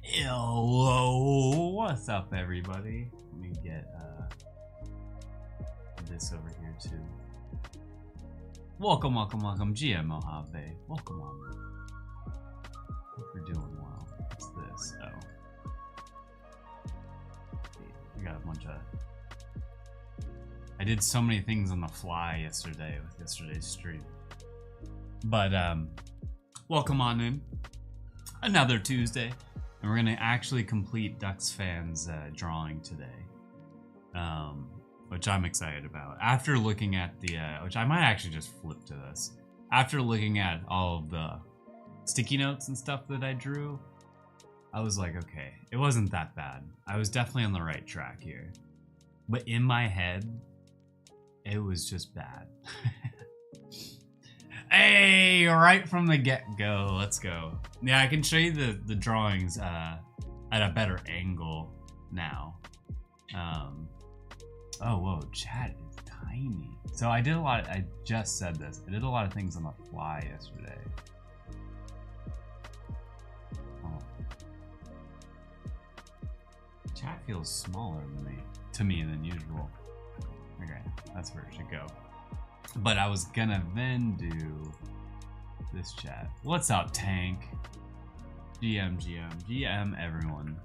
Hello, what's up, everybody? Let me get this over here too. Welcome, GM Mojave. Welcome on. Hope you're doing well. What's this? Oh, we got a bunch of. I did so many things on the fly yesterday with yesterday's stream, but welcome on in. Another Tuesday. And we're gonna actually complete Duxfan's drawing today, which I'm excited about. After looking at the, which I might actually just flip to this. After looking at all of the sticky notes and stuff that I drew, I was like, okay, it wasn't that bad. I was definitely on the right track here. But in my head, it was just bad. Hey, right from the get-go, let's go. Yeah, I can show you the drawings at a better angle now. Oh, whoa, chat is tiny. So I did a lot, I just said this, I did a lot of things on the fly yesterday. Oh. Chat feels smaller to me than usual. Okay, that's where it should go. But I was gonna then do this chat. What's up, Tank? GM, everyone.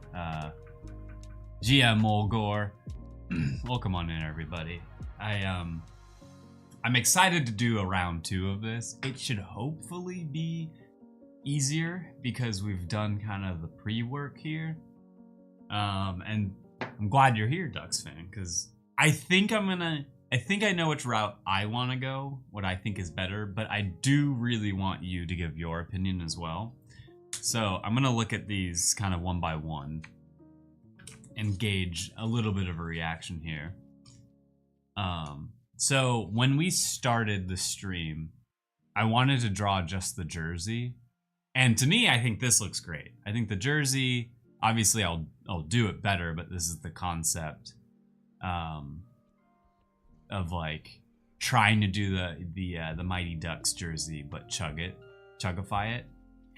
GM Mulgore. Welcome on in, everybody. I'm excited to do a round 2 of this. It should hopefully be easier because we've done kind of the pre-work here. And I'm glad you're here, Duxfan, because I think I know which route I want to go, what I think is better, but I do really want you to give your opinion as well. So I'm going to look at these kind of one by one and gauge a little bit of a reaction here. So when we started the stream, I wanted to draw just the jersey. And to me, I think this looks great. I think the jersey, obviously I'll do it better, but this is the concept. Of like trying to do the Mighty Ducks jersey, but chugify it.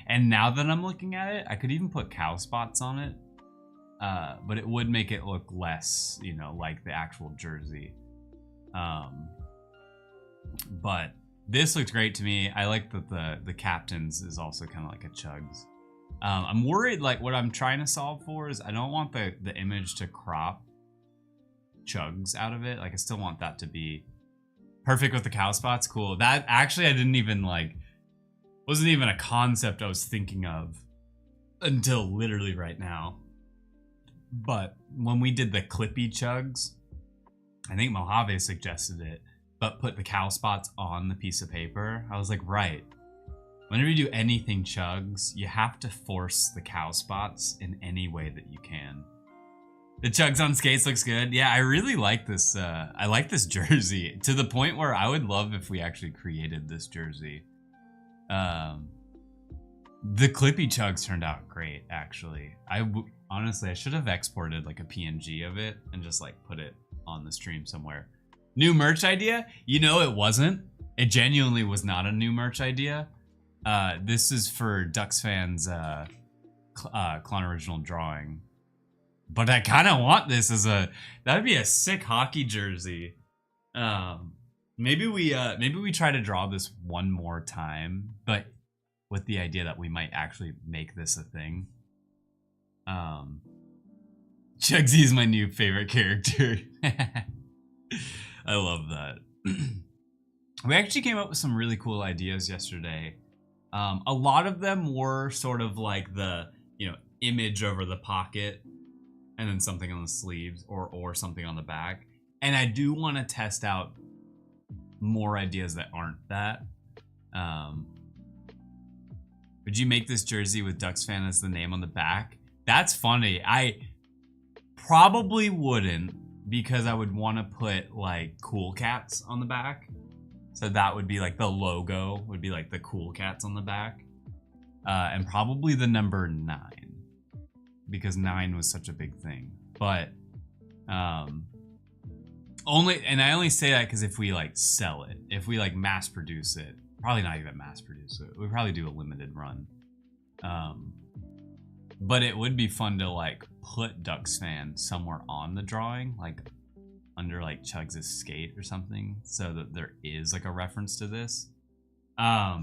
And now that I'm looking at it, I could even put cow spots on it, but it would make it look less, you know, like the actual jersey. But this looks great to me. I like that the captain's is also kind of like a chugs. I'm worried, like what I'm trying to solve for is I don't want the image to crop chugs out of it. Like I still want that to be perfect with the cow spots. Cool. That actually I didn't even wasn't even a concept I was thinking of until literally right now. But when we did the clippy chugs, I think Mojave suggested it, but put the cow spots on the piece of paper. I was like, right. Whenever you do anything chugs, you have to force the cow spots in any way that you can. The chugs on skates looks good. Yeah, I really like this. I like this jersey to the point where I would love if we actually created this jersey. The clippy chugs turned out great, actually. Honestly, I should have exported like a PNG of it and just like put it on the stream somewhere. New merch idea? You know, it wasn't. It genuinely was not a new merch idea. This is for Duxfan's CLON original drawing. But I kind of want this as that'd be a sick hockey jersey. Maybe we try to draw this one more time, but with the idea that we might actually make this a thing. Chugsy is my new favorite character. I love that. We actually came up with some really cool ideas yesterday. A lot of them were sort of like the, you know, image over the pocket and then something on the sleeves or something on the back. And I do want to test out more ideas that aren't that. Would you make this jersey with Duxfan as the name on the back? That's funny. I probably wouldn't, because I would want to put like Cool Cats on the back. So that would be like the logo, would be like the Cool Cats on the back. And probably the number 9, because 9 was such a big thing. But I only say that because if we like sell it, if we like mass produce it, probably not even mass produce it, we'd probably do a limited run. But it would be fun to like put Duxfan somewhere on the drawing, like under like Chugs' skate or something, so that there is like a reference to this. But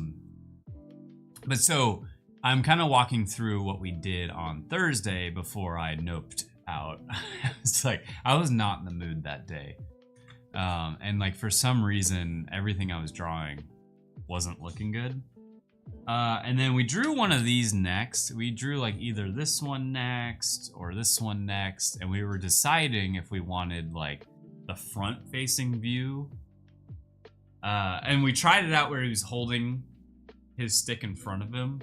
so I'm kind of walking through what we did on Thursday before I noped out. It's like I was not in the mood that day, and like for some reason everything I was drawing wasn't looking good. And then we drew one of these next. We drew like either this one next or this one next, and we were deciding if we wanted like the front facing view. And we tried it out where he was holding his stick in front of him,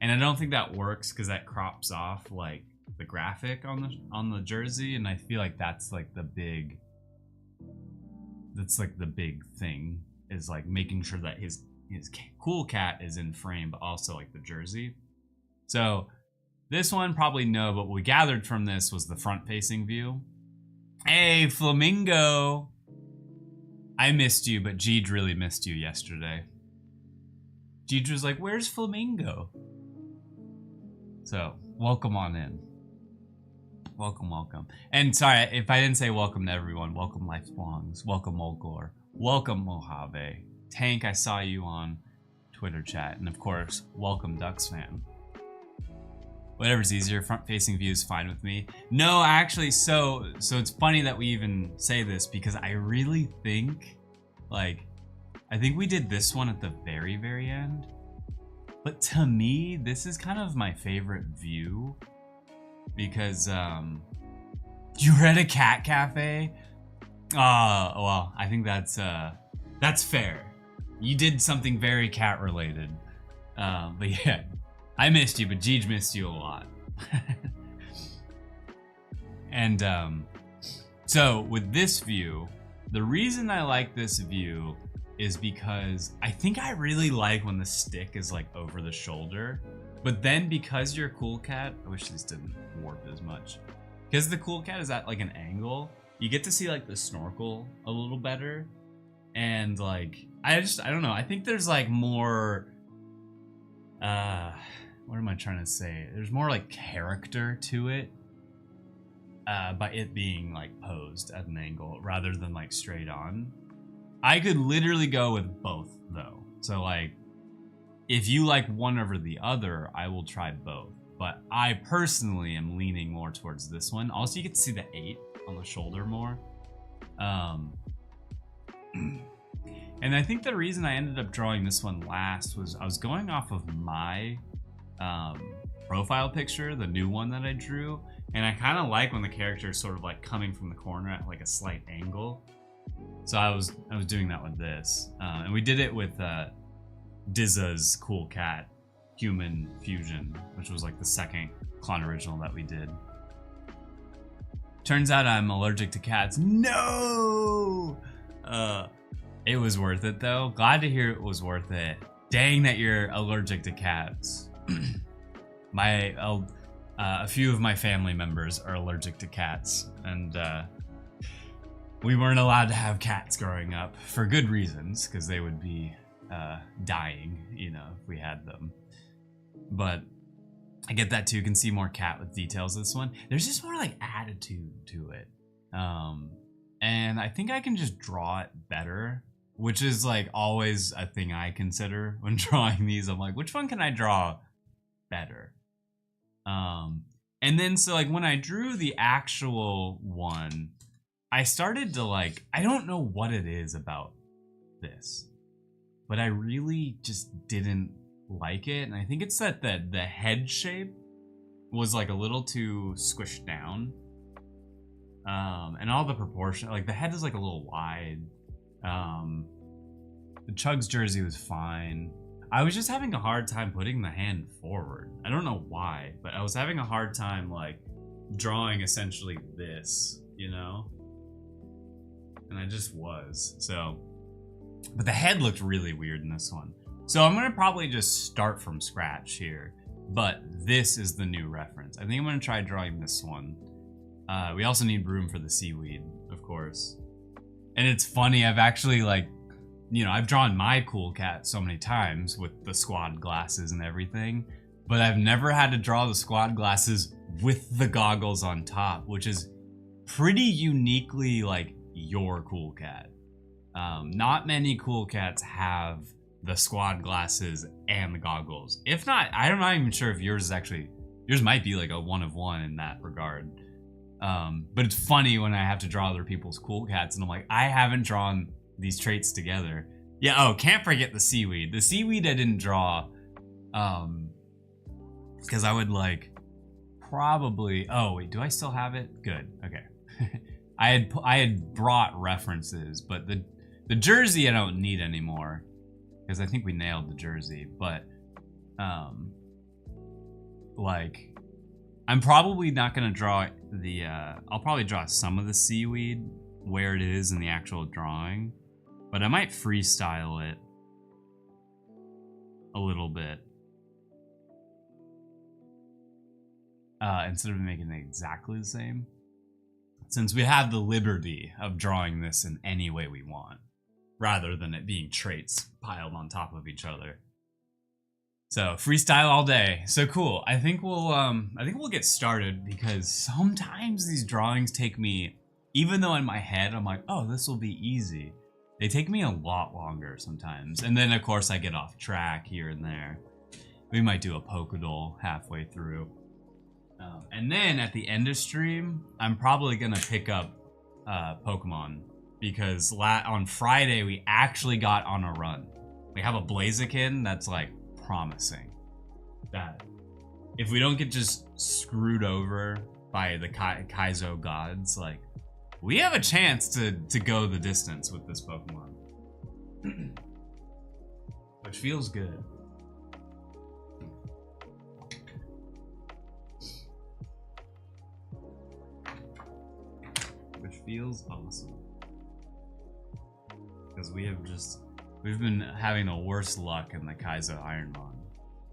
and I don't think that works because that crops off like the graphic on the jersey, and I feel like that's like the big thing, is like making sure that his Cool Cat is in frame, but also like the jersey. So this one probably no, but what we gathered from this was the front facing view. Hey, Flamingo! I missed you, but Jeed really missed you yesterday. Jeed was like, where's Flamingo? So, welcome on in. Welcome, welcome. And sorry, if I didn't say welcome to everyone, welcome Life Belongs, welcome Molgor, welcome Mojave. Tank, I saw you on Twitter chat, and of course, welcome Duxfan. Whatever's easier, front-facing view is fine with me. No, actually, so it's funny that we even say this, because I really think, like, I think we did this one at the very, very end. But to me, this is kind of my favorite view, because you were at a cat cafe. Well, I think that's fair. You did something very cat related. But yeah, I missed you, but Jeej missed you a lot. And so with this view, the reason I like this view is because I think I really like when the stick is like over the shoulder. But then because you're a Cool Cat, I wish this didn't warp as much. Because the Cool Cat is at like an angle, you get to see like the snorkel a little better. And like, I don't know. I think there's like more, what am I trying to say? There's more like character to it, by it being like posed at an angle rather than like straight on. I could literally go with both though. So like, if you like one over the other, I will try both. But I personally am leaning more towards this one. Also, you get to see the 8 on the shoulder more. And I think the reason I ended up drawing this one last was I was going off of my profile picture, the new one that I drew, and I kind of like when the character is sort of like coming from the corner at like a slight angle. So I was doing that with this, and we did it with Dizza's Cool Cat Human Fusion, which was like the second clone original that we did. Turns out I'm allergic to cats. No! It was worth it though. Glad to hear it was worth it. Dang that you're allergic to cats. A few of my family members are allergic to cats, and we weren't allowed to have cats growing up for good reasons, because they would be dying, you know, if we had them. But I get that too. You can see more cat with details of this one. There's just more like attitude to it. And I think I can just draw it better, which is like always a thing I consider when drawing these. I'm like, which one can I draw better? And then so like when I drew the actual one, I started to like, I don't know what it is about this, but I really just didn't like it. And I think it's that the head shape was like a little too squished down. And all the proportion, like the head is like a little wide. The Chugs jersey was fine. I was just having a hard time putting the hand forward. I don't know why, but I was having a hard time like drawing essentially this, you know? And I just was. So, but the head looked really weird in this one. So I'm gonna probably just start from scratch here, but this is the new reference. I think I'm gonna try drawing this one. We also need room for the seaweed, of course. And it's funny, I've actually like, you know, I've drawn my cool cat so many times with the squad glasses and everything, but I've never had to draw the squad glasses with the goggles on top, which is pretty uniquely like your cool cat. Not many cool cats have the squad glasses and the goggles. If not, I'm not even sure if yours is actually, yours might be like a one of one in that regard. But it's funny when I have to draw other people's cool cats and I'm like, I haven't drawn these traits together. Yeah, oh, can't forget the seaweed. The seaweed I didn't draw, because I would like probably, oh wait, do I still have it? Good, okay. I had brought references, but the jersey I don't need anymore, because I think we nailed the jersey, but like, I'm probably not gonna draw the, I'll probably draw some of the seaweed where it is in the actual drawing, but I might freestyle it a little bit. Instead of making it exactly the same. Since we have the liberty of drawing this in any way we want, rather than it being traits piled on top of each other. So freestyle all day. So cool. I think we'll get started, because sometimes these drawings take me, even though in my head I'm like, oh, this will be easy, they take me a lot longer sometimes. And then of course I get off track here and there. We might do a Pokédoll halfway through. And then at the end of stream, I'm probably gonna pick up Pokemon, because on Friday we actually got on a run. We have a Blaziken that's like promising. That if we don't get just screwed over by the Kaizo gods, like we have a chance to go the distance with this Pokemon. Which feels good. Which feels awesome. Because we've been having the worst luck in the Kaizo Ironmon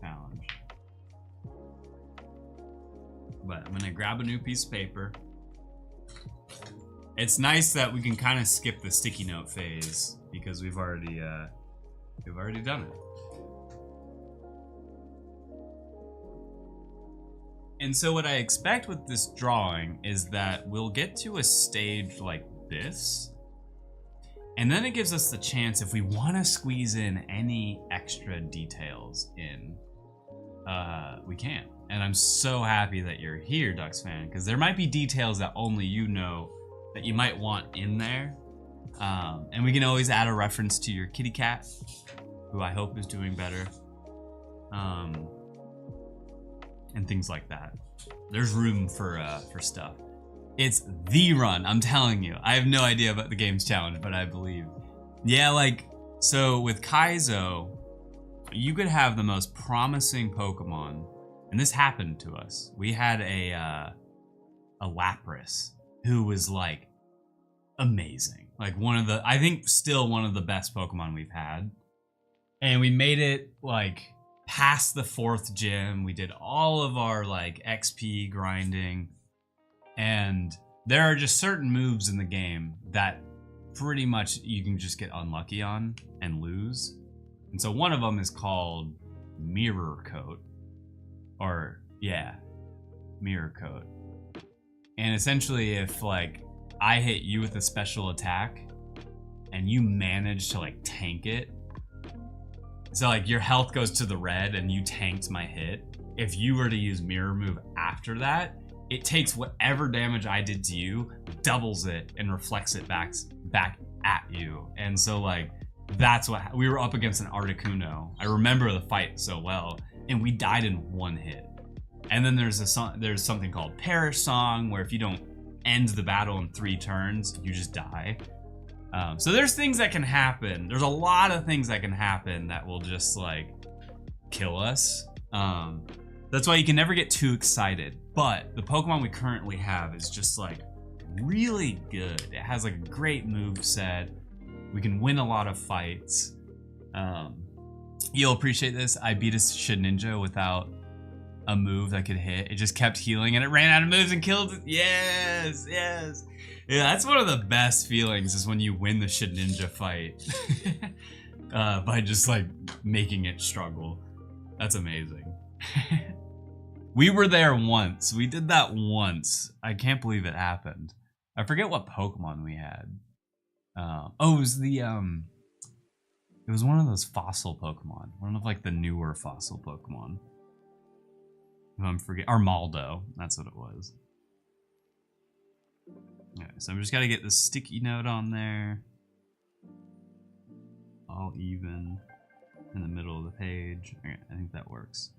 challenge. But I'm gonna grab a new piece of paper. It's nice that we can kind of skip the sticky note phase, because we've already done it. And so what I expect with this drawing is that we'll get to a stage like this, and then it gives us the chance, if we want to squeeze in any extra details in, we can. And I'm so happy that you're here, Duxfan, because there might be details that only you know that you might want in there. And we can always add a reference to your kitty cat, who I hope is doing better. And things like that. There's room for stuff. It's the run, I'm telling you. I have no idea about the game's challenge, but I believe. Yeah, like, so with Kaizo, you could have the most promising Pokemon, and this happened to us. We had a Lapras who was like amazing. Like I think still one of the best Pokemon we've had. And we made it like past the 4th gym. We did all of our like XP grinding, and there are just certain moves in the game that pretty much you can just get unlucky on and lose. And so one of them is called Mirror Coat, or yeah, Mirror Coat. And essentially if like I hit you with a special attack and you manage to like tank it, so like your health goes to the red and you tanked my hit, if you were to use Mirror Move after that, it takes whatever damage I did to you, doubles it, and reflects it back at you. And so like, that's what, we were up against an Articuno. I remember the fight so well, and we died in 1 hit. And then there's something called Perish Song, where if you don't end the battle in 3 turns, you just die. So there's things that can happen. There's a lot of things that can happen that will just like kill us. That's why you can never get too excited. But the Pokemon we currently have is just like really good. It has like a great move set. We can win a lot of fights. You'll appreciate this. I beat a Shedinja without a move that could hit. It just kept healing and it ran out of moves and killed it. Yes, yes. Yeah, that's one of the best feelings is when you win the Shedinja fight by just like making it struggle. That's amazing. We were there once. We did that once. I can't believe it happened. I forget what Pokemon we had. Oh, it was the it was one of those fossil Pokemon. One of like the newer fossil Pokemon. If I'm forget Armaldo. That's what it was. Okay, so I'm just gotta get the sticky note on there. All even in the middle of the page. Okay, I think that works.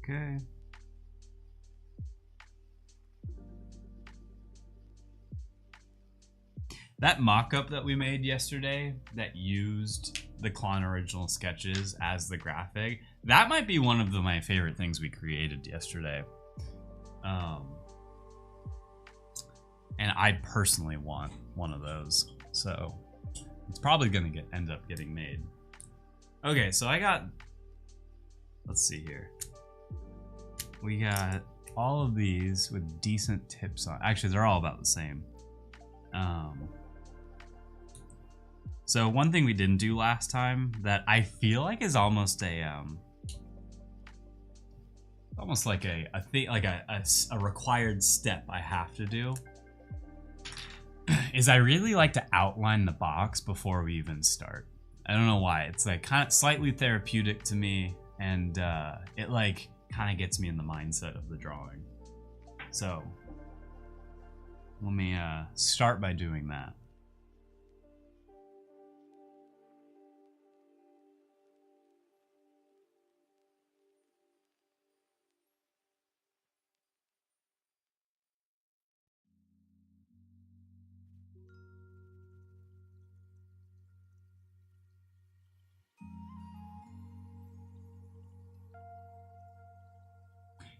Okay. That mock-up that we made yesterday that used the CLON original sketches as the graphic, that might be one of my favorite things we created yesterday. And I personally want one of those, so it's probably gonna end up getting made. Okay, so I got, let's see here. We got all of these with decent tips on. Actually, they're all about the same. So one thing we didn't do last time that I feel like is almost a almost like a thing, like a required step I have to do, is I really like to outline the box before we even start. I don't know why. It's like kind of slightly therapeutic to me, and it like kind of gets me in the mindset of the drawing. So let me start by doing that.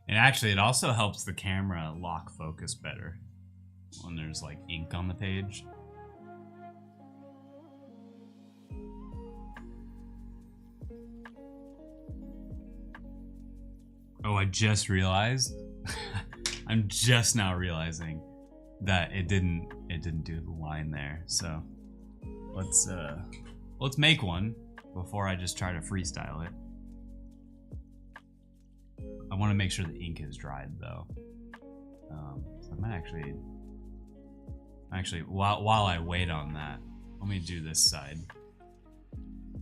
And actually, it also helps the camera lock focus better when there's like ink on the page. Oh, I just realized. I'm just now realizing that it didn't do the line there. So let's make one before I just try to freestyle it. I want to make sure the ink is dried though. So I might actually while I wait on that, let me do this side.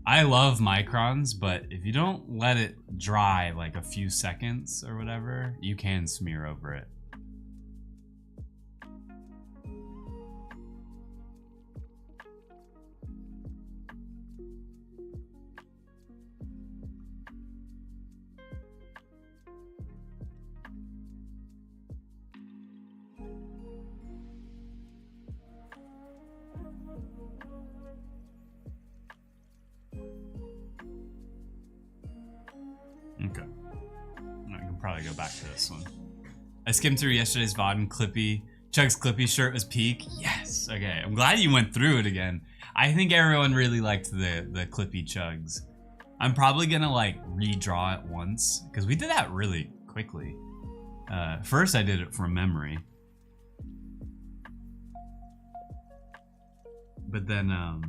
I love microns, but if you don't let it dry like a few seconds or whatever, you can smear over it. Okay. I can probably go back to this one. I skimmed through yesterday's VOD and Clippy. Chuck's Clippy shirt was peak. Yes. Okay. I'm glad you went through it again. I think everyone really liked the Clippy Chugs. I'm probably gonna like redraw it once because we did that really quickly. First I did it from memory. But then I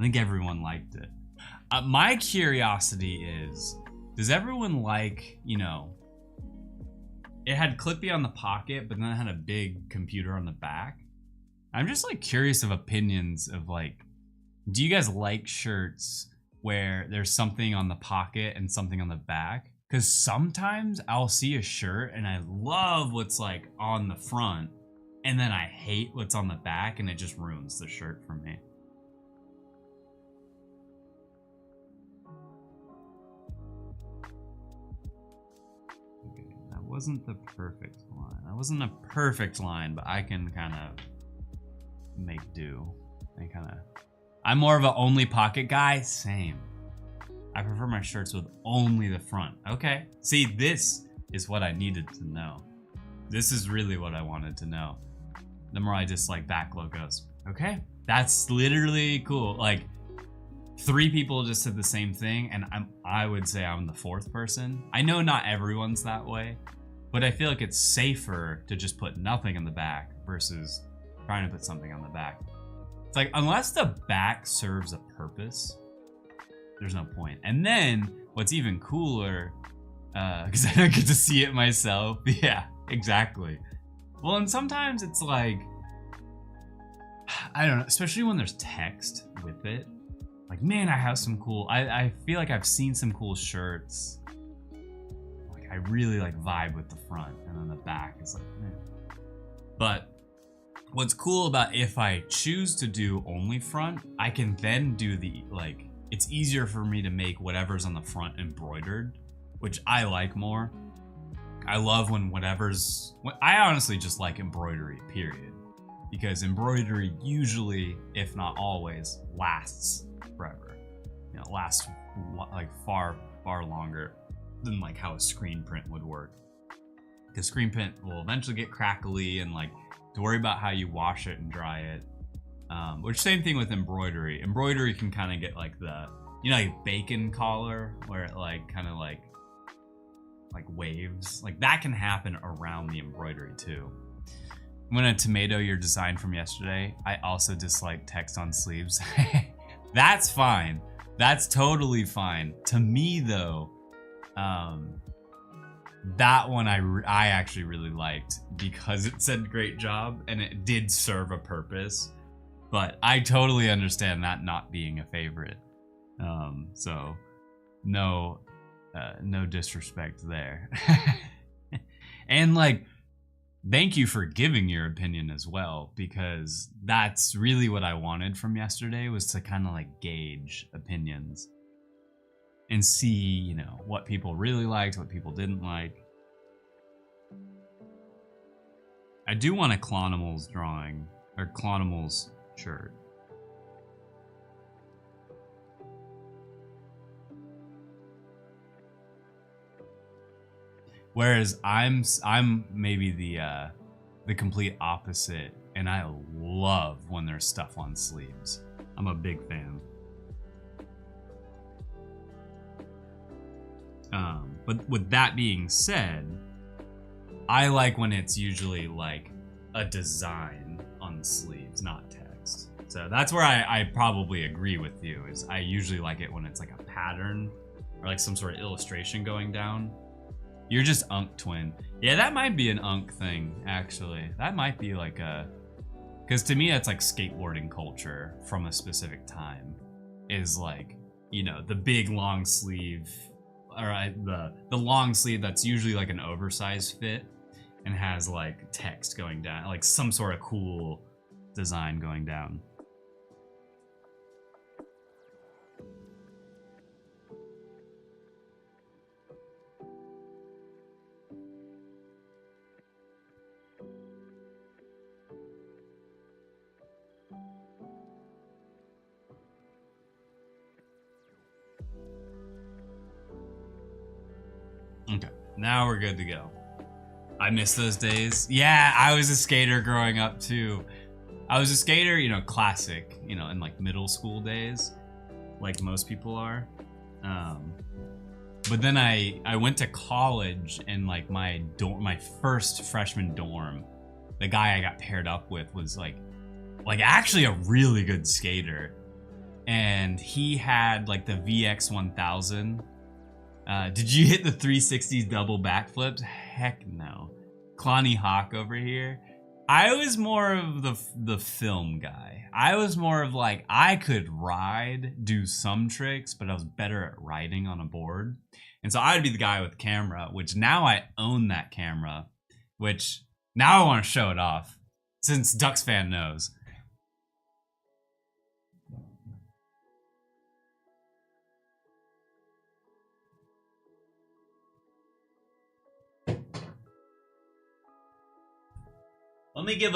think everyone liked it. My curiosity is, does everyone like, you know, it had Clippy on the pocket, but then it had a big computer on the back. I'm just like curious of opinions of like, do you guys like shirts where there's something on the pocket and something on the back? Because sometimes I'll see a shirt and I love what's like on the front, and then I hate what's on the back, and it just ruins the shirt for me. Okay, that wasn't the perfect line. That wasn't a perfect line, but I can kind of make do. I'm more of an only pocket guy. Same. I prefer my shirts with only the front. Okay. See, this is what I needed to know. This is really what I wanted to know. The more I dislike back logos. Okay. That's literally cool. Like, 3 people just said the same thing, and I would say I'm the 4th person. I know not everyone's that way, but I feel like it's safer to just put nothing in the back versus trying to put something on the back. It's like, unless the back serves a purpose, there's no point. And then what's even cooler, because I don't get to see it myself. Yeah, exactly. Well, and sometimes it's like, I don't know, especially when there's text with it. Like, man, I have some cool, I feel like I've seen some cool shirts. Like, I really like vibe with the front, and then the back is like, man. But what's cool about if I choose to do only front, I can then do the, like, it's easier for me to make whatever's on the front embroidered, which I like more. I love when I honestly just like embroidery, period. Because embroidery usually, if not always, lasts forever. You know, lasts like far longer than like how a screen print would work. Because screen print will eventually get crackly, and like to worry about how you wash it and dry it. Which same thing with embroidery. Embroidery can kind of get like the, you know, like bacon collar, where it like kind of like waves. Like that can happen around the embroidery too. I'm gonna tomato your design from yesterday. I also dislike text on sleeves. That's fine. That's totally fine. To me though, that one I actually really liked because it said great job and it did serve a purpose. But I totally understand that not being a favorite. So no disrespect there. And like, thank you for giving your opinion as well, because that's really what I wanted from yesterday, was to kind of like gauge opinions and see, you know, what people really liked, what people didn't like. I do want a Clonimals drawing, or Clonimals shirt. Whereas I'm maybe the complete opposite, and I love when there's stuff on sleeves. I'm a big fan. But with that being said, I like when it's usually like a design on the sleeves, not text. So that's where I probably agree with you, is I usually like it when it's like a pattern or like some sort of illustration going down. You're just Unk Twin. Yeah, that might be an Unk thing, actually. That might be like a... Because to me, that's like skateboarding culture from a specific time. Is like, you know, the big long sleeve, or the long sleeve that's usually like an oversized fit and has like text going down, like some sort of cool design going down. Okay, now we're good to go. I miss those days. Yeah, I was a skater growing up too. I was a skater, you know, classic, you know, in like middle school days, like most people are. But then I went to college, and like my first freshman dorm, the guy I got paired up with was like actually a really good skater. And he had like the VX 1000. Did you hit the 360s double backflips? Heck no. Clonny Hawk over here. I was more of the film guy. I was more of like, I could ride, do some tricks, but I was better at riding on a board. And so I would be the guy with the camera, which now I own that camera, which now I want to show it off. Since Duxfan knows. Let me give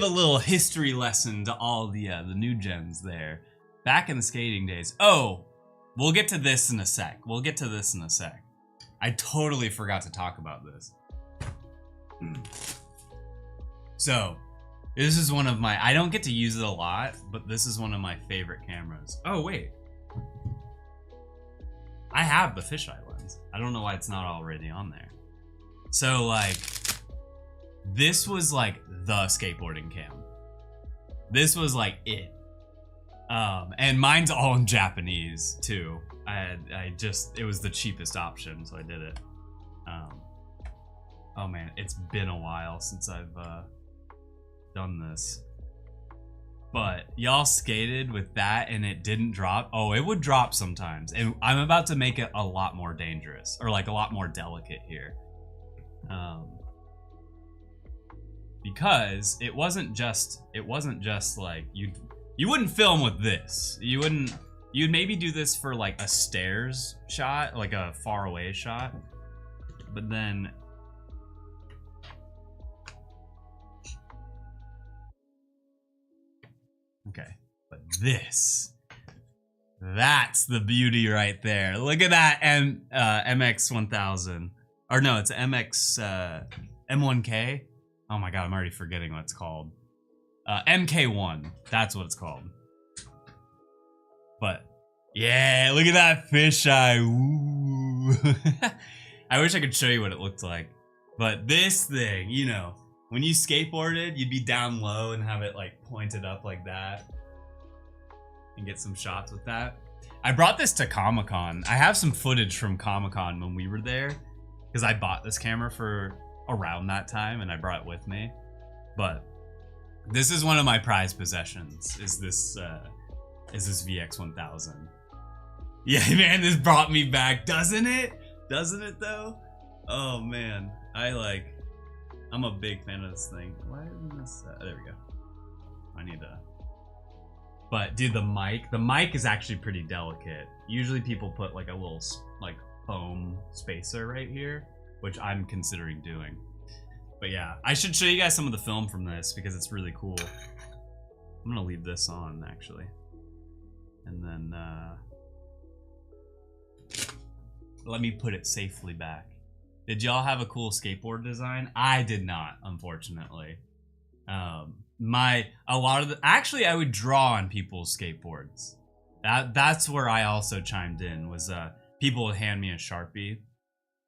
a little history lesson to all the new gens there. Back in the skating days. Oh, we'll get to this in a sec. I totally forgot to talk about this. So, this is one of my, I don't get to use it a lot, but this is one of my favorite cameras. Oh, wait. I have the fisheye lens. I don't know why it's not already on there. So, like, this was like the skateboarding cam. This was like it. And mine's all in Japanese too. It was the cheapest option, so I did it. Oh man, it's been a while since I've done this. But y'all skated with that and it didn't drop. Oh, it would drop sometimes. And I'm about to make it a lot more dangerous, or like a lot more delicate here. Because it wasn't just like you wouldn't film with this. You'd maybe do this for like a stairs shot, like a far away shot. But then okay, but that's the beauty right there. Look at that MX 1000. Or no, it's MX M1K. Oh my god, I'm already forgetting what it's called. MK1, that's what it's called. But yeah, look at that fisheye. Ooh. I wish I could show you what it looked like. But this thing, you know, when you skateboarded, you'd be down low and have it like pointed up like that. And get some shots with that. I brought this to Comic-Con. I have some footage from Comic-Con when we were there. Because I bought this camera for around that time and I brought it with me. But this is one of my prized possessions, is this VX 1000. Yeah, man, this brought me back, doesn't it? Doesn't it though? Oh man, I'm a big fan of this thing. Why isn't this, there we go. I need to, but dude, the mic is actually pretty delicate. Usually people put like a little like foam spacer right here, which I'm considering doing. But yeah, I should show you guys some of the film from this because it's really cool. I'm gonna leave this on actually. And then let me put it safely back. Did y'all have a cool skateboard design? I did not, unfortunately. Actually I would draw on people's skateboards. That's where I also chimed in, was people would hand me a Sharpie.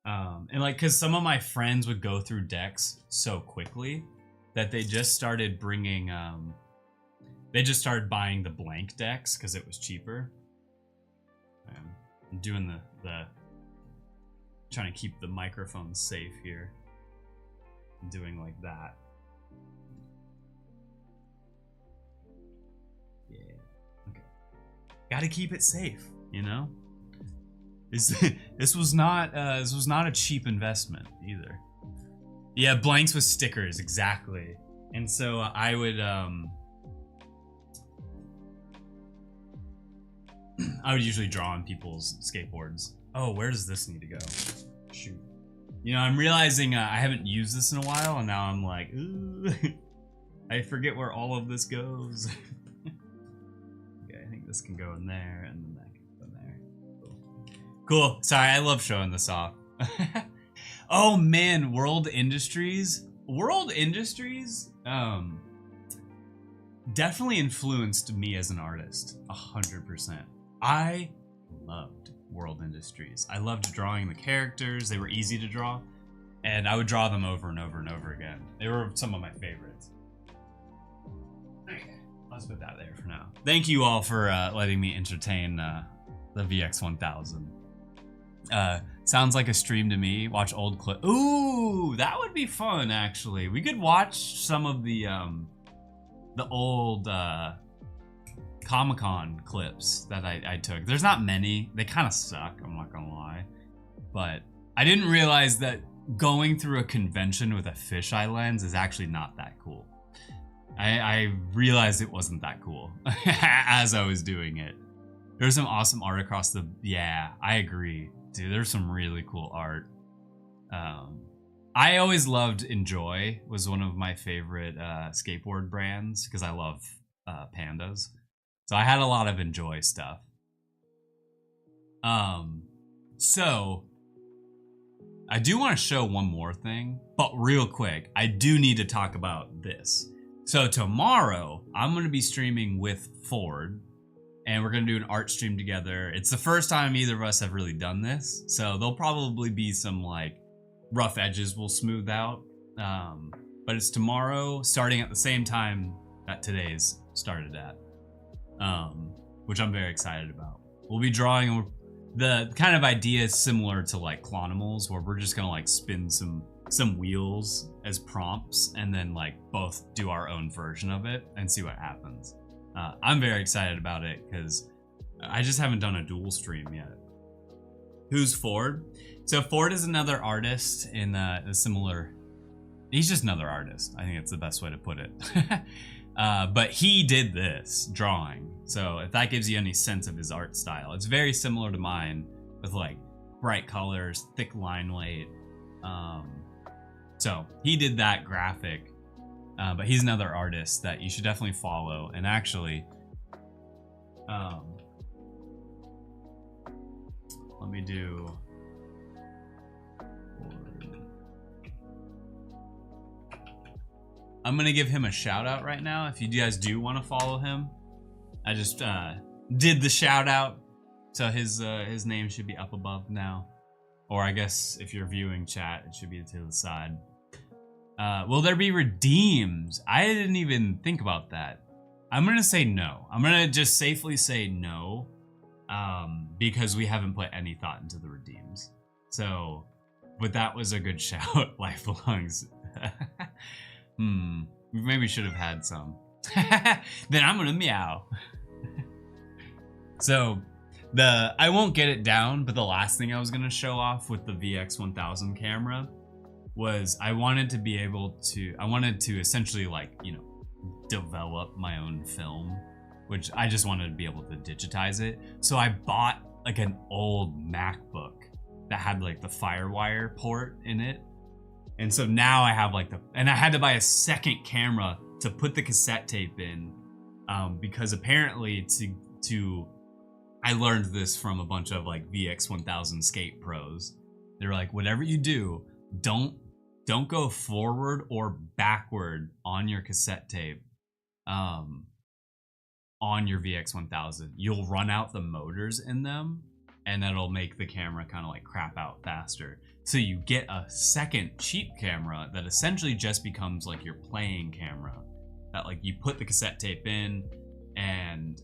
And like, cause some of my friends would go through decks so quickly that they just started bringing, they just started buying the blank decks cause it was cheaper. I'm doing the trying to keep the microphone safe here. I'm doing like that. Yeah. Okay. Gotta keep it safe, you know? This was not a cheap investment either. Yeah, blanks with stickers, exactly. And so I would usually draw on people's skateboards. Oh, where does this need to go? Shoot. You know, I'm realizing I haven't used this in a while, and now I'm like, ooh, I forget where all of this goes. Okay, I think this can go in there, and then that can go in there. Cool. Sorry, I love showing this off. Oh man, World Industries. World Industries definitely influenced me as an artist, 100%. I loved World Industries. I loved drawing the characters. They were easy to draw, and I would draw them over and over and over again. They were some of my favorites. Let's put that there for now. Thank you all for letting me entertain the VX 1000. Sounds like a stream to me. Watch old clip. Ooh, that would be fun actually. We could watch some of the old Comic-Con clips that I took. There's not many. They kind of suck, I'm not gonna lie. But I didn't realize that going through a convention with a fisheye lens is actually not that cool. I realized it wasn't that cool as I was doing it. There's some awesome art across the, yeah, I agree. Dude, there's some really cool art. I always loved Enjoy, was one of my favorite skateboard brands because I love pandas. So I had a lot of Enjoy stuff. So I do want to show one more thing, but real quick, I do need to talk about this. So tomorrow I'm going to be streaming with Ford and we're going to do an art stream together. It's the first time either of us have really done this. So there'll probably be some like rough edges we'll smooth out. But it's tomorrow starting at the same time that today's started at, which I'm very excited about. We'll be drawing the kind of idea similar to like Clonimals, where we're just gonna like spin some wheels as prompts and then like both do our own version of it and see what happens. I'm very excited about it because I just haven't done a dual stream yet. Who's Ford? So Ford is another artist in a similar, he's just another artist. I think it's the best way to put it. But he did this drawing. So if that gives you any sense of his art style, it's very similar to mine with like bright colors, thick line weight. So he did that graphic, but he's another artist that you should definitely follow. And actually, let me do. I'm gonna give him a shout out right now. If you guys do want to follow him, I just did the shout out, so his name should be up above now, or I guess if you're viewing chat, it should be to the side. Will there be redeems? I didn't even think about that. I'm gonna say no. I'm gonna just safely say no, because we haven't put any thought into the redeems. So, but that was a good shout. Life belongs. We maybe should have had some. Then I'm gonna meow. So I won't get it down, but the last thing I was gonna show off with the VX1000 camera was I wanted to essentially like, you know, develop my own film, which I just wanted to be able to digitize it. So I bought like an old MacBook that had like the FireWire port in it. And so now I have like and I had to buy a second camera to put the cassette tape in, because apparently I learned this from a bunch of like VX1000 skate pros. They're like, whatever you do, don't go forward or backward on your cassette tape, on your VX1000. You'll run out the motors in them, and that'll make the camera kind of like crap out faster. So you get a second cheap camera that essentially just becomes like your playing camera, that like you put the cassette tape in, and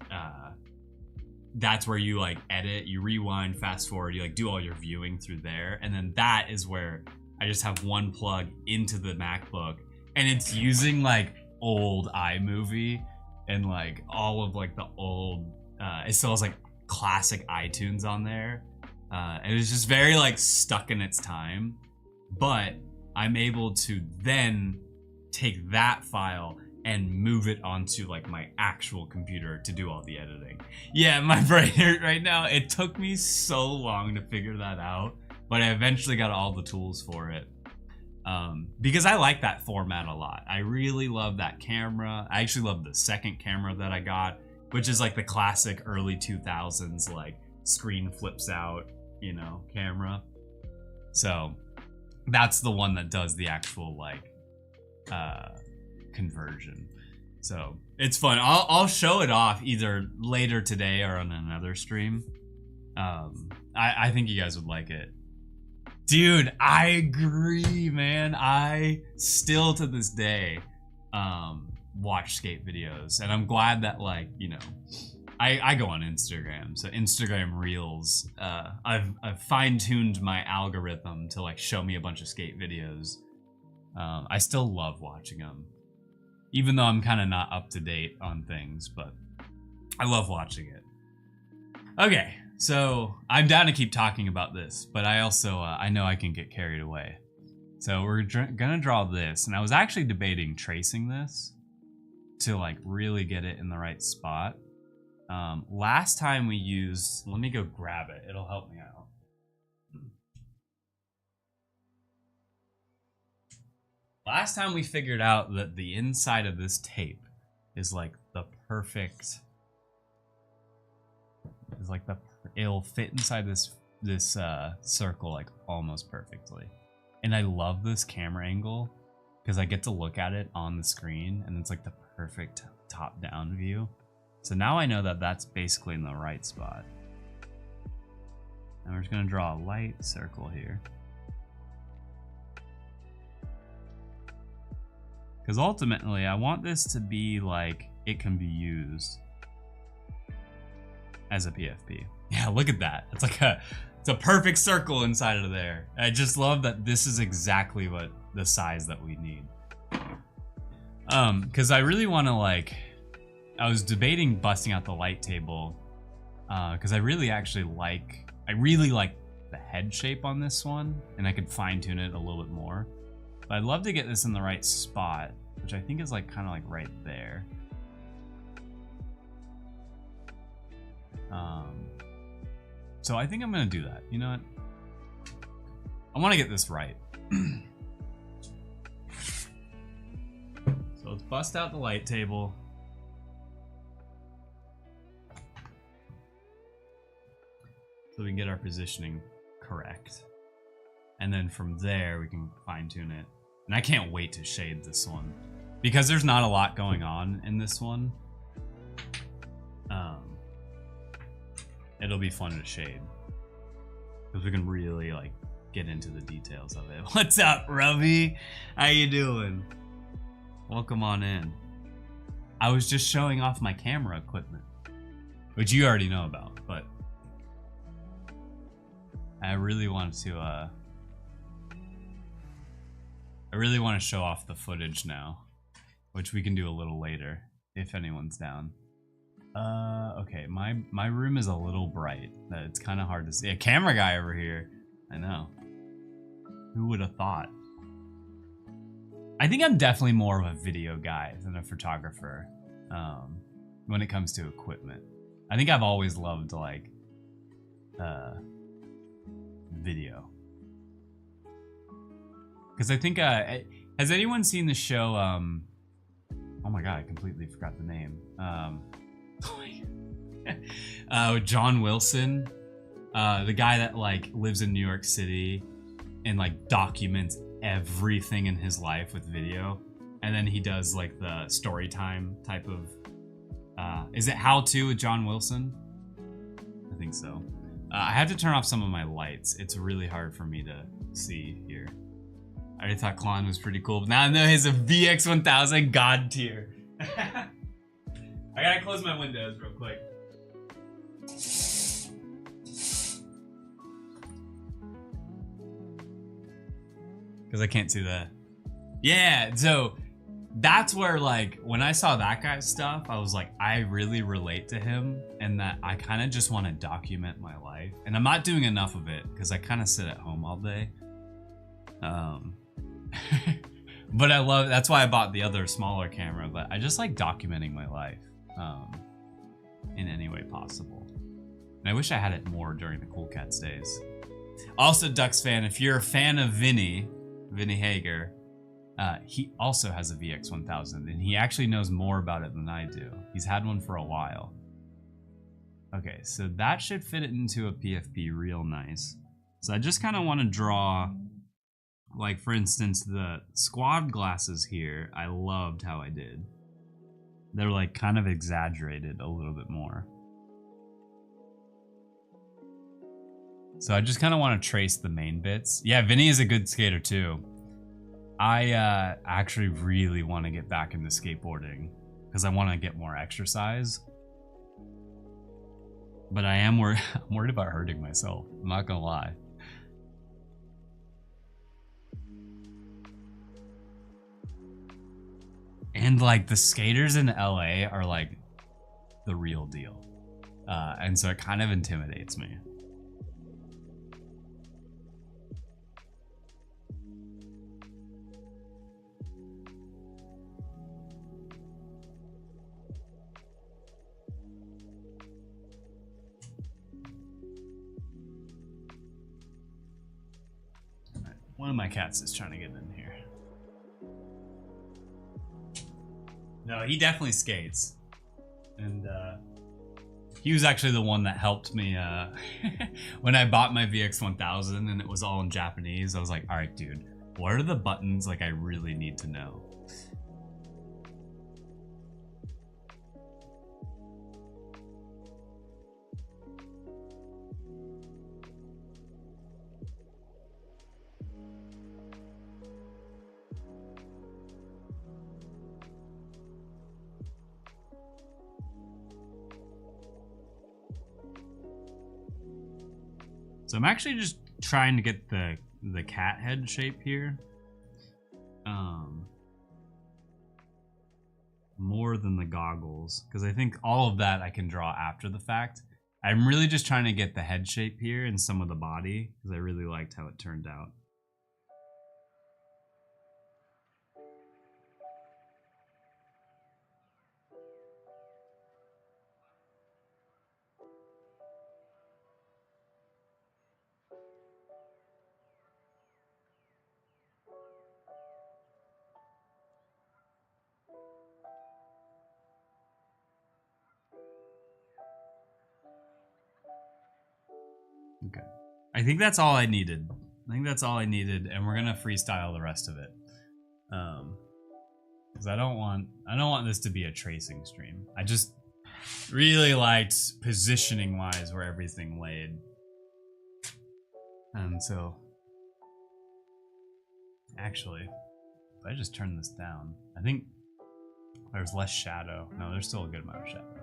that's where you like edit, you rewind, fast forward, you like do all your viewing through there. And then that is where I just have one plug into the MacBook, and it's using like old iMovie and like all of like the old, it still has like classic iTunes on there. And it's just very like stuck in its time, but I'm able to then take that file and move it onto like my actual computer to do all the editing. Yeah, my brain hurt right now. It took me so long to figure that out, but I eventually got all the tools for it. Because I like that format a lot. I really love that camera. I actually love the second camera that I got, which is like the classic early 2000s, like screen flips out, you know, camera. So that's the one that does the actual like conversion. So it's fun. I'll show it off either later today or on another stream. I think you guys would like it. Dude, I agree, man. I still to this day watch skate videos, and I'm glad that like, you know, I go on Instagram, so Instagram Reels. I've fine-tuned my algorithm to like show me a bunch of skate videos. I still love watching them, even though I'm kind of not up to date on things, but I love watching it. Okay, so I'm down to keep talking about this, but I also I know I can get carried away. So we're gonna draw this, and I was actually debating tracing this. to like really get it in the right spot. Last time we used, let me go grab it. It'll help me out. Last time we figured out that the inside of this tape is like the perfect, is like it'll fit inside this circle like almost perfectly. And I love this camera angle because I get to look at it on the screen and it's like the perfect top-down view. So now I know that that's basically in the right spot. And we're just gonna draw a light circle here. Because ultimately I want this to be like it can be used as a PFP. Yeah, look at that. It's like it's a perfect circle inside of there. I just love that this is exactly what the size that we need. Because I really want to like, I was debating busting out the light table because I really like the head shape on this one and I could fine tune it a little bit more. But I'd love to get this in the right spot, which I think is like kind of like right there. So I think I'm gonna do that. You know what? I want to get this right. So let's bust out the light table. So we can get our positioning correct. And then from there we can fine tune it. And I can't wait to shade this one because there's not a lot going on in this one. It'll be fun to shade because we can really like get into the details of it. What's up, Robbie? How you doing? Welcome on in. I was just showing off my camera equipment, which you already know about, but I really want to show off the footage now, which we can do a little later if anyone's down. Okay, my room is a little bright. It's kind of hard to see. A camera guy over here. I know. Who would have thought? I think I'm definitely more of a video guy than a photographer when it comes to equipment. I think I've always loved like video. Because I think, has anyone seen the show, oh my god, I completely forgot the name. John Wilson, the guy that like lives in New York City and like documents everything in his life with video. And then he does like the story time type of, is it How To with John Wilson? I think so. I had to turn off some of my lights. It's really hard for me to see here. I already thought CLON was pretty cool, but now I know he's a VX1000 god tier. I gotta close my windows real quick. Because I can't see that. Yeah, so that's where like, when I saw that guy's stuff, I was like, I really relate to him and that I kind of just want to document my life. And I'm not doing enough of it because I kind of sit at home all day. But I love, that's why I bought the other smaller camera, but I just like documenting my life in any way possible. And I wish I had it more during the Cool Cats days. Also, Duxfan, if you're a fan of Vinny Hager, he also has a VX1000 and he actually knows more about it than I do. He's had one for a while. Okay, so that should fit it into a PFP real nice. So I just kind of want to draw, like for instance, the squad glasses here, I loved how I did. They're like kind of exaggerated a little bit more. So I just kind of want to trace the main bits. Yeah, Vinny is a good skater too. I actually really want to get back into skateboarding because I want to get more exercise. But I am I'm worried about hurting myself. I'm not gonna lie. And like the skaters in LA are like the real deal. And so it kind of intimidates me. One of my cats is trying to get in here. No, he definitely skates. And he was actually the one that helped me when I bought my VX1000 and it was all in Japanese. I was like, all right, dude, what are the buttons like I really need to know? So I'm actually just trying to get the cat head shape here. More than the goggles, because I think all of that I can draw after the fact. I'm really just trying to get the head shape here and some of the body, because I really liked how it turned out. Okay. I think that's all I needed. I think that's all I needed, and we're gonna freestyle the rest of it. Because I don't want this to be a tracing stream. I just really liked positioning wise where everything laid. And so actually, if I just turn this down, I think there's less shadow. No, there's still a good amount of shadow.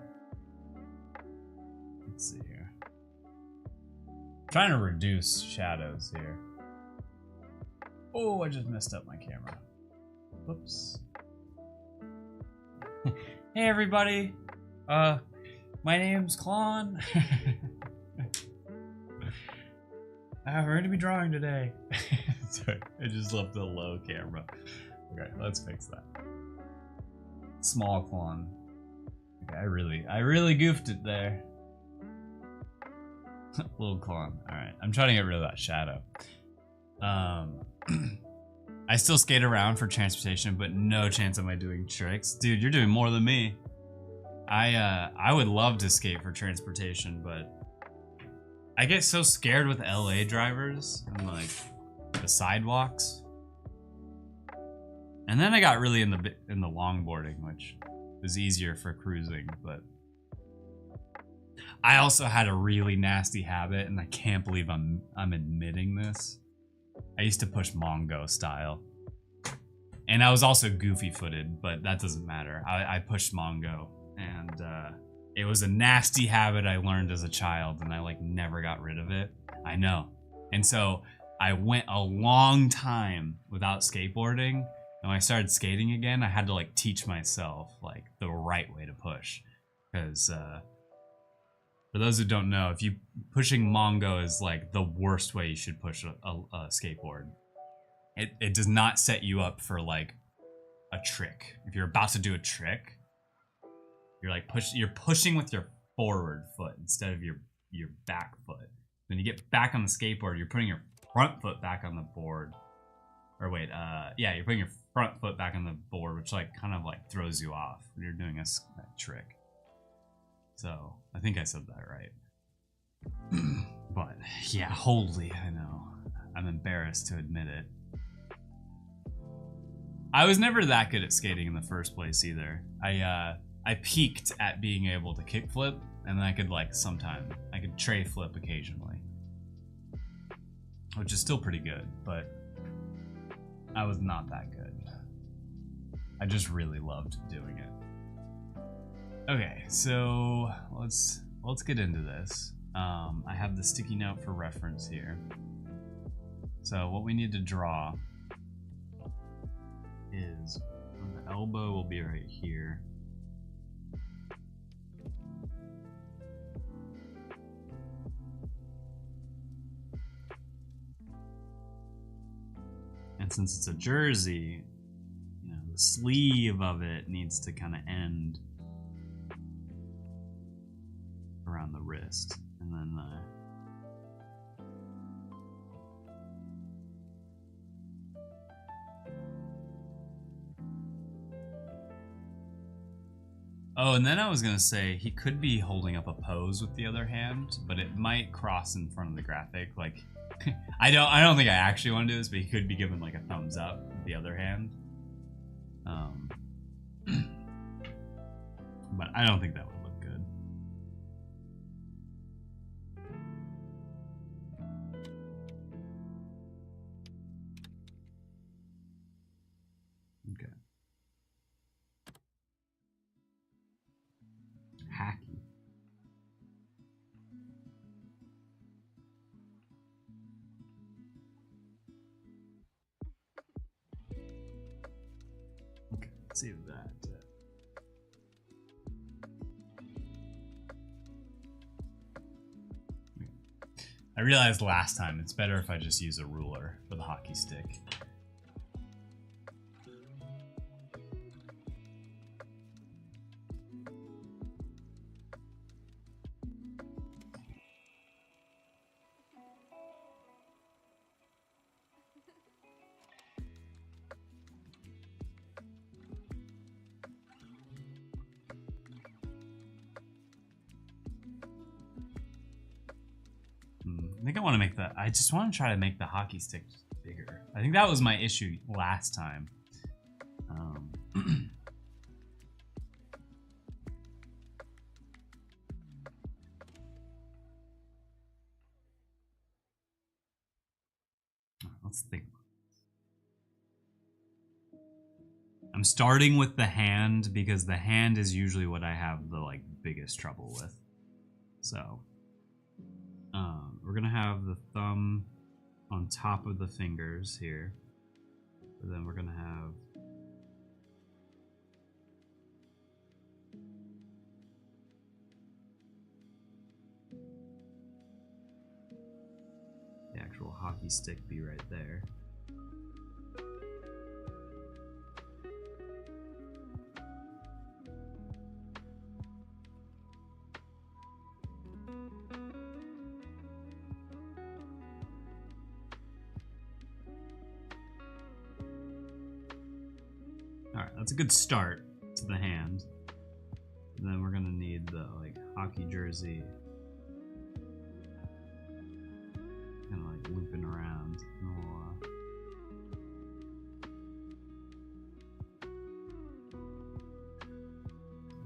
Let's see here. Trying to reduce shadows here. Oh, I just messed up my camera. Whoops. Hey everybody. My name's CLON. We're gonna be drawing today. Sorry, I just left the low camera. Okay, let's fix that. Small CLON. Okay, I really goofed it there. Little CLON. Alright, I'm trying to get rid of that shadow. I still skate around for transportation, but no chance am I doing tricks. Dude, you're doing more than me. I would love to skate for transportation, but I get so scared with LA drivers and like the sidewalks. And then I got really in the longboarding, which was easier for cruising, but I also had a really nasty habit, and I can't believe I'm admitting this. I used to push Mongo style. And I was also goofy footed, but that doesn't matter. I pushed Mongo, and it was a nasty habit I learned as a child, and I like never got rid of it. I know. And so I went a long time without skateboarding, and when I started skating again, I had to like teach myself like the right way to push. Because for those who don't know, if you pushing Mongo is like the worst way you should push a skateboard. It does not set you up for like a trick. If you're about to do a trick, you're like you're pushing with your forward foot instead of your back foot. When you get back on the skateboard, you're putting your front foot back on the board. Or wait, yeah, you're putting your front foot back on the board, which like kind of like throws you off when you're doing a trick. So I think I said that right. But yeah, holy, I know. I'm embarrassed to admit it. I was never that good at skating in the first place either. I peaked at being able to kickflip, and then I could like I could tray flip occasionally, which is still pretty good, but I was not that good. I just really loved doing it. Okay, so let's get into this. I have the sticky note for reference here. So what we need to draw is the elbow will be right here. And since it's a jersey, you know, the sleeve of it needs to kind of end around the wrist, and then Oh, and then I was gonna say he could be holding up a pose with the other hand, but it might cross in front of the graphic. Like, I don't think I actually want to do this, but he could be given like a thumbs up with the other hand. But I don't think that would look good. Okay. Hacky. Okay, let's see that. I realized last time it's better if I just use a ruler for the hockey stick. I think I want to make that. I just want to try to make the hockey stick bigger. I think that was my issue last time. Let's think. I'm starting with the hand because the hand is usually what I have the like biggest trouble with. So we're gonna have the thumb on top of the fingers here, and then we're gonna have the actual hockey stick be right there. Alright, that's a good start to the hand. And then we're gonna need the like hockey jersey. Kind of like looping around.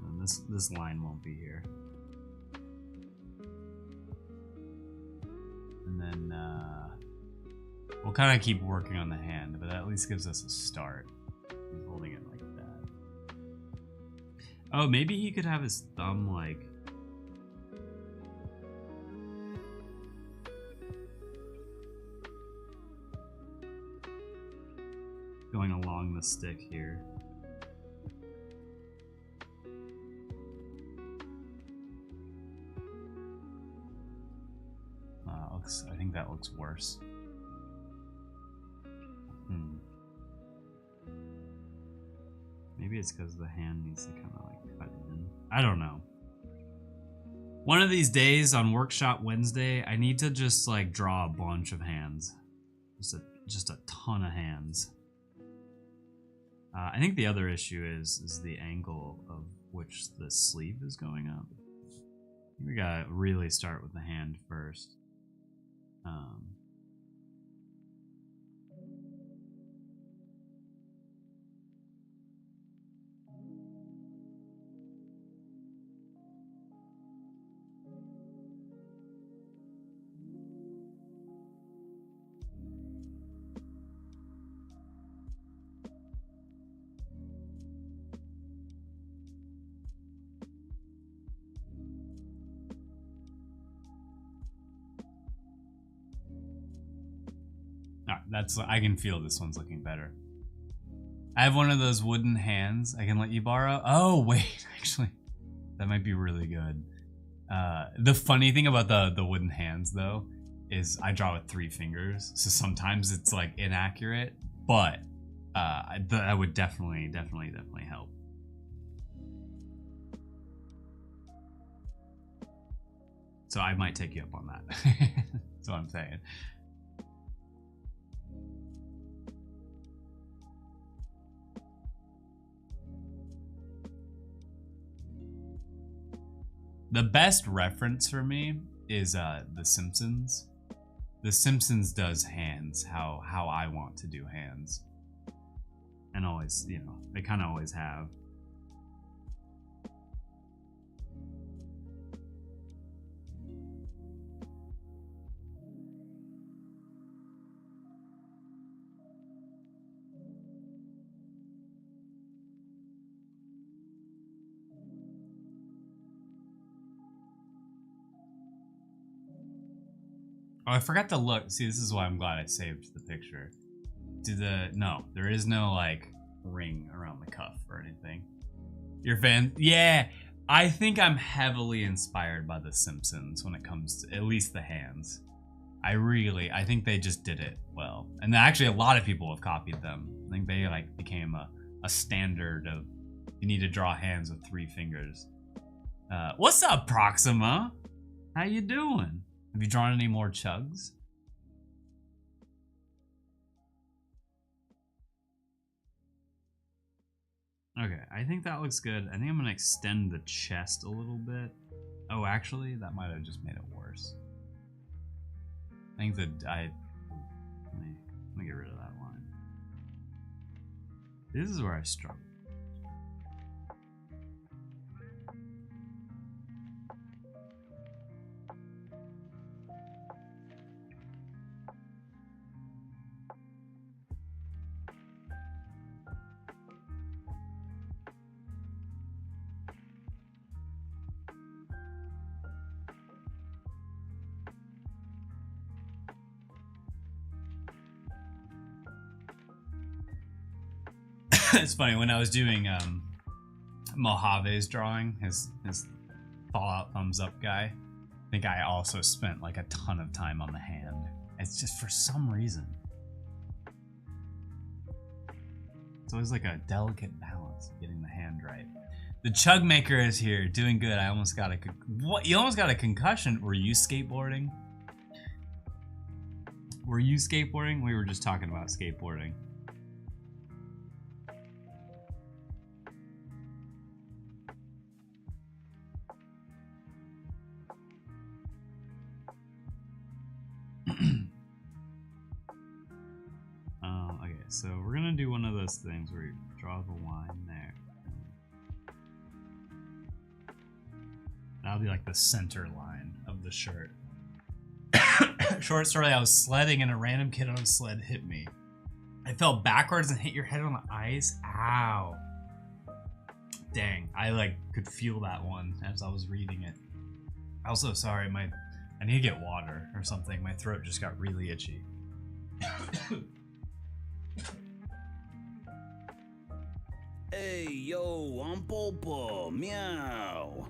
And this line won't be here. And then we'll kind of keep working on the hand, but that at least gives us a start. He's holding it like that. Oh, maybe he could have his thumb like going along the stick here. I think that looks worse. Maybe it's because the hand needs to kind of like cut in. I don't know. One of these days on Workshop Wednesday, I need to just like draw a bunch of hands. Just a ton of hands. I think the other issue is the angle of which the sleeve is going up. We gotta really start with the hand first. I can feel this one's looking better. I have one of those wooden hands I can let you borrow. Oh, wait, actually, that might be really good. The funny thing about the wooden hands, though, is I draw with 3 fingers, so sometimes it's like inaccurate, but that would definitely help. So I might take you up on that. That's what I'm saying. The best reference for me is The Simpsons. The Simpsons does hands how I want to do hands. And always, you know, they kind of always have. Oh, I forgot to look. See, this is why I'm glad I saved the picture. No, there is no like ring around the cuff or anything. Your fan? Yeah, I think I'm heavily inspired by The Simpsons when it comes to at least the hands. I think they just did it well. And actually a lot of people have copied them. I think they like became a standard of you need to draw hands with 3 fingers. What's up, Proxima? How you doing? Have you drawn any more chugs? Okay, I think that looks good. I think I'm gonna extend the chest a little bit. Oh, actually, that might have just made it worse. I think let me get rid of that line. This is where I struggle. It's funny, when I was doing Mojave's drawing, his Fallout thumbs up guy, I think I also spent like a ton of time on the hand. It's just for some reason. It's always like a delicate balance getting the hand right. The Chug Maker is here, doing good. I almost got what? You almost got a concussion. Were you skateboarding? Were you skateboarding? We were just talking about skateboarding. Okay, so we're gonna do one of those things where you draw the line there. That'll be like the center line of the shirt. Short story, I was sledding and a random kid on a sled hit me. I fell backwards and hit your head on the ice. Ow. Dang, I like could feel that one as I was reading it. Also, sorry, I need to get water or something. My throat just got really itchy. Hey, yo, I'm Popo. Meow.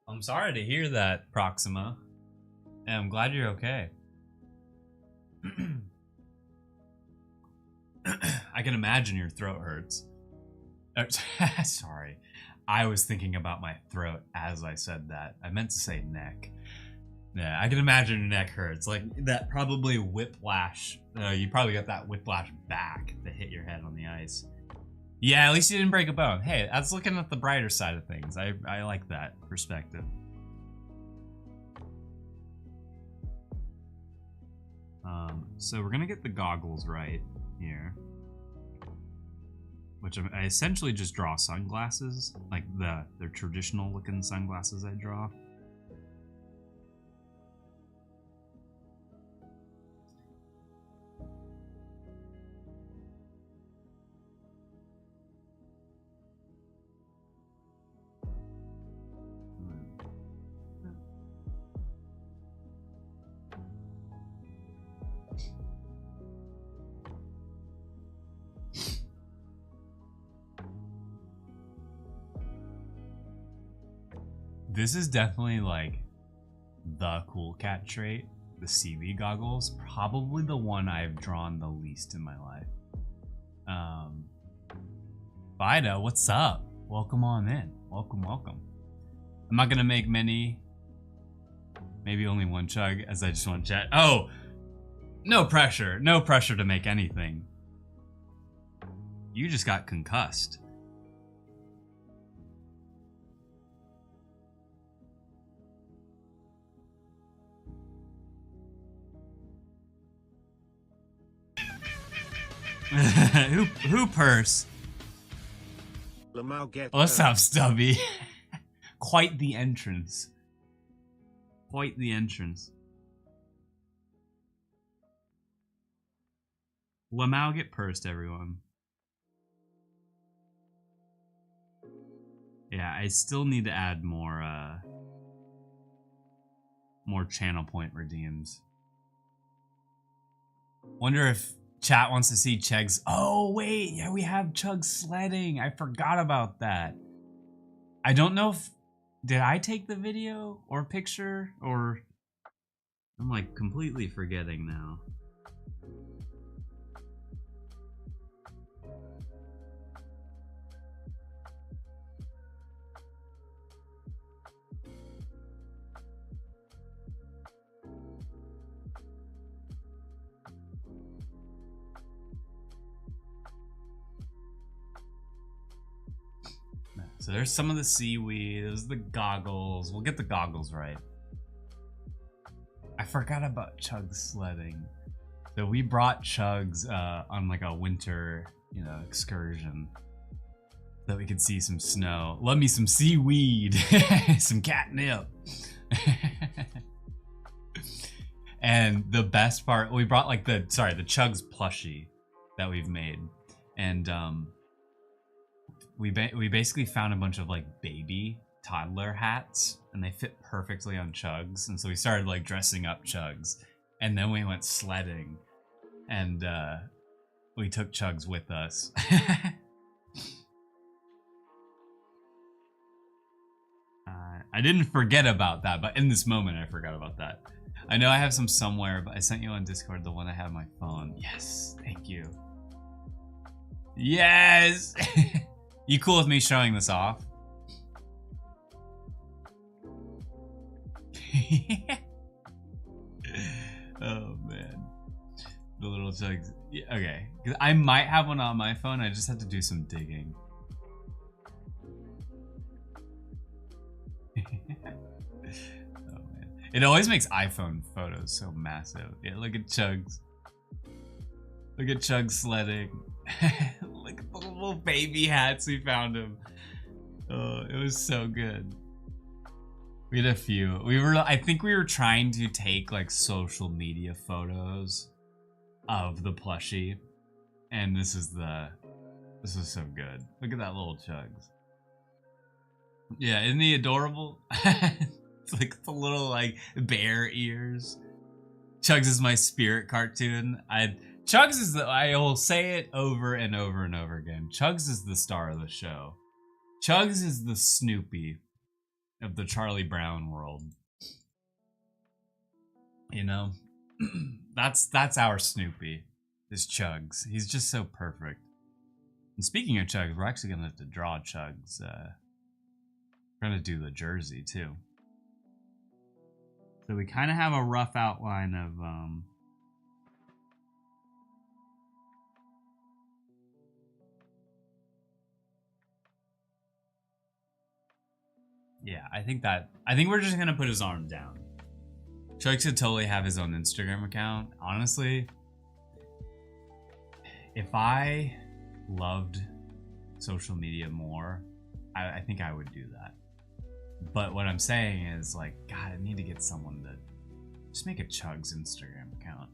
I'm sorry to hear that, Proxima. And I'm glad you're okay. I can imagine your throat hurts. Sorry. I was thinking about my throat as I said that. I meant to say neck. Yeah, I can imagine your neck hurts. Like that probably whiplash. You probably got that whiplash back that hit your head on the ice. Yeah, at least you didn't break a bone. Hey, that's looking at the brighter side of things. I like that perspective. So we're gonna get the goggles right here, which I essentially just draw sunglasses, like they're traditional looking sunglasses I draw. This is definitely like the cool cat trait, the CV goggles. Probably the one I've drawn the least in my life. Fido, what's up? Welcome on in. Welcome, welcome. I'm not gonna make many. Maybe only one chug, as I just want to chat. Oh! No pressure. No pressure to make anything. You just got concussed. who purse? What's up, Stubby? Quite the entrance. Quite the entrance. Lamau get pursed, everyone. Yeah, I still need to add more channel point redeems. Wonder if chat wants to see Cheg's. Oh wait, yeah, we have Chug sledding. I forgot about that. I don't know if did I take the video or picture, or I'm like completely forgetting now. So there's some of the seaweed, there's the goggles. We'll get the goggles right. I forgot about Chug sledding. So we brought Chugs on like a winter, excursion. So that we could see some snow. Love me some seaweed, some catnip. And the best part, we brought like the Chugs plushie that we've made. And we basically found a bunch of like baby toddler hats, and they fit perfectly on Chugs, and so we started like dressing up Chugs, and then we went sledding, and we took Chugs with us. I didn't forget about that, but in this moment I forgot about that. I know I have some somewhere, but I sent you on Discord the one I have on my phone. Yes, thank you. Yes. You cool with me showing this off? Oh man, the little Chugs. Yeah, okay, I might have one on my phone. I just have to do some digging. Oh man, it always makes iPhone photos so massive. Yeah, look at Chugs. Look at Chug sledding. Look at the little baby hats we found him. Oh, it was so good. We had a few. I think we were trying to take like social media photos of the plushie, and this is so good. Look at that little Chugs. Yeah, isn't he adorable? It's like the little like bear ears. Chugs is my spirit cartoon. Chugs is I will say it over and over and over again. Chugs is the star of the show. Chugs is the Snoopy of the Charlie Brown world. That's our Snoopy, is Chugs. He's just so perfect. And speaking of Chugs, we're actually gonna have to draw Chugs. We're gonna do the jersey too. So we kind of have a rough outline of yeah, I think we're just gonna put his arm down. Chugs should totally have his own Instagram account. Honestly, if I loved social media more, I think I would do that. But what I'm saying is, like, God, I need to get someone to just make a Chugs Instagram account.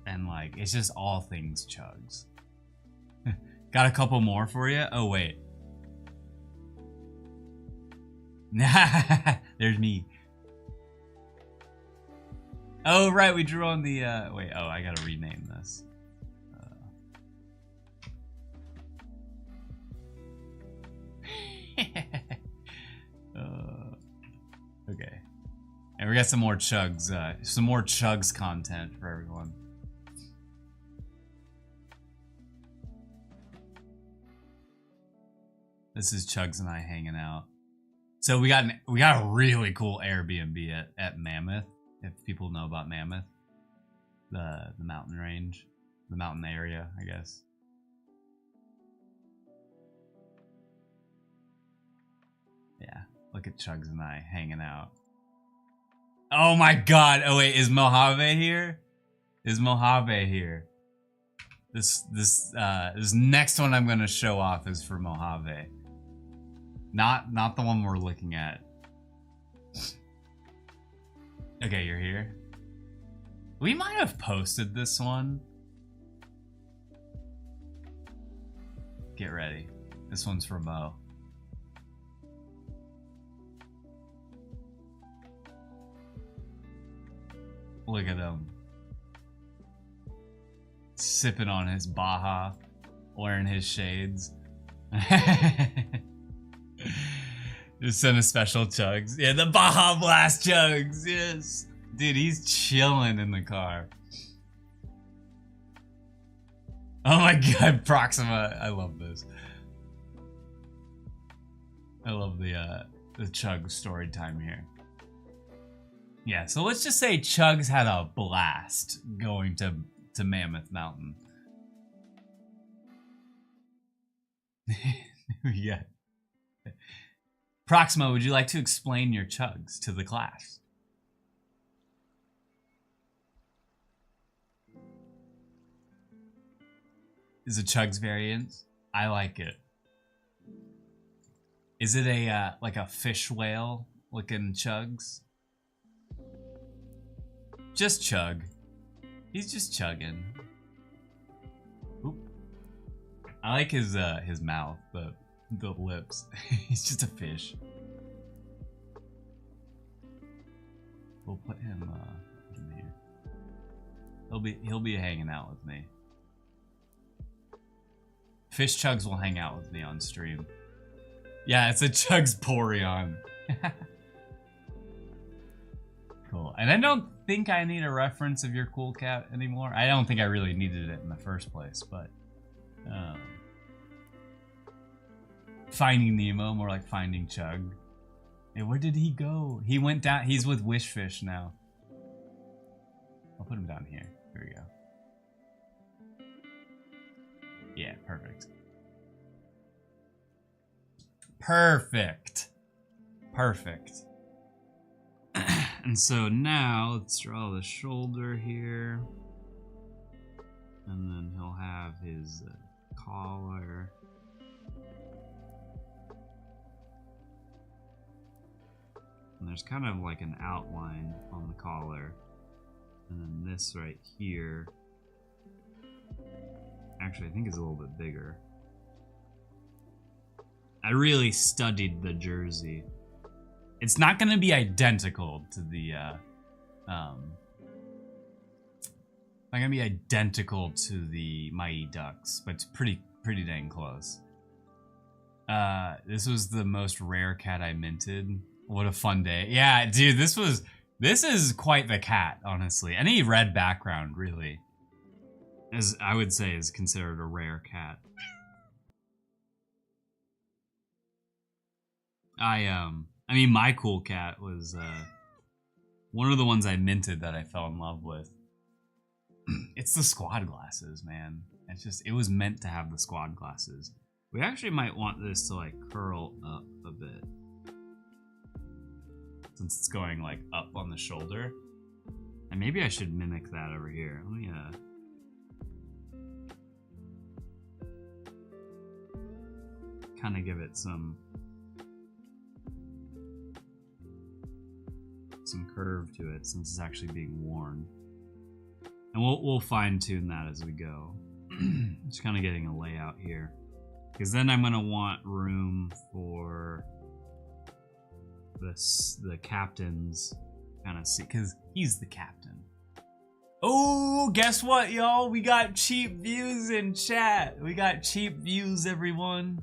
And like, it's just all things Chugs. Got a couple more for you? Oh, wait. There's me. Oh, right, we drew on the, wait, oh, I gotta rename this. Okay. And we got some more Chugs content for everyone. This is Chugs and I hanging out. So we got a really cool Airbnb at Mammoth. If people know about Mammoth, the mountain range, the mountain area, I guess. Yeah, look at Chugs and I hanging out. Oh my God! Oh wait, is Mojave here? Is Mojave here? This next one I'm gonna show off is for Mojave. Not the one we're looking at. Okay, you're here. We might have posted this one. Get ready. This one's for Mo. Look at him. Sipping on his Baja, wearing his shades. Just send a special Chugs. Yeah, the Baja Blast Chugs, yes. Dude, he's chilling in the car. Oh my God, Proxima, I love this. I love the Chugs story time here. Yeah, so let's just say Chugs had a blast going to Mammoth Mountain. Yeah. Proxima, would you like to explain your Chugs to the class? Is a Chugs variant? I like it. Is it a like a fish whale looking Chugs? Just chug. He's just chugging. Oop. I like his mouth, the lips. He's just a fish. We'll put him in here. He'll be hanging out with me. Fish Chugs will hang out with me on stream. Yeah, it's a Chugs Porygon. Cool. And I don't think I need a reference of your cool cat anymore. I don't think I really needed it in the first place, but Finding Nemo, more like Finding Chug. Hey, where did he go? He went down. He's with Wishfish now. I'll put him down here. Here we go. Yeah, perfect. Perfect. Perfect. And so now let's draw the shoulder here. And then he'll have his collar. And there's kind of like an outline on the collar. And then this right here, actually I think is a little bit bigger. I really studied the jersey. It's not going to be identical to the, not going to be identical to the Mighty Ducks, but it's pretty dang close. This was the most rare cat I minted. What a fun day. Yeah, dude, this is quite the cat, honestly. Any red background, really, as I would say, is considered a rare cat. I mean, my cool cat was one of the ones I minted that I fell in love with. It's the squad glasses, man. It's just, it was meant to have the squad glasses. We actually might want this to like curl up a bit, since it's going like up on the shoulder. And maybe I should mimic that over here. Let me kind of give it some curve to it, since it's actually being worn. And we'll fine tune that as we go. Just kind of getting a layout here, because then I'm gonna want room for the captain's kind of see, because he's the captain. Oh, guess what, y'all? We got cheap views in chat. We got cheap views, everyone.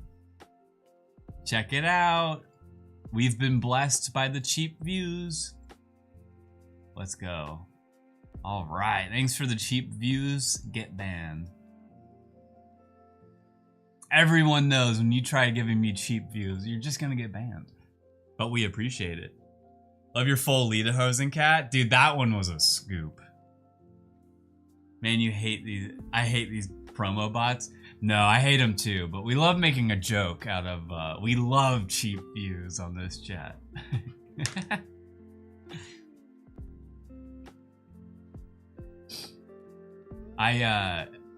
Check it out. We've been blessed by the cheap views. Let's go. All right, thanks for the cheap views. Get banned. Everyone knows when you try giving me cheap views, you're just gonna get banned. But we appreciate it. Love your full lederhosen cat. Dude, that one was a scoop. Man, you hate these. I hate these promo bots. No, I hate them too, but we love making a joke out of, we love cheap views on this chat.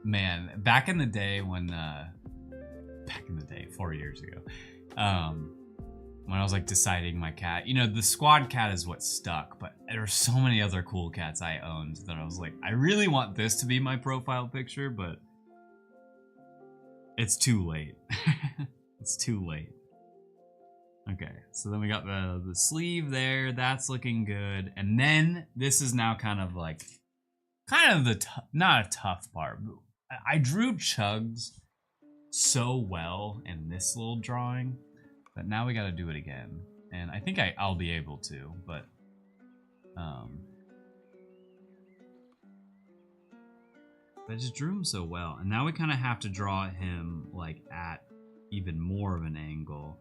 Man, back in the day when, 4 years ago, when I was like deciding my cat, you know, the squad cat is what stuck, but there were so many other cool cats I owned that I was like, I really want this to be my profile picture, but it's too late. It's too late. Okay, so then we got the sleeve there. That's looking good. And then this is now kind of the not a tough part. I drew Chugs so well in this little drawing that now we got to do it again. And I think I'll be able to, but I just drew him so well. And now we kind of have to draw him like at even more of an angle.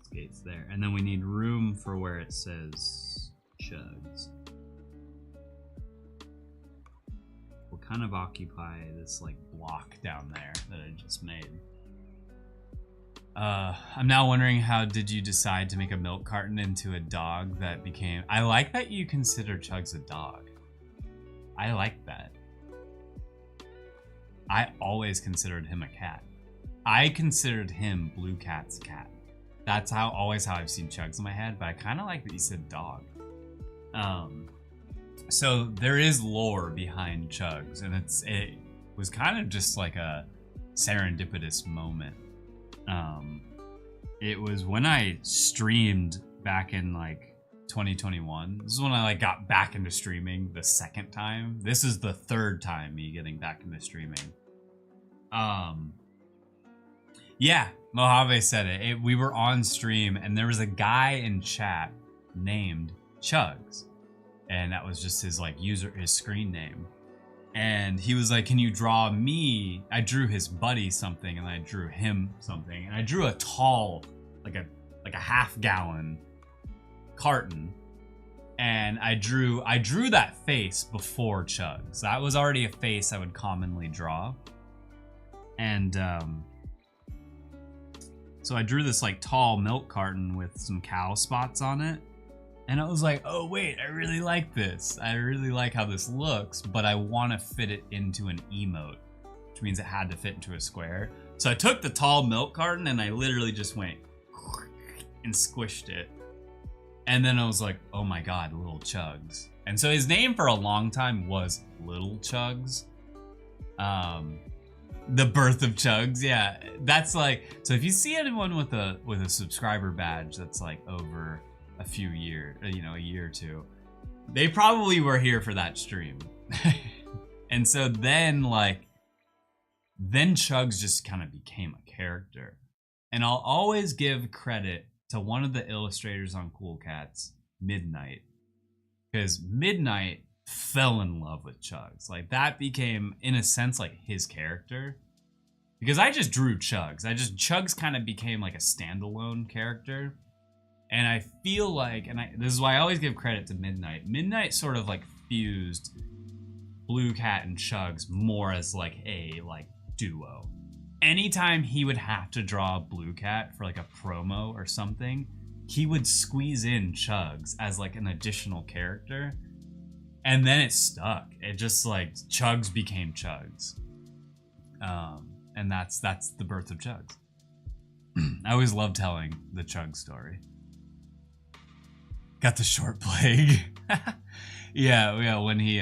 Skates there. And then we need room for where it says Chugs. We'll kind of occupy this like block down there that I just made. I'm now wondering, how did you decide to make a milk carton into a dog that became... I like that you consider Chugs a dog. I like that. I always considered him a cat. I considered him Blue Cat's cat. That's always how I've seen Chugs in my head, but I kind of like that you said dog. So there is lore behind Chugs, and it was kind of just like a serendipitous moment. It was when I streamed back in like 2021. This is when I like got back into streaming the second time. This is the third time me getting back into streaming. Yeah, Mojave said it. We were on stream and there was a guy in chat named Chugs, and that was just his like his screen name. And he was like, can you draw me? I drew his buddy something, and I drew him something, and I drew a tall, like a half-gallon carton, and I drew that face before Chugs. That was already a face I would commonly draw, and so I drew this like tall milk carton with some cow spots on it. And I was like, oh wait, I really like this. I really like how this looks, but I want to fit it into an emote, which means it had to fit into a square. So I took the tall milk carton and I literally just went and squished it. And then I was like, oh my God, Little Chugs. And so his name for a long time was Little Chugs. The birth of Chugs, yeah. That's like, so if you see anyone with a subscriber badge that's like over a few years, you know, a year or two, they probably were here for that stream. And so then Chugs just kind of became a character. And I'll always give credit to one of the illustrators on Cool Cats, Midnight, because Midnight fell in love with Chugs. Like that became, in a sense, like his character. Because I just drew Chugs. Chugs kind of became like a standalone character. And I feel like, this is why I always give credit to Midnight. Midnight sort of like fused Blue Cat and Chugs more as like a duo. Anytime he would have to draw Blue Cat for like a promo or something, he would squeeze in Chugs as like an additional character. And then it stuck. It just like Chugs became Chugs. And that's the birth of Chugs. I always love telling the Chug story. Got the short plague. yeah, when he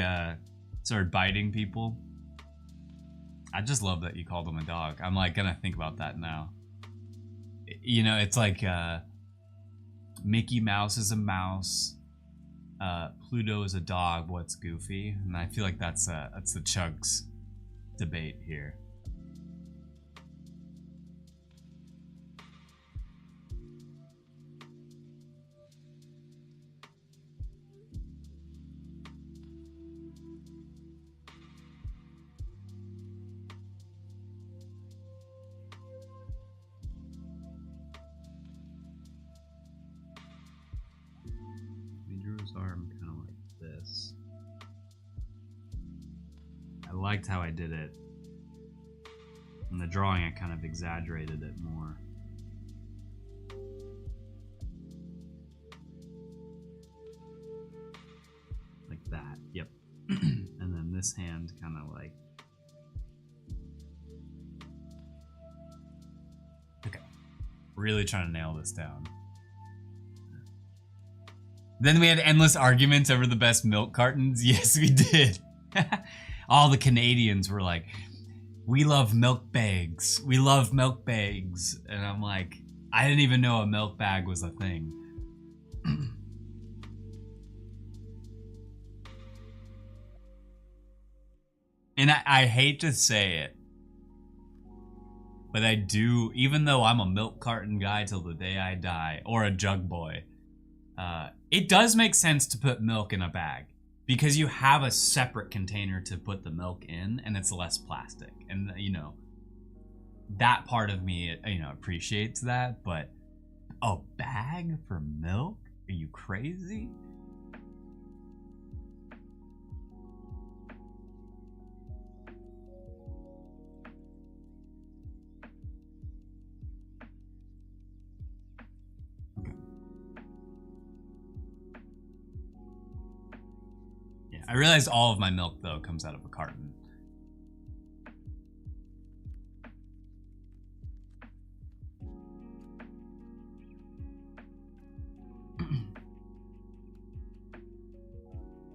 started biting people. I just love that you called him a dog. I'm like gonna think about that now. You know, it's like Mickey Mouse is a mouse. Pluto is a dog, what's Goofy? And I feel like that's the Chugs debate here. Arm kind of like this. I liked how I did it. In the drawing, I kind of exaggerated it more. Like that, yep. And then this hand kind of like... Okay. Really trying to nail this down. Then we had endless arguments over the best milk cartons. Yes, we did. All the Canadians were like, we love milk bags. We love milk bags. And I'm like, I didn't even know a milk bag was a thing. And I hate to say it, but I do, even though I'm a milk carton guy till the day I die, or a jug boy, it does make sense to put milk in a bag because you have a separate container to put the milk in and it's less plastic. And, you know, that part of me, you know, appreciates that. But a bag for milk? Are you crazy? I realized all of my milk, though, comes out of a carton.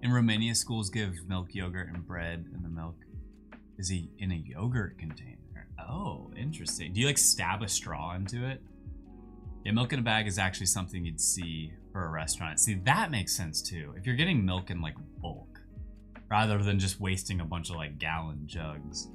In Romania, schools give milk, yogurt, and bread, and the milk is in a yogurt container. Oh, interesting. Do you, like, stab a straw into it? Yeah, milk in a bag is actually something you'd see for a restaurant. See, that makes sense, too. If you're getting milk in, like, bulk, rather than just wasting a bunch of like gallon jugs.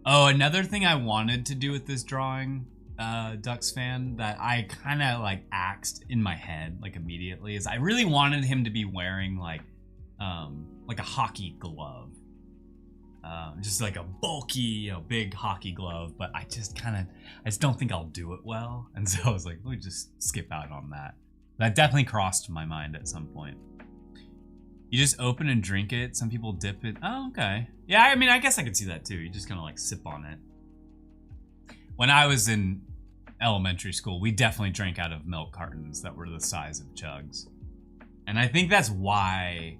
Oh, another thing I wanted to do with this drawing, Duxfan, that I kind of like axed in my head like immediately is I really wanted him to be wearing like a hockey glove. Just like a bulky, you know, big hockey glove, but I just don't think I'll do it well. And so I was like, let me just skip out on that. That definitely crossed my mind at some point. You just open and drink it. Some people dip it. Oh, okay. Yeah, I mean, I guess I could see that too. You just kind of like sip on it. When I was in elementary school, we definitely drank out of milk cartons that were the size of jugs. And I think that's why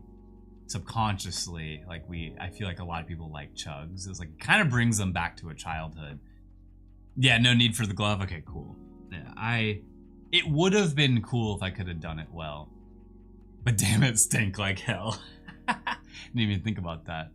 subconsciously, like I feel like a lot of people like chugs. It's like, it kind of brings them back to a childhood. Yeah, no need for the glove. Okay, cool. Yeah, it would have been cool if I could have done it well. But damn it, stink like hell. Didn't even think about that.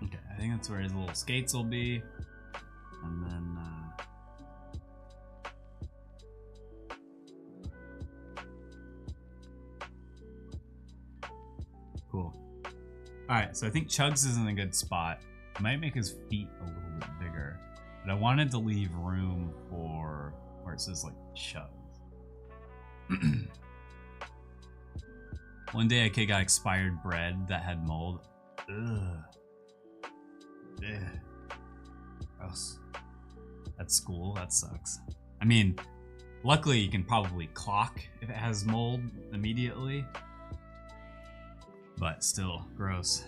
Okay, I think that's where his little skates will be. And then, cool. Alright, so I think Chugs is in a good spot. I might make his feet a little bit bigger. But I wanted to leave room for where it says, like, Chugs. One day a kid got expired bread that had mold. Ugh. Ugh. Gross. At school, that sucks. I mean, luckily you can probably clock if it has mold immediately. But still, gross.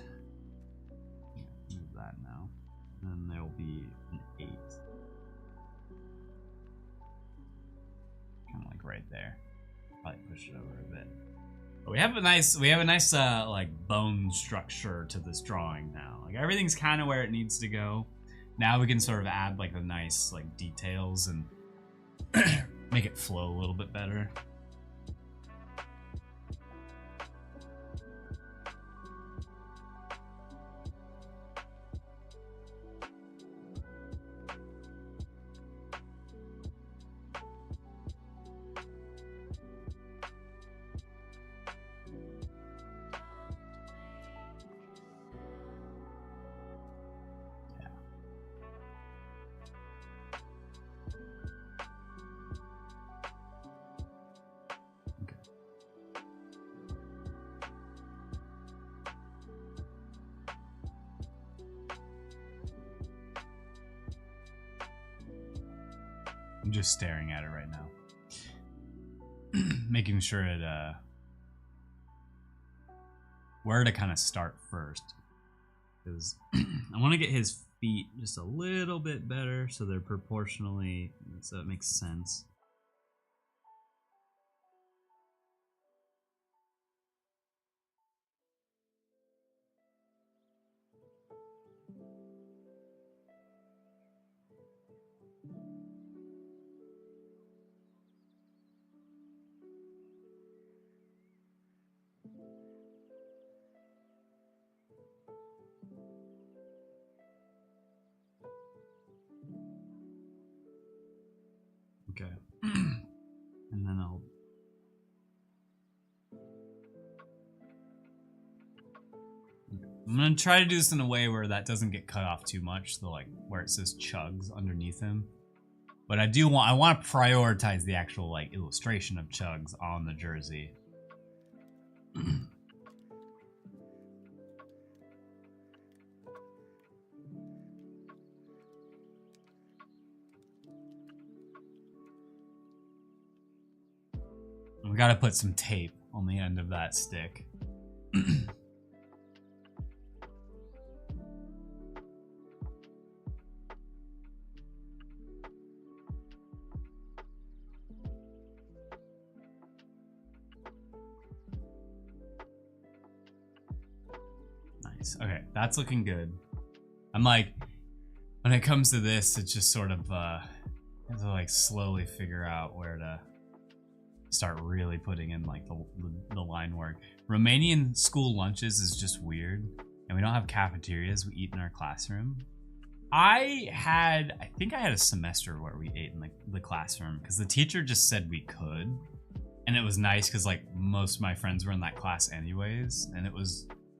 that'll be an 8. Kind of like right there. Probably push it over a bit. But we have a nice like bone structure to this drawing now. Like everything's kind of where it needs to go. Now we can sort of add like the nice like details and make it flow a little bit better. I'm just staring at it right now. Making sure it, where to kind of start first. Because I want to get his feet just a little bit better so they're proportionally, so it makes sense. Okay. And then I'll I'm gonna try to do this in a way where that doesn't get cut off too much, the like where it says Chugs underneath him. But I want to prioritize the actual like illustration of Chugs on the jersey. We gotta put some tape on the end of that stick. Nice. Okay, that's looking good. I'm like, when it comes to this, it's just sort of I have to like slowly figure out where to start really putting in like the line work. Romanian school lunches is just weird, and we don't have cafeterias. We eat in our classroom. I think I had a semester where we ate in the classroom because the teacher just said we could, and it was nice because like most of my friends were in that class anyways, and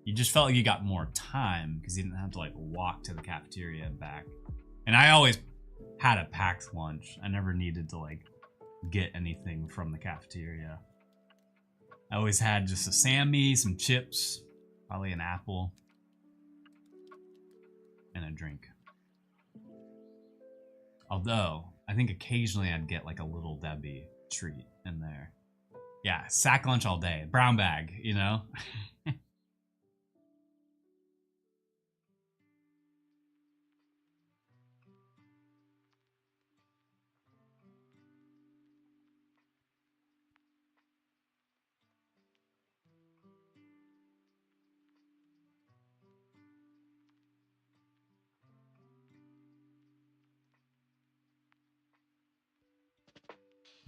you just felt like you got more time because you didn't have to like walk to the cafeteria and back. And I always had a packed lunch. I never needed to like get anything from the cafeteria. I always had just a Sammy, some chips, probably an apple, and a drink. Although, I think occasionally I'd get like a Little Debbie treat in there. Yeah, sack lunch all day. Brown bag, you know?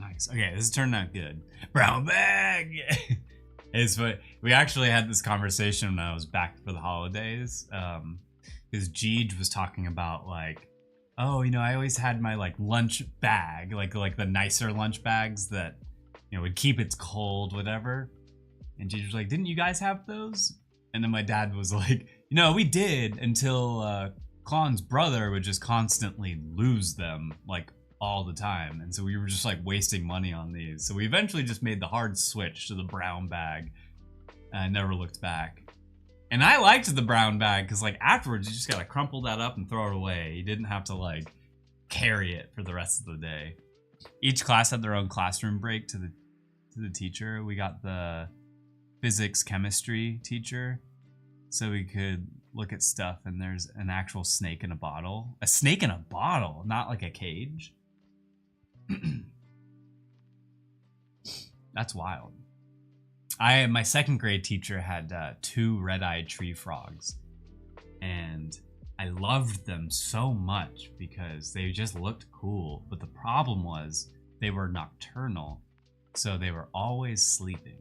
Nice. Okay, this is turning out good. Brown bag! It's what we actually had this conversation when I was back for the holidays. Because Jeej was talking about like, oh, you know, I always had my like lunch bag, like the nicer lunch bags that, you know, would keep it cold, whatever. And Jeej was like, didn't you guys have those? And then my dad was like, you know, we did until CLON's brother would just constantly lose them, like all the time, and so we were just like wasting money on these. So we eventually just made the hard switch to the brown bag, and I never looked back. And I liked the brown bag because like afterwards you just gotta crumple that up and throw it away. You didn't have to like carry it for the rest of the day. Each class had their own classroom break to the teacher. We got the physics chemistry teacher, so we could look at stuff and there's an actual snake in a bottle. A snake in a bottle, not like a cage. That's wild. My second grade teacher had 2 red-eyed tree frogs, and I loved them so much because they just looked cool. But the problem was they were nocturnal, so they were always sleeping.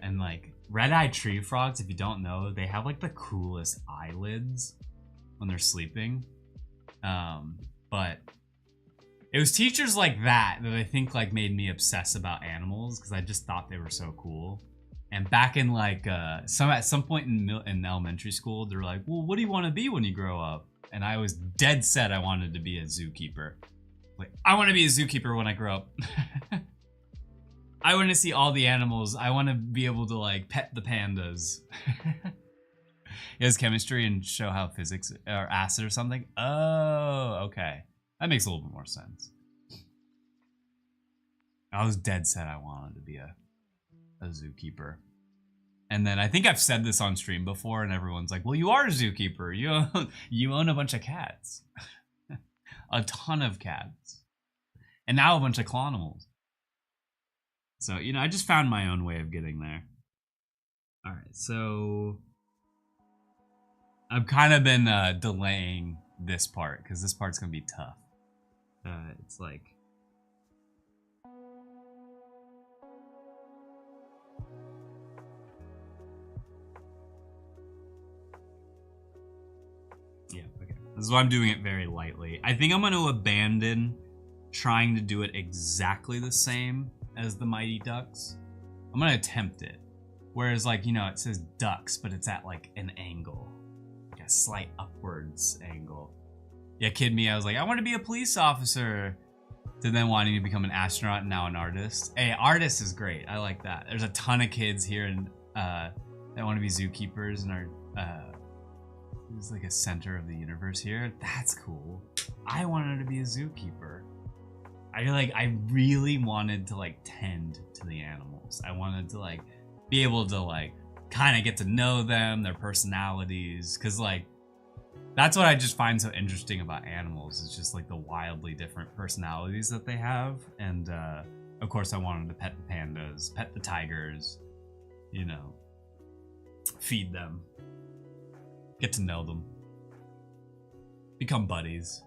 And like red-eyed tree frogs, if you don't know, they have like the coolest eyelids when they're sleeping. But it was teachers like that I think like made me obsess about animals, because I just thought they were so cool. And back in like at some point in elementary school, they were like, well, what do you want to be when you grow up? And I was dead set I wanted to be a zookeeper. Like, I want to be a zookeeper when I grow up. I want to see all the animals. I want to be able to like pet the pandas. It has chemistry and show how physics or acid or something. Oh, okay. That makes a little bit more sense. I was dead set I wanted to be a zookeeper. And then I think I've said this on stream before and everyone's like, well, you are a zookeeper. You own a bunch of cats. A ton of cats. And now a bunch of clonimals. So, you know, I just found my own way of getting there. All right, so I've kind of been delaying this part because this part's gonna be tough. It's like, yeah, okay. This is why I'm doing it very lightly. I think I'm gonna abandon trying to do it exactly the same as the Mighty Ducks. I'm gonna attempt it. Whereas, like, you know, it says ducks, but it's at like an angle, like a slight upwards angle. Yeah, kid me, I was like, I want to be a police officer. To then wanting to become an astronaut and now an artist. Hey, artist is great. I like that. There's a ton of kids here and that want to be zookeepers and are it's like a center of the universe here. That's cool. I wanted to be a zookeeper. I really wanted to like tend to the animals. I wanted to like be able to like kind of get to know them, their personalities, because like that's what I just find so interesting about animals. It's just like the wildly different personalities that they have. And of course I wanted to pet the pandas, pet the tigers, you know, feed them, get to know them, become buddies,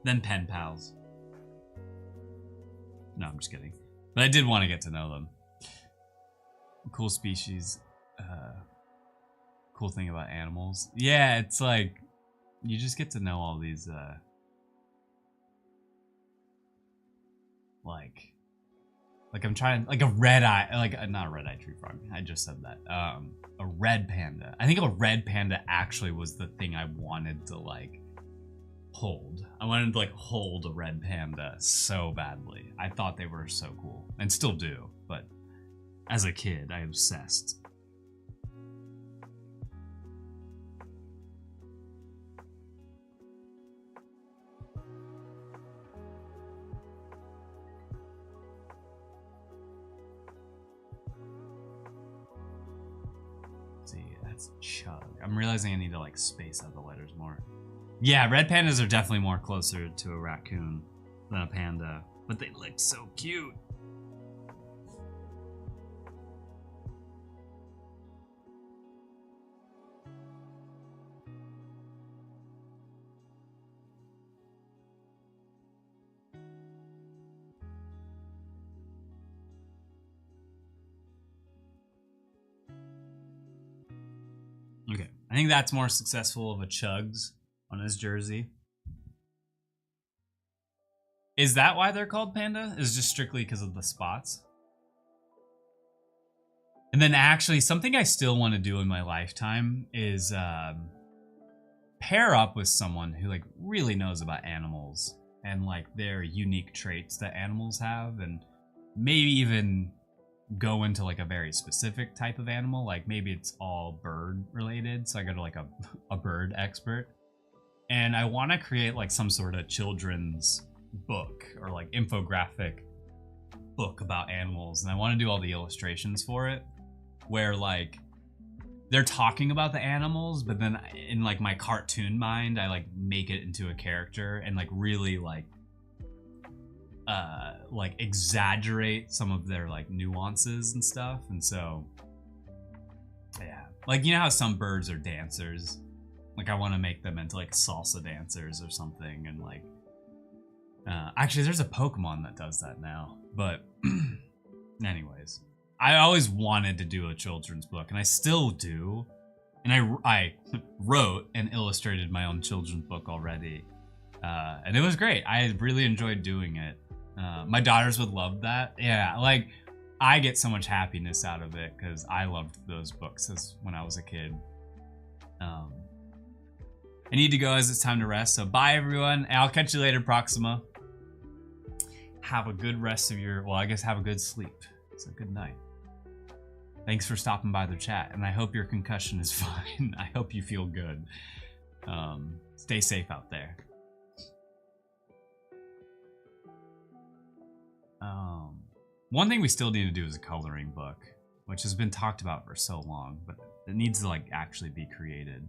then pen pals. No, I'm just kidding. But I did want to get to know them. Cool species. Cool thing about animals. Yeah, it's like you just get to know all these like I'm trying, like a red eye, like not a red eye tree frog. I just said that. A red panda. I think a red panda actually was the thing I wanted to like hold. I wanted to like hold a red panda so badly. I thought they were so cool and still do, but as a kid, I obsessed. Chug. I'm realizing I need to like space out the letters more. Yeah, red pandas are definitely more closer to a raccoon than a panda, but they look so cute. Okay, I think that's more successful of a Chugs on his jersey. Is that why they're called panda? Is just strictly because of the spots? And then actually something I still want to do in my lifetime is pair up with someone who like really knows about animals and like their unique traits that animals have, and maybe even go into like a very specific type of animal. Like maybe it's all bird related, so I go to like a bird expert, and I want to create like some sort of children's book or like infographic book about animals, and I want to do all the illustrations for it, where like they're talking about the animals, but then in like my cartoon mind, I like make it into a character and like really like exaggerate some of their like nuances and stuff. And so yeah, like, you know how some birds are dancers, like I want to make them into like salsa dancers or something. And like actually there's a Pokemon that does that now, but anyways, I always wanted to do a children's book, and I still do, and I wrote and illustrated my own children's book already, and it was great. I really enjoyed doing it. My daughters would love that. Yeah, like I get so much happiness out of it because I loved those books when I was a kid. I need to go as it's time to rest, so bye everyone, and I'll catch you later, Proxima. Have a good rest of your, well, I guess have a good sleep. So good night. Thanks for stopping by the chat, and I hope your concussion is fine. I hope you feel good. Stay safe out there. One thing we still need to do is a coloring book, which has been talked about for so long, but it needs to like actually be created.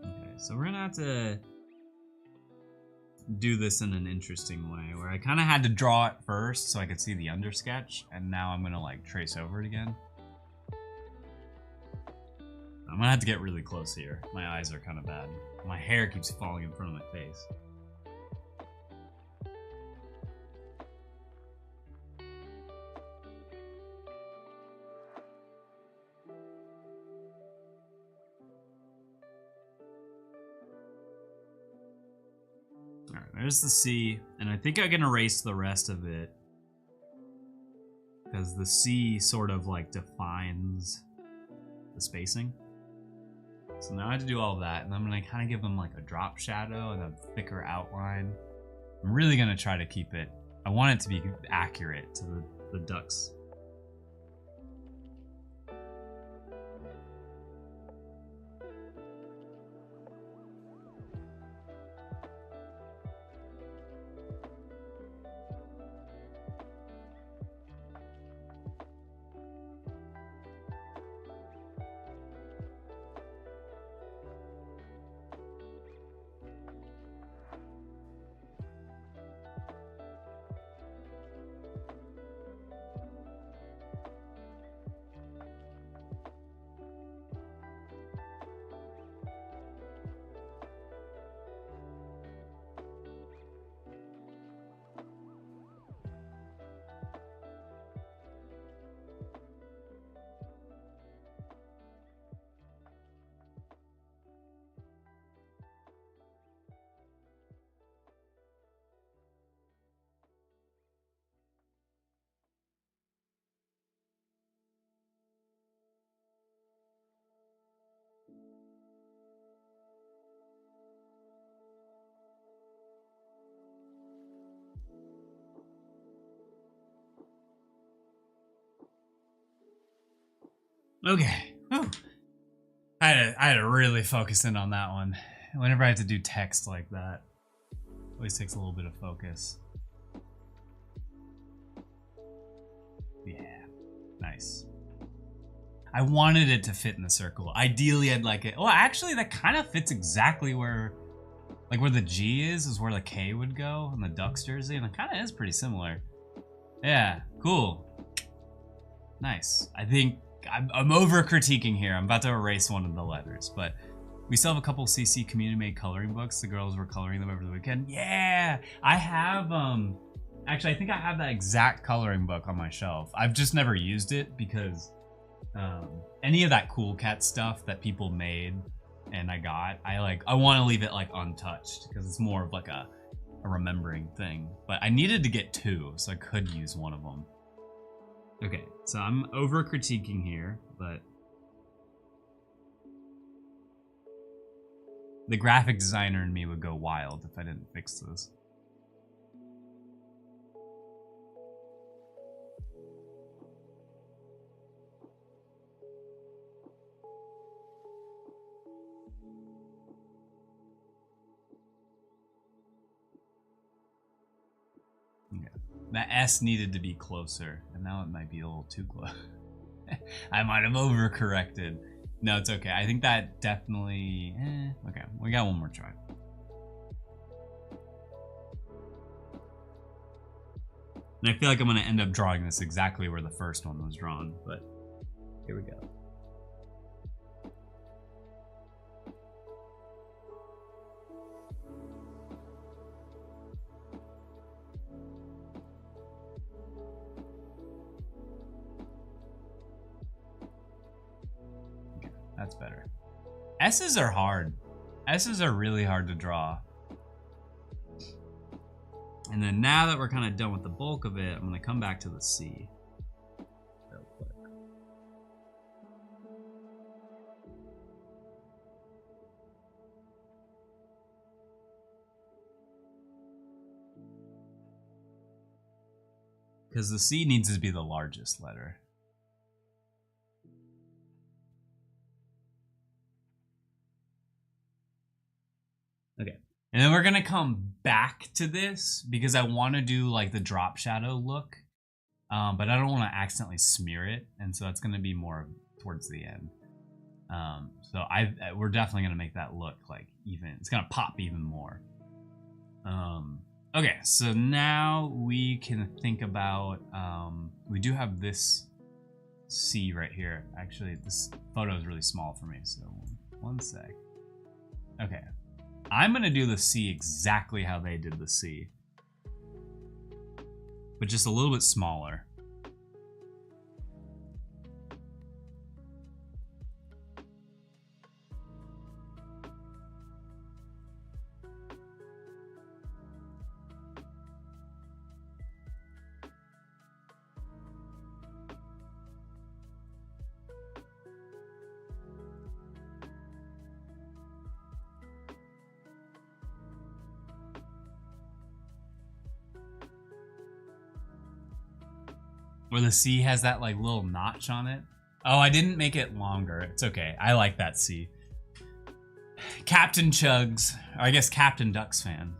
Okay, so we're gonna have to do this in an interesting way, where I kind of had to draw it first so I could see the undersketch, and now I'm gonna like trace over it again. I'm gonna have to get really close here. My eyes are kind of bad. My hair keeps falling in front of my face. Alright, there's the C, and I think I can erase the rest of it, because the C sort of like defines the spacing. So now I have to do all of that, and I'm gonna kind of give them like a drop shadow and a thicker outline. I'm really gonna try to keep it, I want it to be accurate to the ducks. Okay. Whew. I had to really focus in on that one. Whenever I have to do text like that, it always takes a little bit of focus. Yeah, nice. I wanted it to fit in the circle. Ideally, I'd like it. Well, actually, that kind of fits exactly where, like where the G is where the K would go in the Ducks jersey, and it kind of is pretty similar. Yeah, cool. Nice. I think I'm over critiquing here. I'm about to erase one of the letters, but we still have a couple CC community made coloring books. The girls were coloring them over the weekend. Yeah, I have, actually, I think I have that exact coloring book on my shelf. I've just never used it because any of that Cool Cat stuff that people made and I got, I want to leave it like untouched because it's more of like a remembering thing. But I needed to get two, so I could use one of them. Okay, so I'm over critiquing here, but the graphic designer in me would go wild if I didn't fix this. Okay. That S needed to be closer, and now it might be a little too close. I might have overcorrected. No, it's okay. I think that definitely... okay, we got one more try. And I feel like I'm going to end up drawing this exactly where the first one was drawn, but here we go. Okay, that's better. S's are hard. S's are really hard to draw. And then now that we're kind of done with the bulk of it, I'm going to come back to the C real quick. Because the C needs to be the largest letter. Okay. And then we're going to come back to this because I want to do like the drop shadow look, but I don't want to accidentally smear it. And so that's going to be more towards the end. So we're definitely going to make that look like even, it's going to pop even more. Okay, so now we can think about, we do have this C right here. Actually, this photo is really small for me, so one sec. Okay. I'm going to do the C exactly how they did the C, but just a little bit smaller. Where the C has that like little notch on it. Oh, I didn't make it longer. It's okay. I like that C. Captain Chugs, or I guess Captain Duxfan.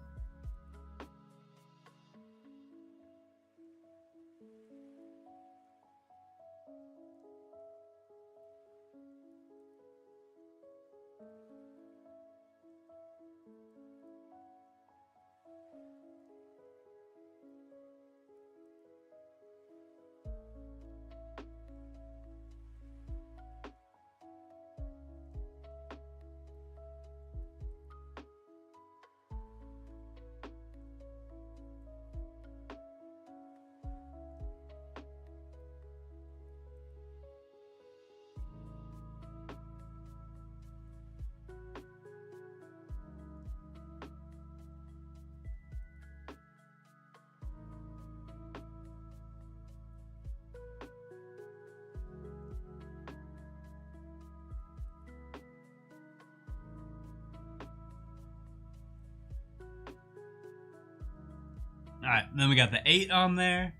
All right, then we got the 8 on there.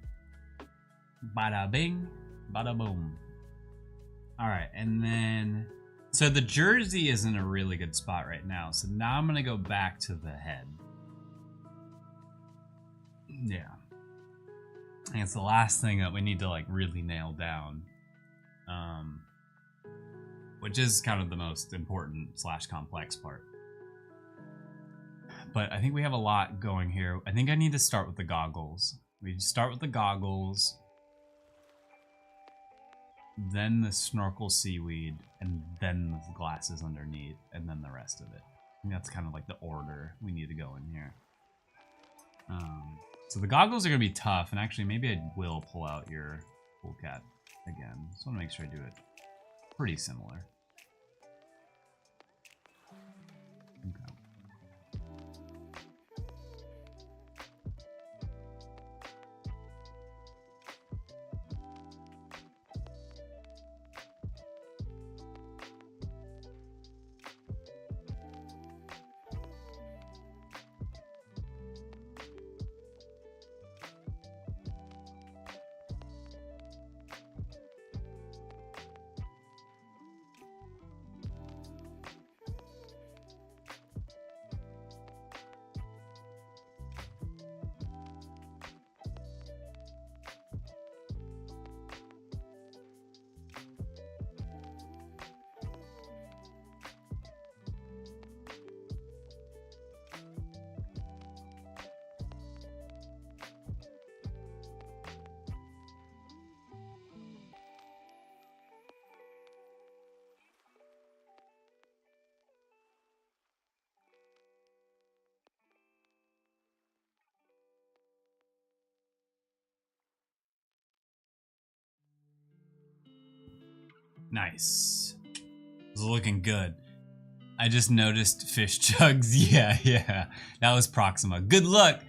Bada bing, bada boom. All right, and then, so the jersey is in a really good spot right now. So now I'm gonna go back to the head. Yeah. I think it's the last thing that we need to like really nail down. Which is kind of the most important / complex part. But I think we have a lot going here. I think I need to start with the goggles. We start with the goggles, then the snorkel seaweed, and then the glasses underneath, and then the rest of it. I think that's kind of like the order we need to go in here. So the goggles are going to be tough, and actually maybe I will pull out your cool cat again. Just want to make sure I do it pretty similar. Okay. Nice. It's looking good. I just noticed fish chugs. Yeah. That was Proxima. Good luck.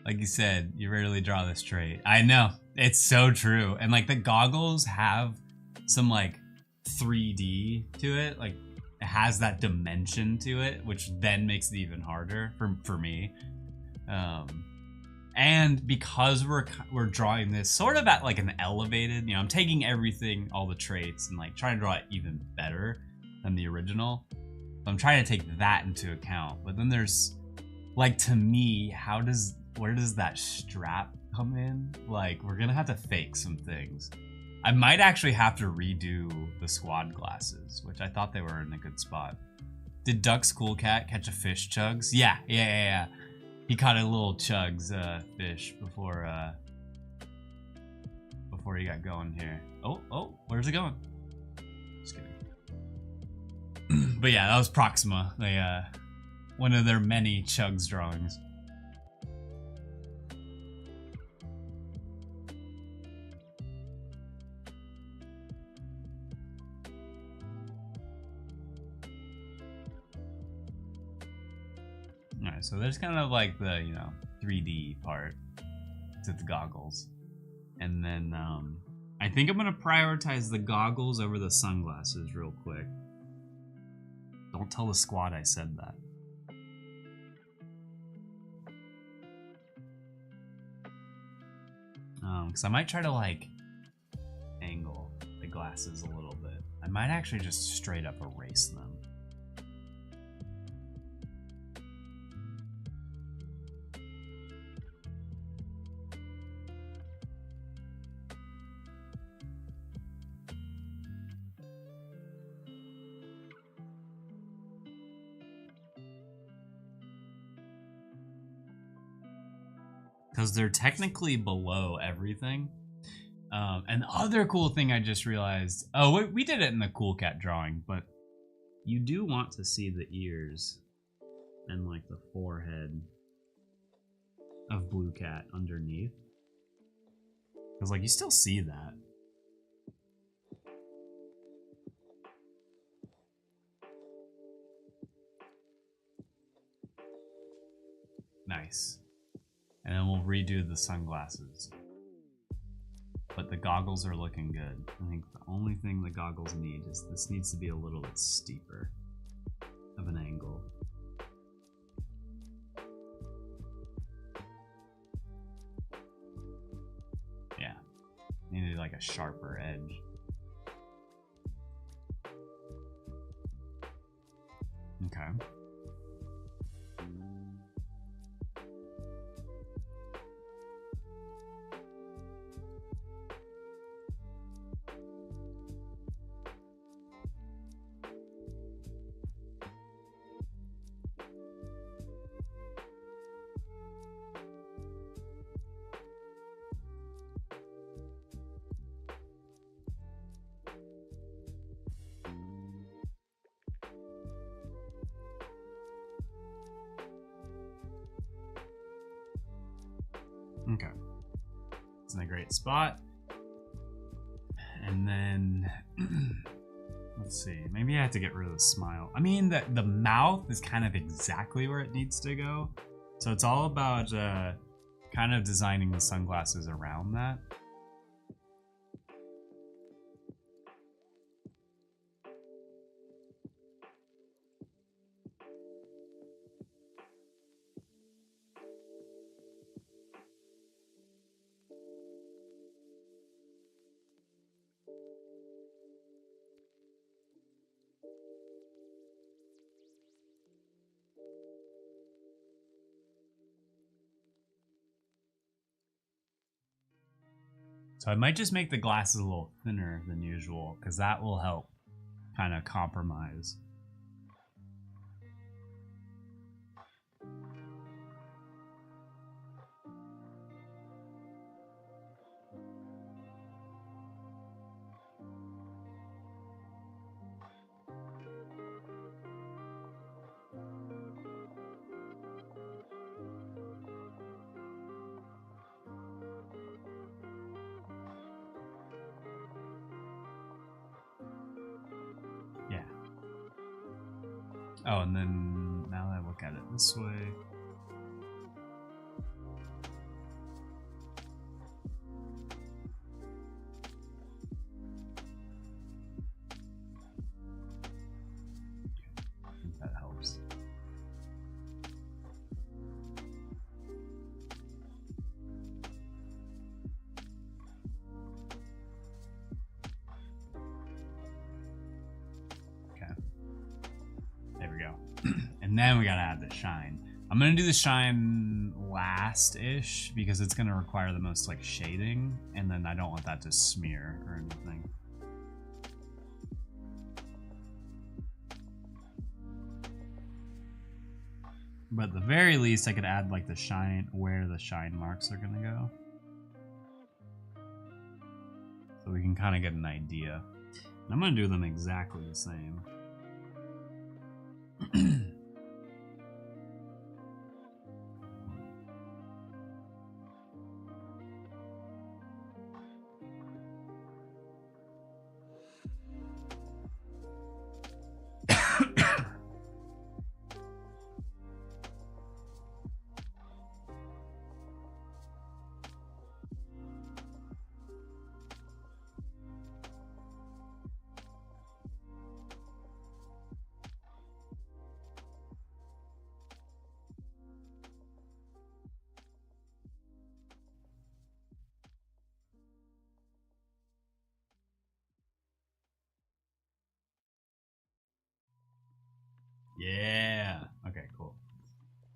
Like you said, you rarely draw this trait. I know. It's so true. And like the goggles have some like 3D to it. Like it has that dimension to it, which then makes it even harder for me. And because we're drawing this sort of at like an elevated, I'm taking everything, all the traits, and like trying to draw it even better than the original. I'm trying to take that into account. But then there's like, to me, where does that strap come in? Like, we're gonna have to fake some things. I might actually have to redo the squad glasses, which I thought they were in a good spot. Did Duck's Cool Cat catch a fish chugs? Yeah. He caught a little chugs fish before he got going here. Oh, where's it going? Just kidding. But yeah, that was Proxima. They one of their many chugs drawings. Alright, so there's kind of like the 3D part to the goggles. And then I think I'm gonna prioritize the goggles over the sunglasses real quick. Don't tell the squad I said that. Because I might try to like angle the glasses a little bit. I might actually just straight up erase them. Because they're technically below everything. And the other cool thing I just realized, we did it in the Cool Cat drawing, but you do want to see the ears and like the forehead of Blue Cat underneath. Because like you still see that. Nice. And then we'll redo the sunglasses. But the goggles are looking good. I think the only thing the goggles need is this needs to be a little bit steeper of an angle. Yeah. Needed like a sharper edge. Okay. Okay. It's in a great spot. And then let's see, maybe I have to get rid of the smile. I mean, the mouth is kind of exactly where it needs to go. So it's all about kind of designing the sunglasses around that. So I might just make the glasses a little thinner than usual, because that will help kind of compromise. Oh, and then now that I look at it this way. I think that helps. There we go. And then we gotta add the shine. I'm gonna do the shine last-ish because it's gonna require the most like shading, and then I don't want that to smear or anything. But at the very least, I could add like the shine where the shine marks are gonna go. So we can kind of get an idea. And I'm gonna do them exactly the same. Yeah. Okay, cool.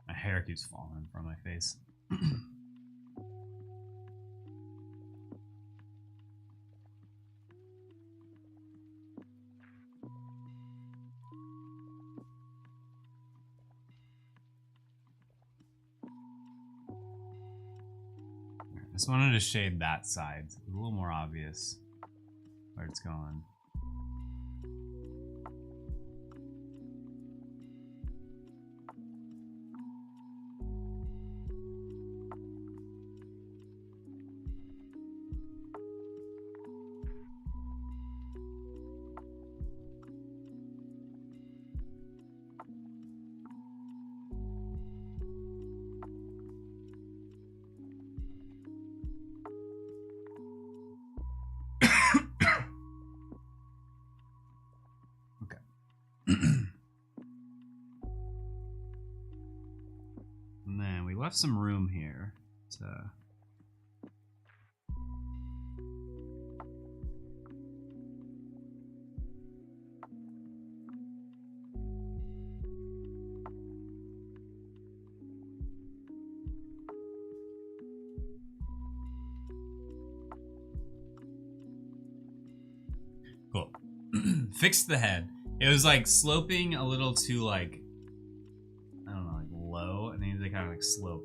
My hair keeps falling in front of my face. I just wanted to shade that side. So it's a little more obvious where it's going. And then we left some room here to... Cool. Fixed the head. It was like sloping a little too like, I don't know, like low. It needed to kind of like slope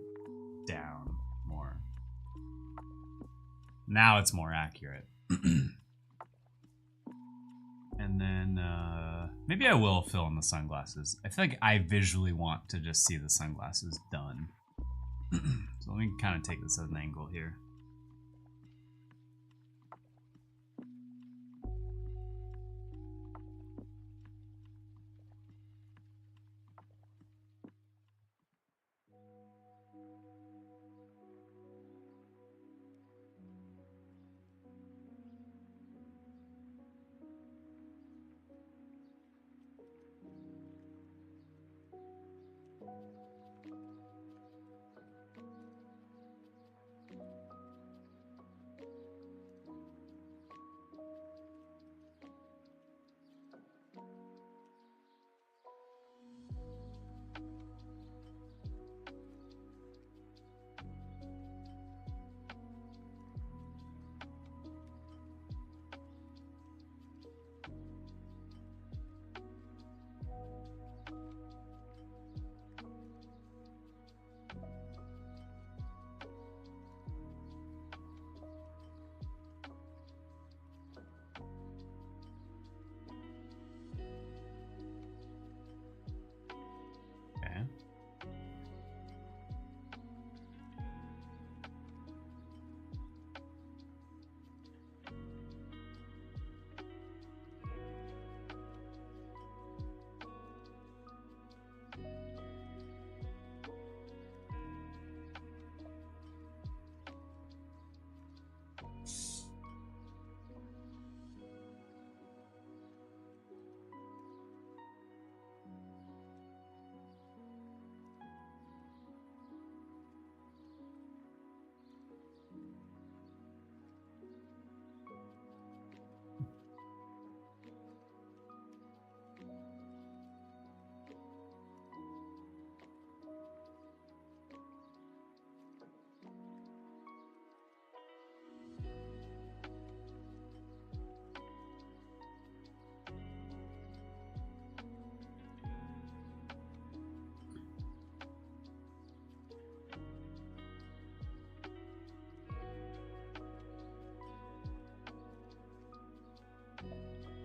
down more. Now it's more accurate. And then maybe I will fill in the sunglasses. I feel like I visually want to just see the sunglasses done. So let me kind of take this at an angle here.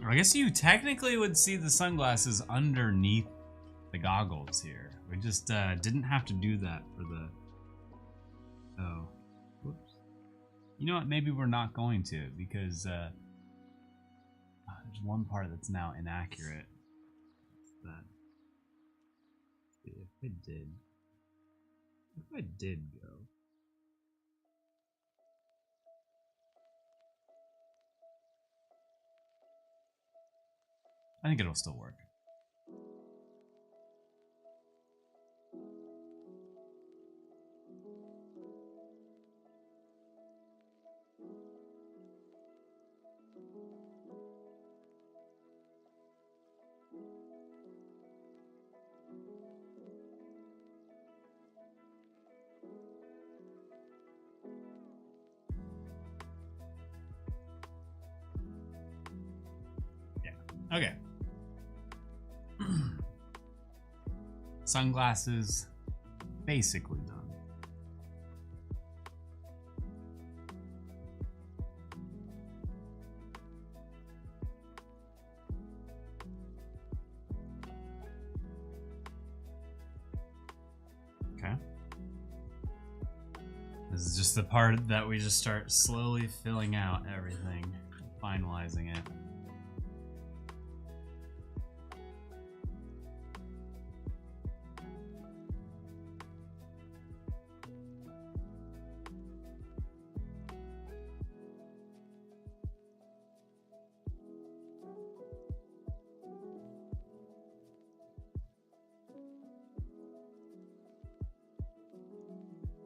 I guess you technically would see the sunglasses underneath the goggles here. We just didn't have to do that for the... Oh. Whoops. You know what? Maybe we're not going to, because there's one part that's now inaccurate. What's that? If I did go... I think it'll still work. Yeah. Okay. Sunglasses, basically done. Okay. This is just the part that we just start slowly filling out everything, finalizing it.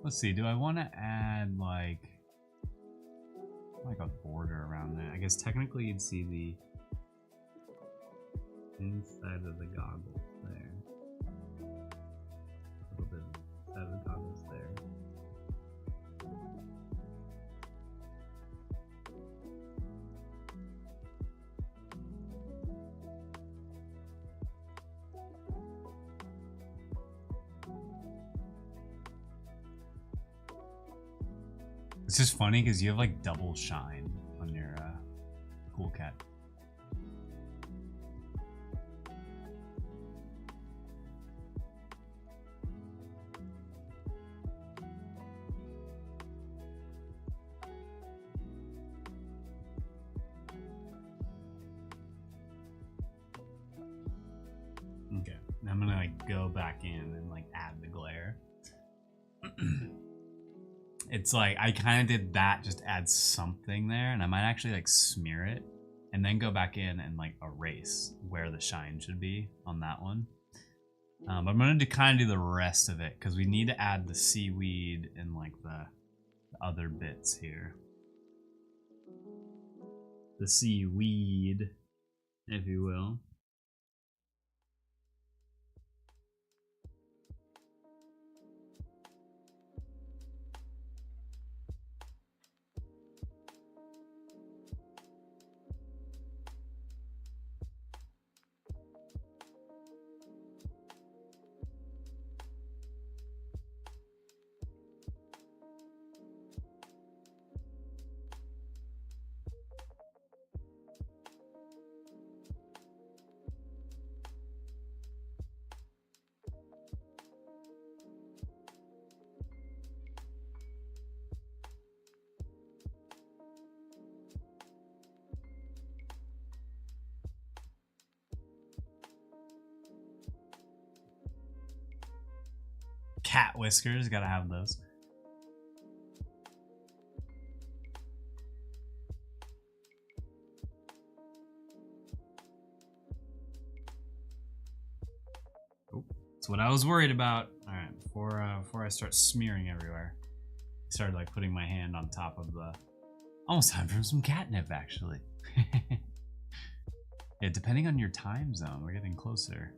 Let's see, do I want to add like a border around that? I guess technically you'd see the inside of the goggles there. A little bit inside of the goggles there. It's just funny because you have like double shine on your cool cat. Okay, I'm gonna like go back in and like add the glare. It's like I kind of did that, just add something there, and I might actually like smear it and then go back in and like erase where the shine should be on that one. But I'm gonna kind of do the rest of it because we need to add the seaweed and like the other bits here. The seaweed, if you will. Cat whiskers, gotta have those. Oh, that's what I was worried about. All right, before I start smearing everywhere, I started like putting my hand on top of the. Almost time for some catnip, actually. Yeah, depending on your time zone, we're getting closer.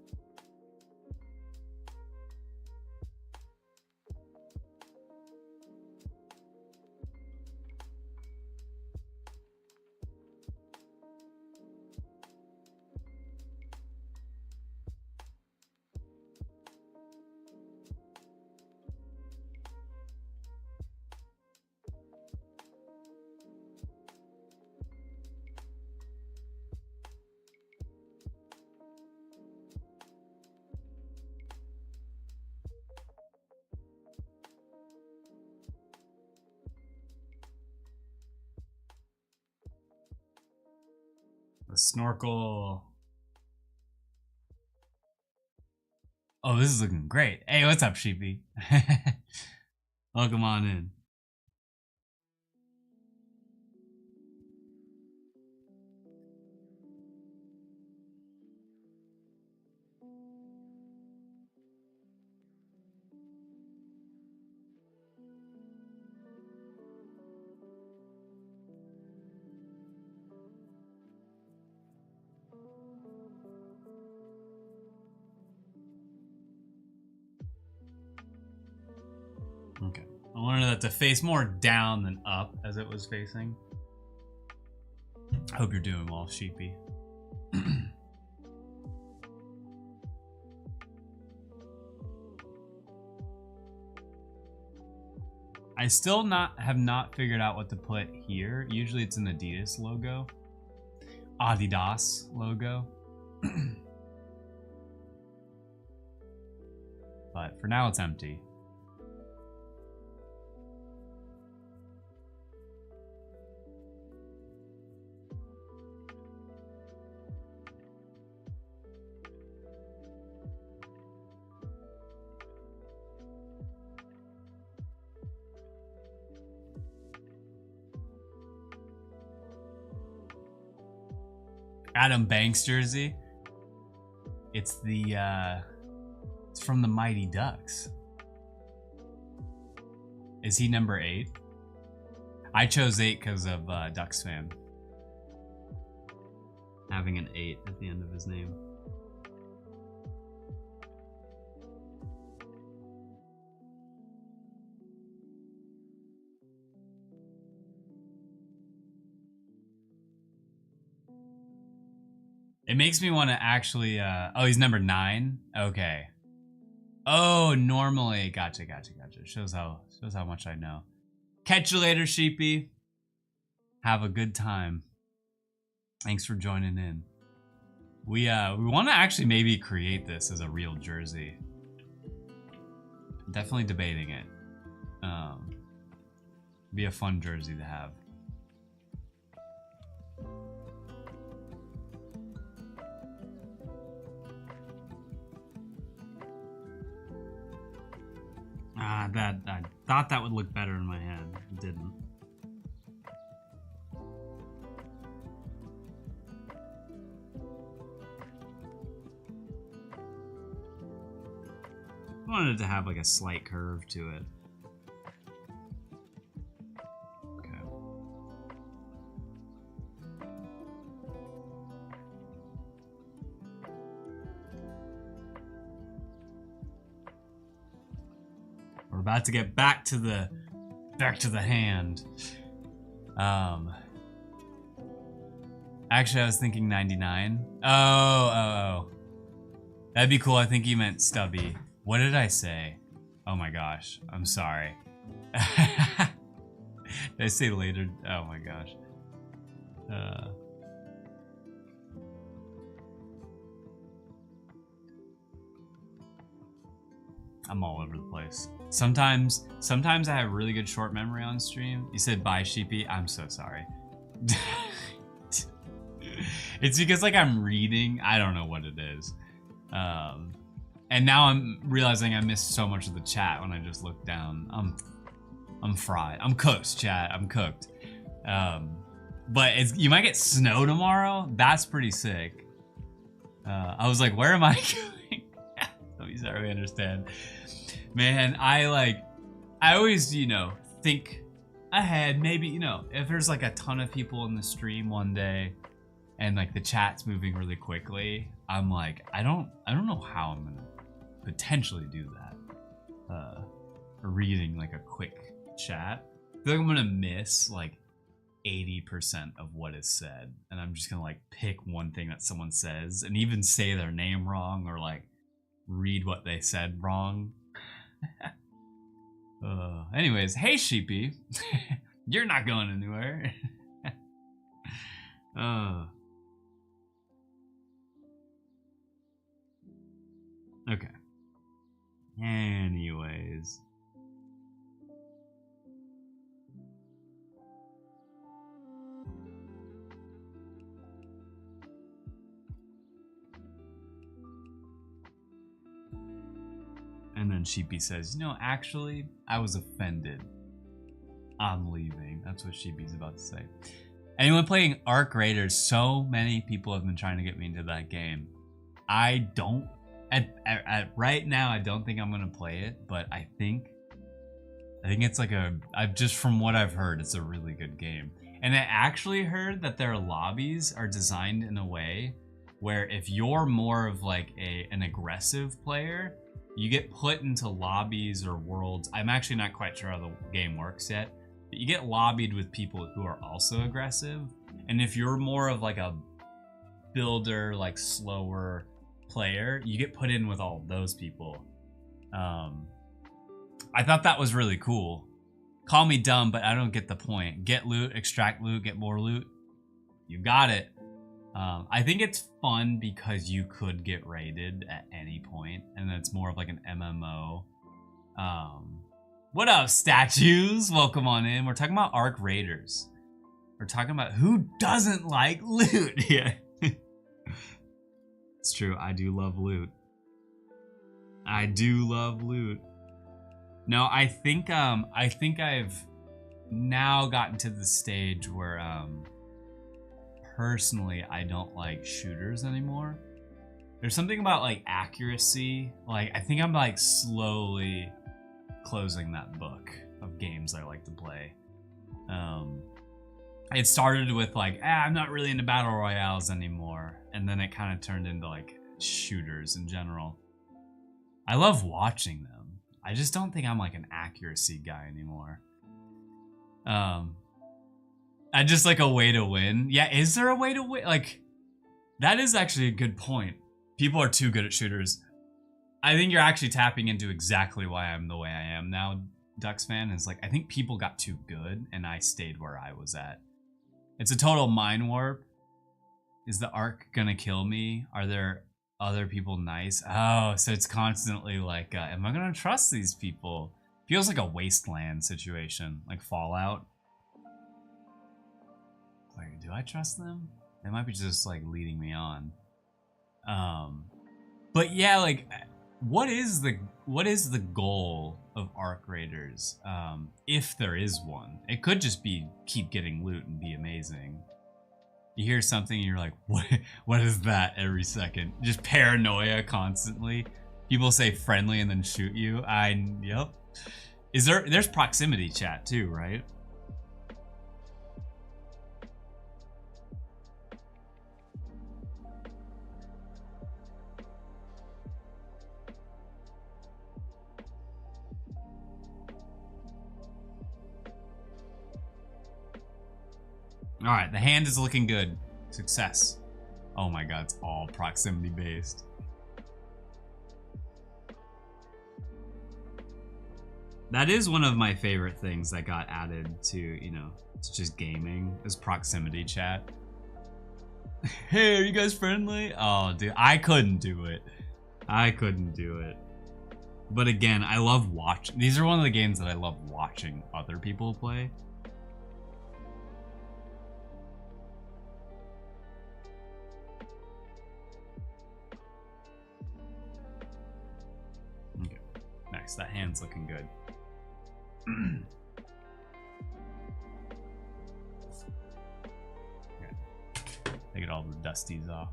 snorkel. Oh, this is looking great. Hey, what's up, Sheepy? Welcome on in. Okay. I wanted that to face more down than up as it was facing. Hope you're doing well, Sheepy. I still have not figured out what to put here. Usually it's an Adidas logo. Adidas logo. But for now it's empty. Adam Banks jersey. It's the it's from the Mighty Ducks. Is he number 8? I chose 8 because of Duxfan. Having an 8 at the end of his name. It makes me want to actually, oh, he's number 9? Okay. Oh, normally, gotcha. Shows how much I know. Catch you later, Sheepy. Have a good time. Thanks for joining in. We want to actually maybe create this as a real jersey. Definitely debating it. Be a fun jersey to have. I thought that would look better in my head. It didn't. I wanted it to have like a slight curve to it. Okay. We're about to get back to the hand. Actually, I was thinking 99. Oh. That'd be cool. I think you meant stubby. What did I say? Oh my gosh. I'm sorry. Did I say later? Oh my gosh. I'm all over the place. Sometimes I have really good short memory on stream. You said bye, Sheepy. I'm so sorry. It's because like I'm reading. I don't know what it is. And now I'm realizing I missed so much of the chat when I just looked down. I'm fried. I'm cooked, chat. I'm cooked. But you might get snow tomorrow. That's pretty sick. I was like, where am I going? Let me sorry, understand. Man, I always, think ahead. Maybe, if there's like a ton of people in the stream one day and like the chat's moving really quickly, I'm like, I don't know how I'm gonna potentially do that. Reading like a quick chat. I feel like I'm gonna miss like 80% of what is said, and I'm just gonna like pick one thing that someone says and even say their name wrong or like read what they said wrong. Anyways, hey Sheepy. You're not going anywhere. Okay. Anyways. then Sheepy says, you know, actually, I was offended. I'm leaving. That's what Sheepy's about to say. Anyone playing Arc Raiders? So many people have been trying to get me into that game. I don't, at right now, I don't think I'm gonna play it, but I think it's like I've just from what I've heard, it's a really good game. And I actually heard that their lobbies are designed in a way where if you're more of like an aggressive player, you get put into lobbies or worlds. I'm actually not quite sure how the game works yet, but you get lobbied with people who are also aggressive. And if you're more of like a builder, like slower player, you get put in with all of those people. I thought that was really cool. Call me dumb, but I don't get the point. Get loot, extract loot, get more loot. You got it. I think it's fun because you could get raided at any point, and it's more of like an MMO. What up, statues? Welcome on in. We're talking about Arc Raiders. We're talking about who doesn't like loot. Yeah, it's true. I do love loot. I do love loot. No, I think I've now gotten to the stage where personally I don't like shooters anymore. There's something about like accuracy. Like I think I'm like slowly closing that book of games I like to play. It started with like, I'm not really into battle royales anymore, and then it kind of turned into like shooters in general. I love watching them. I just don't think I'm like an accuracy guy anymore. I just like a way to win. Yeah, is there a way to win? Like, that is actually a good point. People are too good at shooters. I think you're actually tapping into exactly why I'm the way I am now, Duxfan. Is like, I think people got too good and I stayed where I was at. It's a total mind warp. Is the Ark gonna kill me? Are there other people nice? Oh, so it's constantly like, am I gonna trust these people? Feels like a wasteland situation, like Fallout. Like, do I trust them? They might be just like leading me on. But yeah, like, what is the goal of Arc Raiders? If there is one, it could just be keep getting loot and be amazing. You hear something and you're like, what is that every second? Just paranoia constantly. People say friendly and then shoot you. Yep. There's proximity chat too, right? All right, the hand is looking good. Success. Oh my god, it's all proximity based. That is one of my favorite things that got added to, you know, to just gaming, is proximity chat. Hey, are you guys friendly? Oh, dude, I couldn't do it. I couldn't do it. But again, I love watching. These are one of the games that I love watching other people play. Okay, next, that hand's looking good. Okay. They get all the dusties off.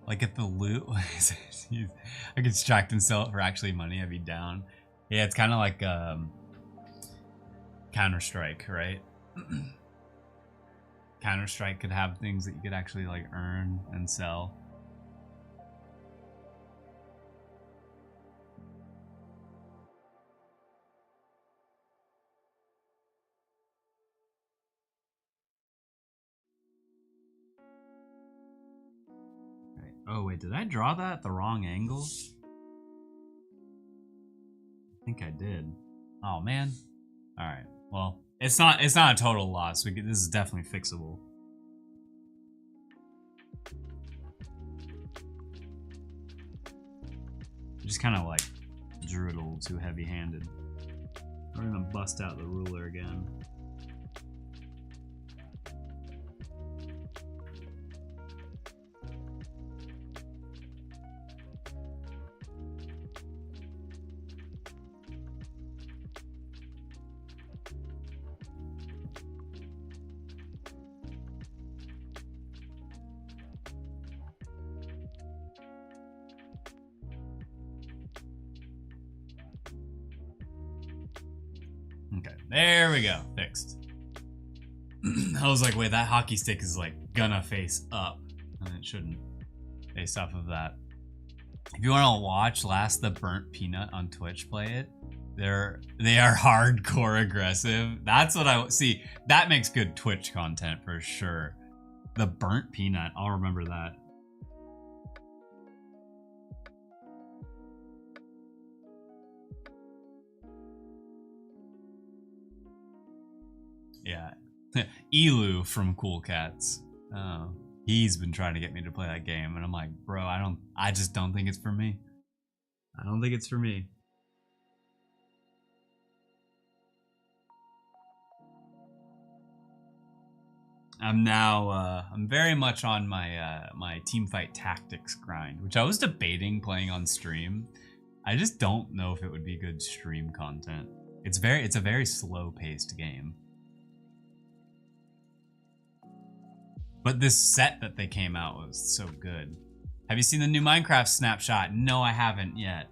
Like if the loot was, I could extract and sell it for actually money, I'd be down. Yeah, it's kind of like Counter-Strike, right? Counter-Strike could have things that you could actually like earn and sell. Right. Oh wait, did I draw that at the wrong angle? I think I did. Oh man. All right. Well, it's not a total loss. This is definitely fixable. Just kind of like Drew it a little too heavy-handed. We're gonna bust out the ruler again. Okay, there we go. Fixed. I was like, wait, that hockey stick is like gonna face up, and it shouldn't. Based off of that. If you want to watch Last the Burnt Peanut on Twitch play it, they are hardcore aggressive. That's what I see. That makes good Twitch content for sure. The Burnt Peanut, I'll remember that. Yeah. Elu from Cool Cats. He's been trying to get me to play that game, and I'm like, bro, I just don't think it's for me. I don't think it's for me. I'm very much on my my teamfight tactics grind, which I was debating playing on stream. I just don't know if it would be good stream content. It's a very slow-paced game. But this set that they came out was so good. Have you seen the new Minecraft snapshot? No, I haven't yet.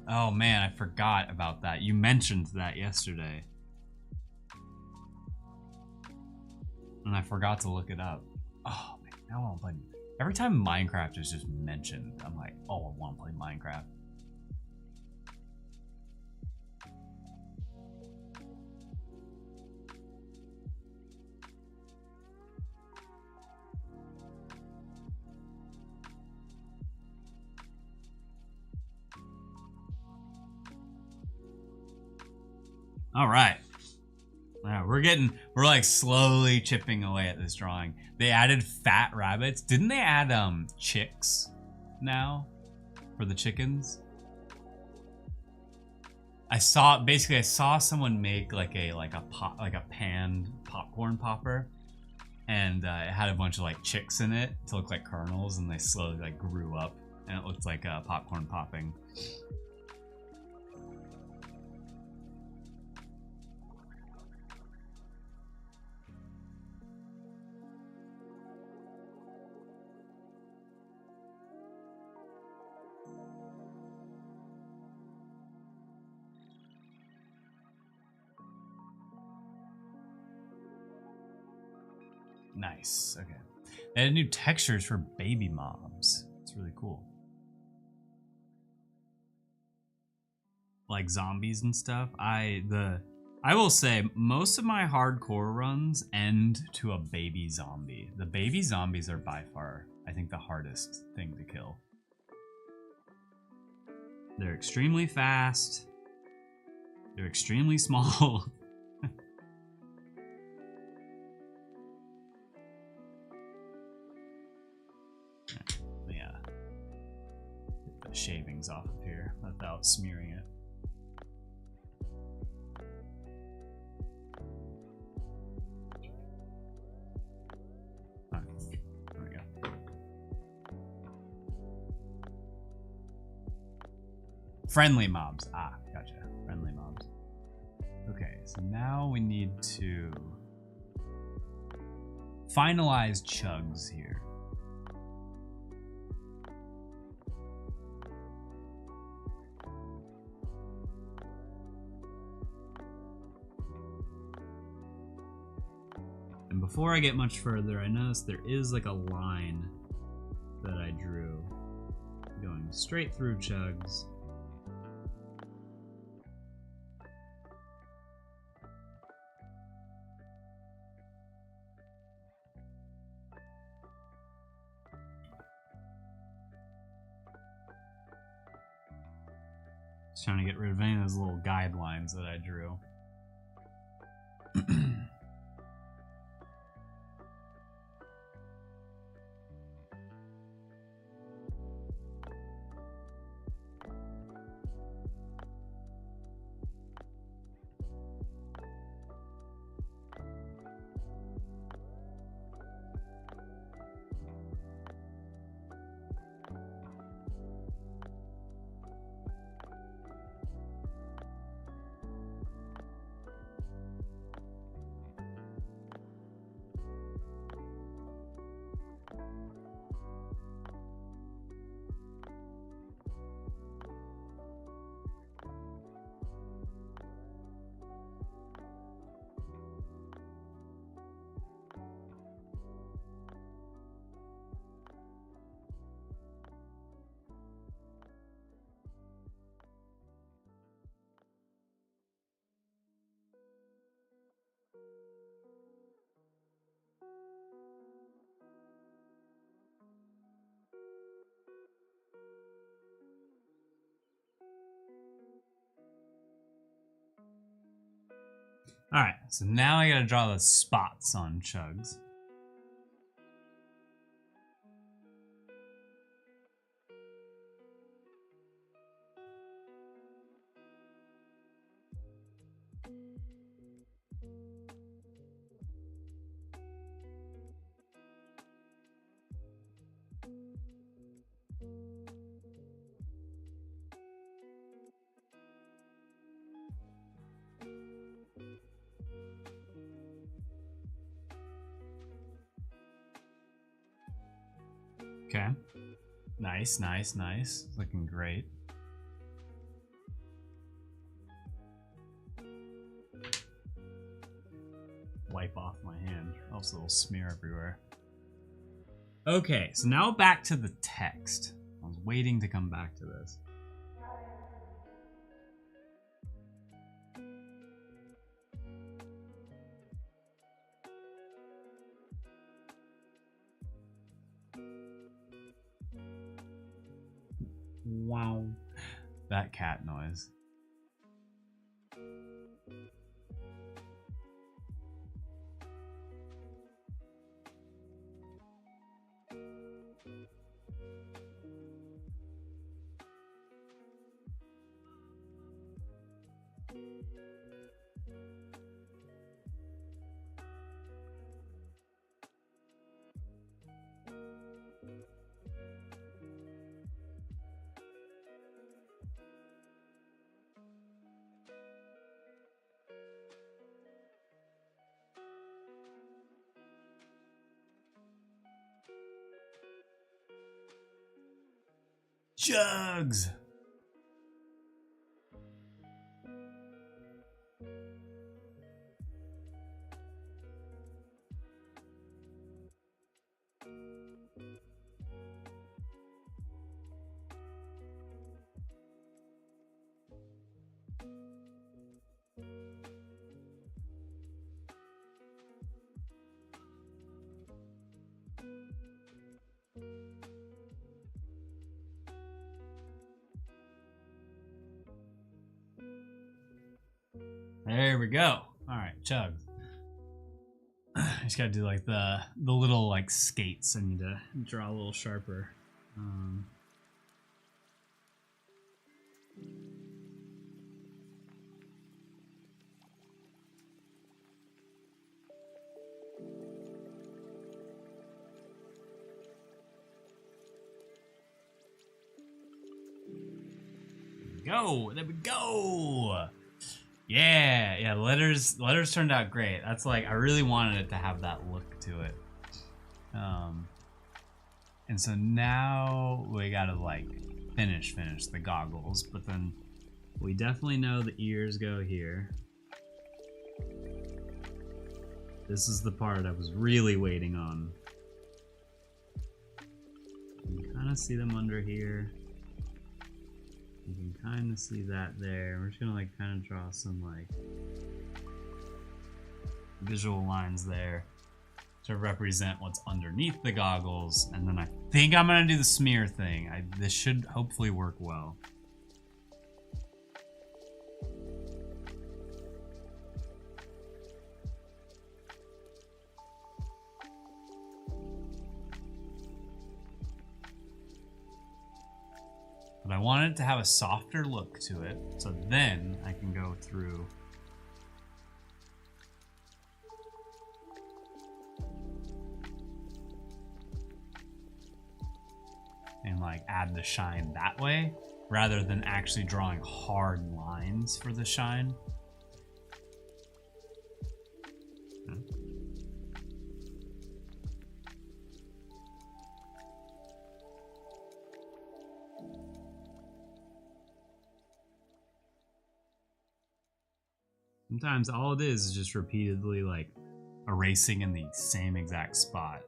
Oh man, I forgot about that. You mentioned that yesterday. And I forgot to look it up. Oh man, now I want to play. Every time Minecraft is just mentioned, I'm like, oh, I want to play Minecraft. All right. We're like slowly chipping away at this drawing. They added fat rabbits. Didn't they add chicks now for the chickens? I saw someone make like a panned popcorn popper, and it had a bunch of like chicks in it to look like kernels, and they slowly like grew up, and it looked like popcorn popping. Nice. Okay. They added new textures for baby mobs. It's really cool. Like zombies and stuff. I will say most of my hardcore runs end to a baby zombie. The baby zombies are by far, I think, the hardest thing to kill. They're extremely fast. They're extremely small. Yeah. Get the shavings off of here without smearing it. There we go. Friendly mobs. Ah, gotcha. Friendly mobs. Okay, so now we need to finalize chugs here. And before I get much further, I noticed there is like a line that I drew going straight through chugs. Just trying to get rid of any of those little guidelines that I drew. All right, so now I gotta draw the spots on Chugs. Okay. Nice, nice, nice. Looking great. Wipe off my hand. Also, it'll smear everywhere. Okay, so now back to the text. I was waiting to come back to this. Wow. That cat noise. Jugs! There we go. All right, Chugs. I just gotta do like the little like skates. I need to draw a little sharper. There we go. Yeah, letters turned out great. That's like, I really wanted it to have that look to it. And so now we gotta like finish the goggles, but then we definitely know the ears go here. This is the part I was really waiting on. You can kind of see them under here. You can kind of see that there. We're just gonna like kind of draw some like visual lines there to represent what's underneath the goggles, and then I think I'm gonna do the smear thing. This should hopefully work well. But I want it to have a softer look to it, so then I can go through and like add the shine that way, rather than actually drawing hard lines for the shine. Sometimes all it is just repeatedly like erasing in the same exact spot.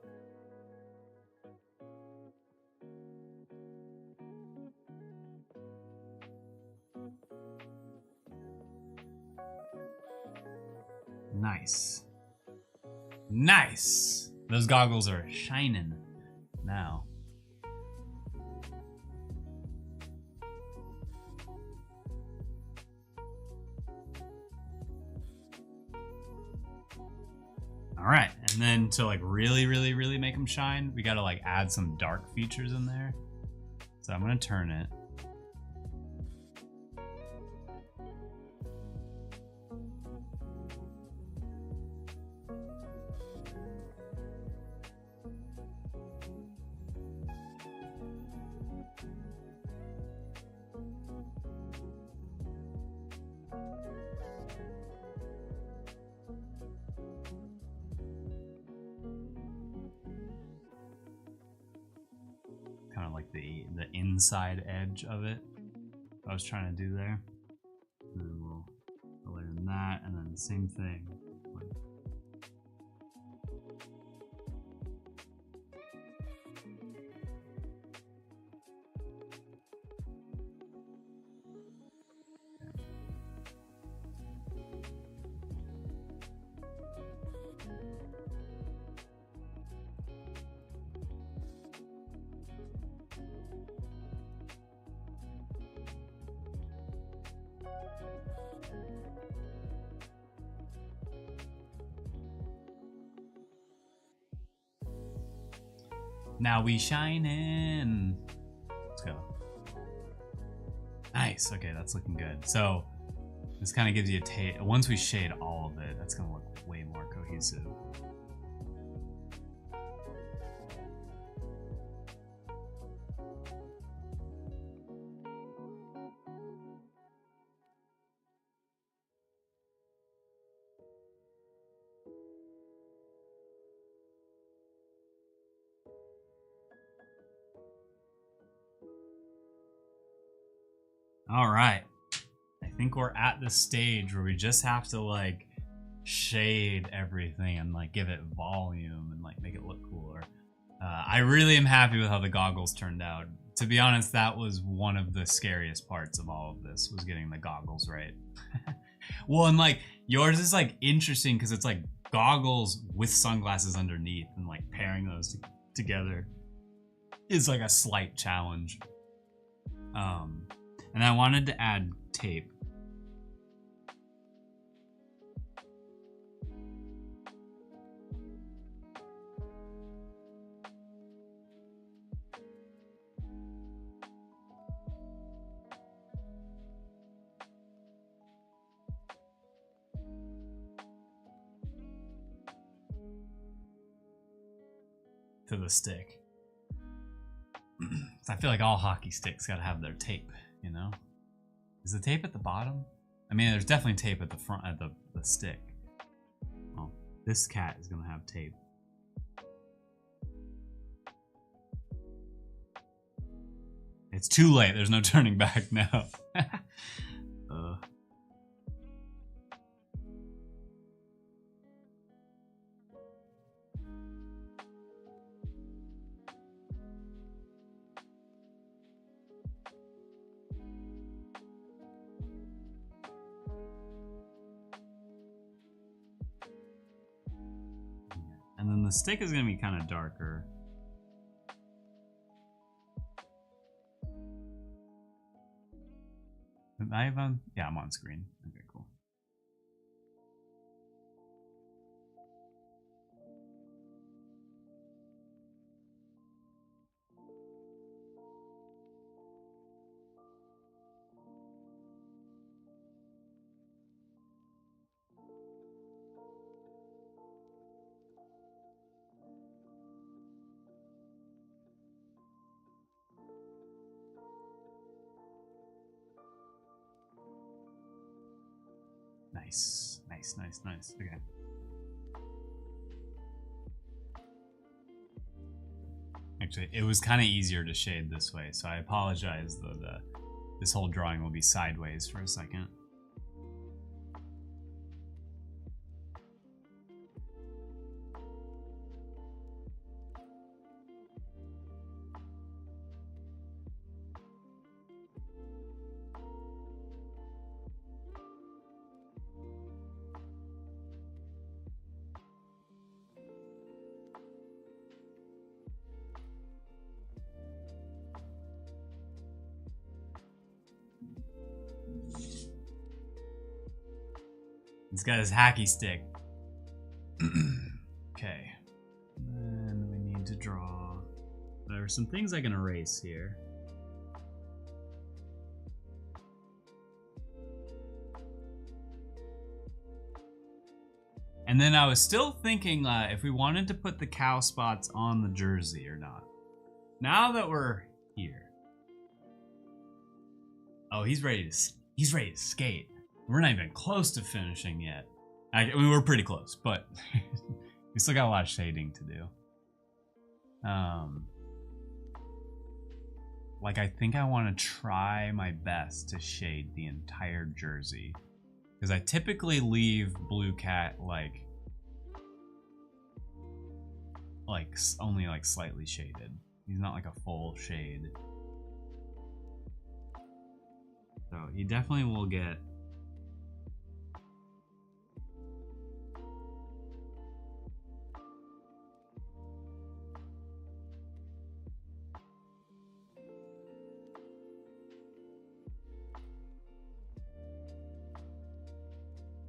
Nice. Nice! Those goggles are shining now. All right, and then to like really make them shine, we gotta like add some dark features in there. So I'm gonna turn it. Kind of like the inside edge of it. I was trying to do there. And then we'll color in that, and then the same thing. Now we shining. Let's go. Nice. Okay, that's looking good. So this kind of gives you a once we shade all of it, that's gonna look way more cohesive. All right, I think we're at the stage where we just have to like shade everything and like give it volume and like make it look cooler. I really am happy with how the goggles turned out. To be honest, that was one of the scariest parts of all of this, was getting the goggles right. Well, and like yours is like interesting because it's like goggles with sunglasses underneath, and like pairing those together is like a slight challenge. And I wanted to add tape. To the stick. I feel like all hockey sticks gotta have their tape, you know? Is the tape at the bottom? I mean, there's definitely tape at the front of the stick. Oh, this cat is gonna have tape. It's too late, there's no turning back now. And then the stick is gonna be kind of darker. Am I on? Yeah, I'm on screen. Okay, cool. Nice, nice, nice, nice. Okay. Actually, it was kind of easier to shade this way, so I apologize though that this whole drawing will be sideways for a second. He's got his hacky stick. Okay. And we need to draw. There are some things I can erase here. And then I was still thinking if we wanted to put the cow spots on the jersey or not. Now that we're here. Oh, he's ready to skate. We're not even close to finishing yet. I mean, we're pretty close, but we still got a lot of shading to do. Like, I think I want to try my best to shade the entire jersey. Because I typically leave Blue Cat, like only like slightly shaded. He's not like a full shade. So he definitely will get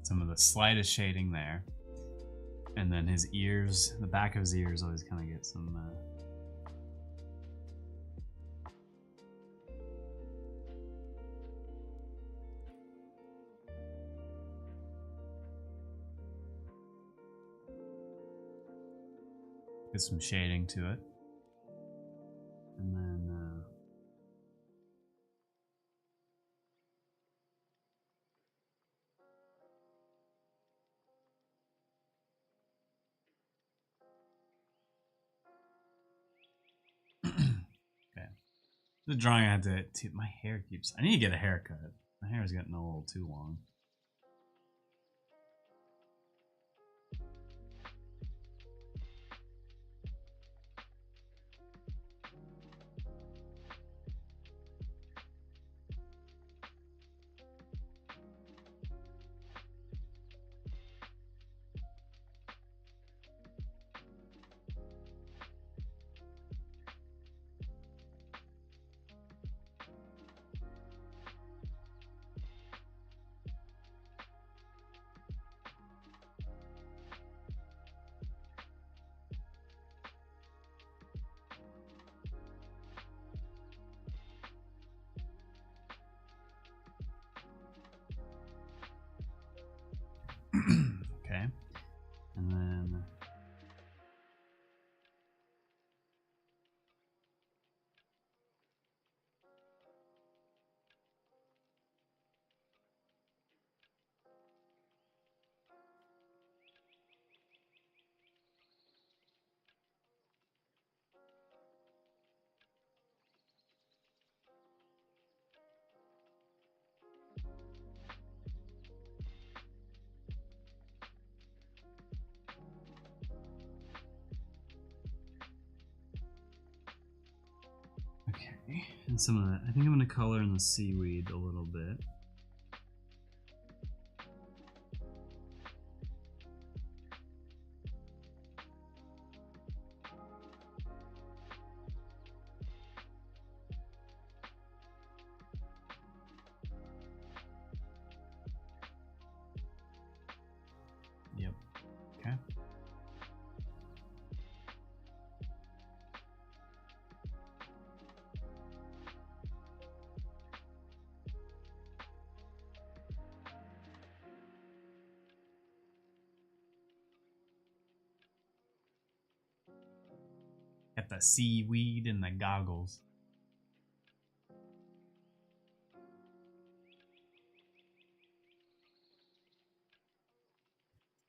some of the slightest shading there. And then his ears, the back of his ears always kind of get some get some shading to it. And then okay. The drawing I had to my hair keeps, I need to get a haircut. My hair is getting a little too long. Okay. And then okay. And some of that, I think I'm gonna color in the seaweed a little bit. Yep. Okay. Got the seaweed and the goggles.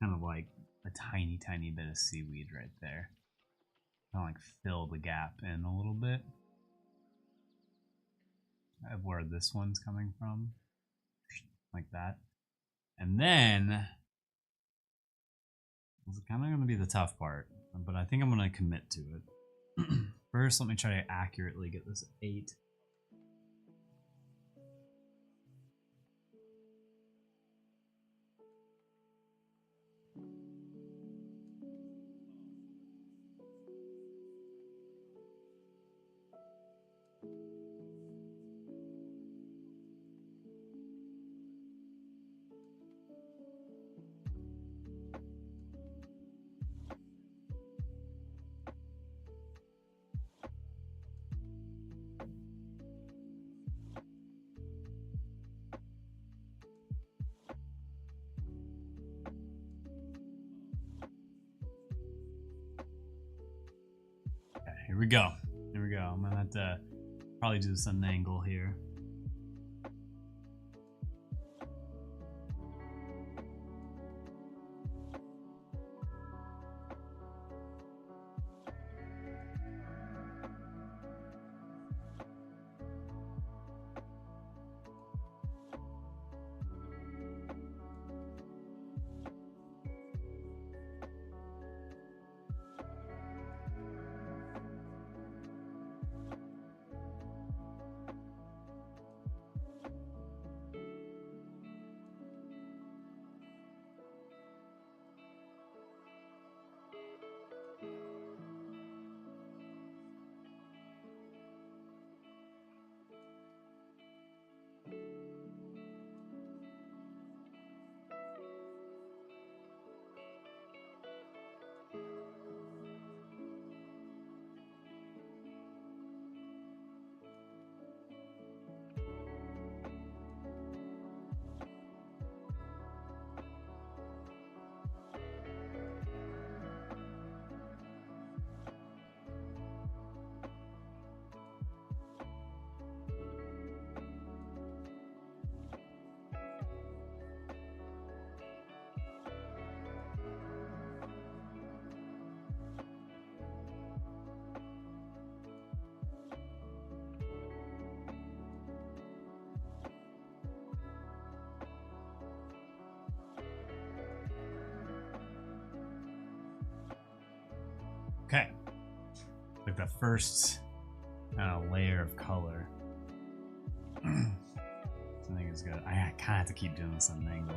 Kind of like a tiny, tiny bit of seaweed right there. Kind of like fill the gap in a little bit of where this one's coming from. Like that. And then it's kind of going to be the tough part, but I think I'm going to commit to it. First, let me try to accurately get this 8. here we go. Here we go. I'm gonna have to probably do this at an angle here. Okay, like the first layer of color. I think it's good. I kind of have to keep doing this on an angle.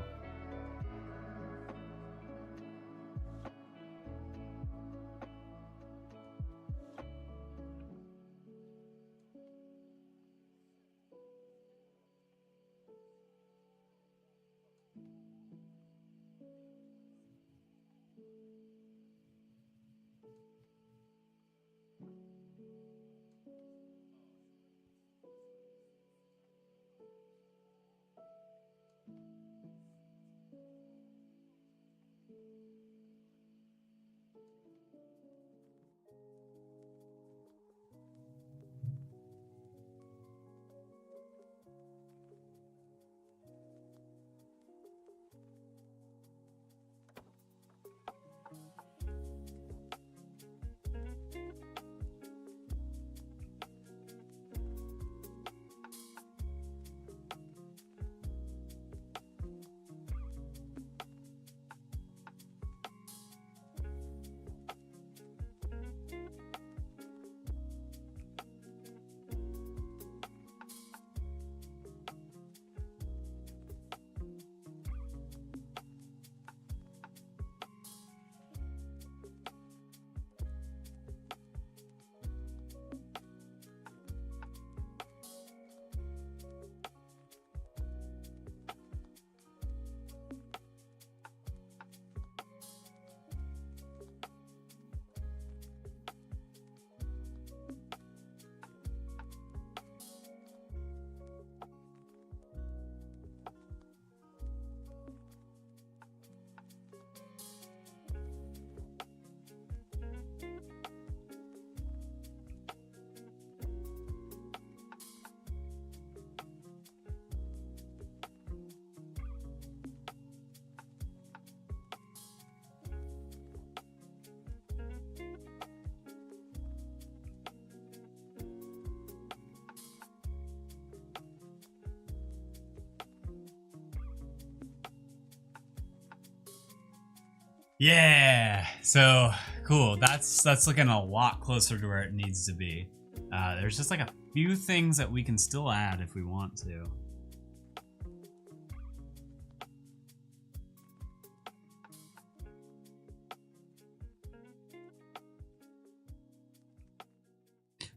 Yeah, so cool. That's looking a lot closer to where it needs to be. There's just like a few things that we can still add if we want to.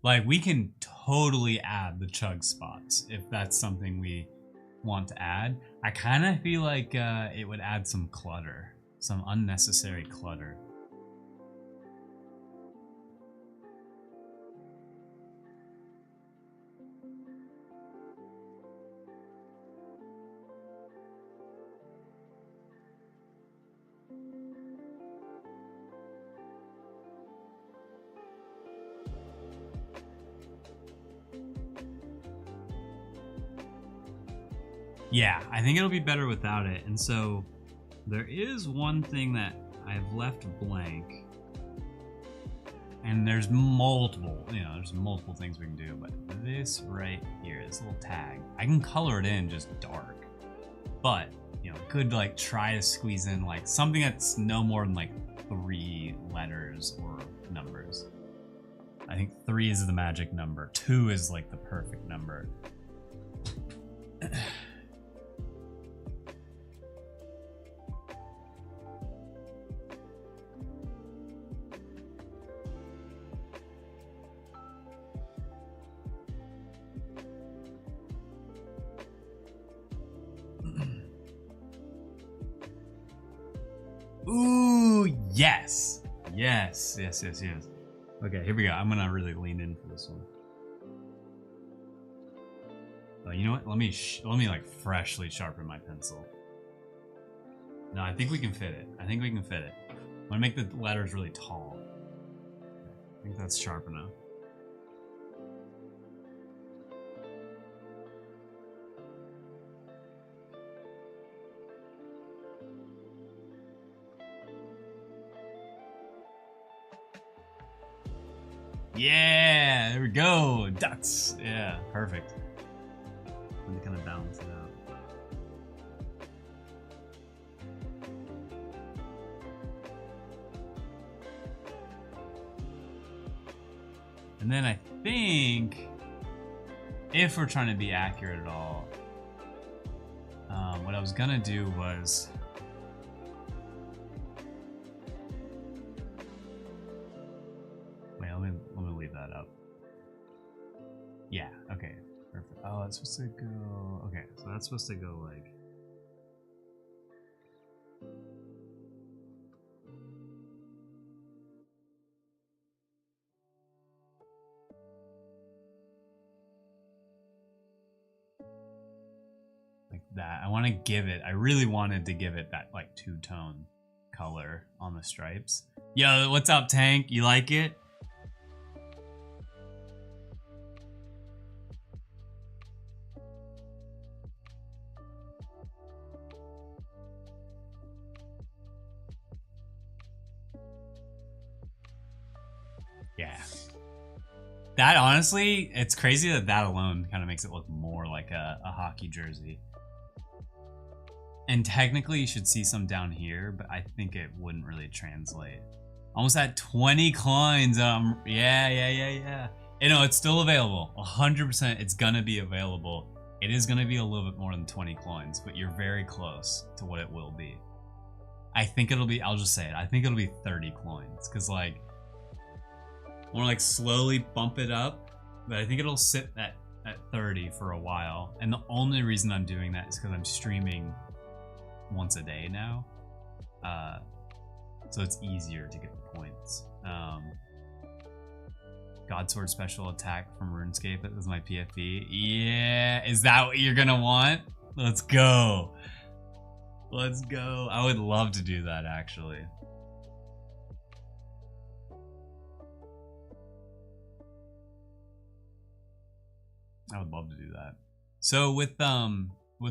Like, we can totally add the chug spots if that's something we want to add. I kind of feel like it would add some clutter, some unnecessary clutter. Yeah, I think it'll be better without it. And so there is one thing that I've left blank. And there's multiple, there's multiple things we can do, but this right here, this little tag, I can color it in just dark. But, could like try to squeeze in like something that's no more than like 3 letters or numbers. I think 3 is the magic number. 2 is like the perfect number. Ooh, yes. Yes. Okay, here we go. I'm gonna really lean in for this one. Oh, you know what? Let me like freshly sharpen my pencil. No, I think we can fit it. I'm gonna make the letters really tall. I think that's sharp enough. Yeah, there we go. Ducks. Yeah, perfect. Let me kind of balance it out. And then I think, if we're trying to be accurate at all, what I was gonna do was, let me leave that up. Yeah, okay, perfect. Oh, that's supposed to go, okay, so that's supposed to go like, that. I really wanted to give it that like 2-tone color on the stripes. Yo, what's up, Tank? You like it? Yeah. That honestly, it's crazy that alone kind of makes it look more like a hockey jersey. And technically you should see some down here, but I think it wouldn't really translate. Almost at 20 coins. Yeah. It's still available. 100% it's gonna be available. It is gonna be a little bit more than 20 coins, but you're very close to what it will be. I think it'll be, I'll just say it, I think it'll be 30 coins, because like, I want to like slowly bump it up, but I think it'll sit at 30 for a while. And the only reason I'm doing that is because I'm streaming once a day now. So it's easier to get the points. Godsword special attack from RuneScape. That was my PFP. Yeah, is that what you're gonna want? Let's go. Let's go. I would love to do that actually. I would love to do that. So with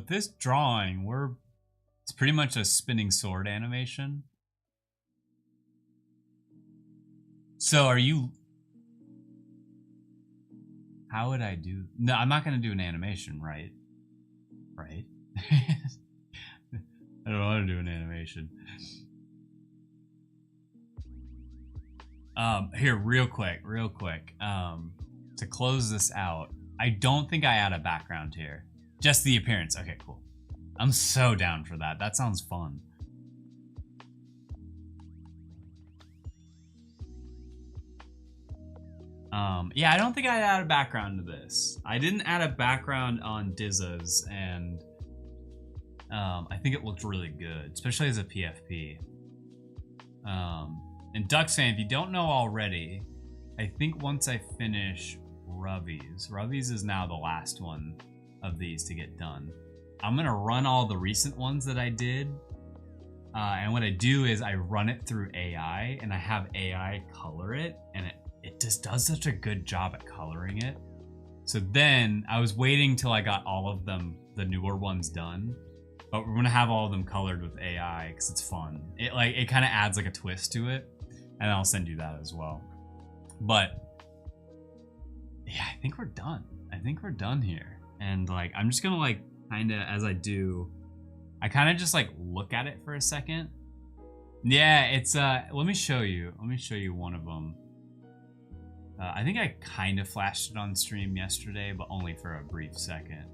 this drawing, it's pretty much a spinning sword animation. So how would I do? No, I'm not gonna do an animation, right? Right? I don't want to do an animation. Here, real quick. To close this out, I don't think I add a background here. Just the appearance. Okay, cool. I'm so down for that. That sounds fun. Yeah, I don't think I'd add a background to this. I didn't add a background on Dizza's, and I think it looked really good, especially as a PFP. And Duxfan, if you don't know already, I think once I finish Rubbies is now the last one of these to get done. I'm gonna run all the recent ones that I did, and what I do is I run it through AI, and I have AI color it, and it just does such a good job at coloring it. So then I was waiting till I got all of them, the newer ones done. But we're gonna have all of them colored with AI because it's fun. It kind of adds like a twist to it, and I'll send you that as well. But yeah, I think we're done. I think we're done here. And like, I'm just gonna like kind of as I do, I kind of just like look at it for a second. Yeah, it's let me show you. Let me show you one of them. I think I kind of flashed it on stream yesterday, but only for a brief second.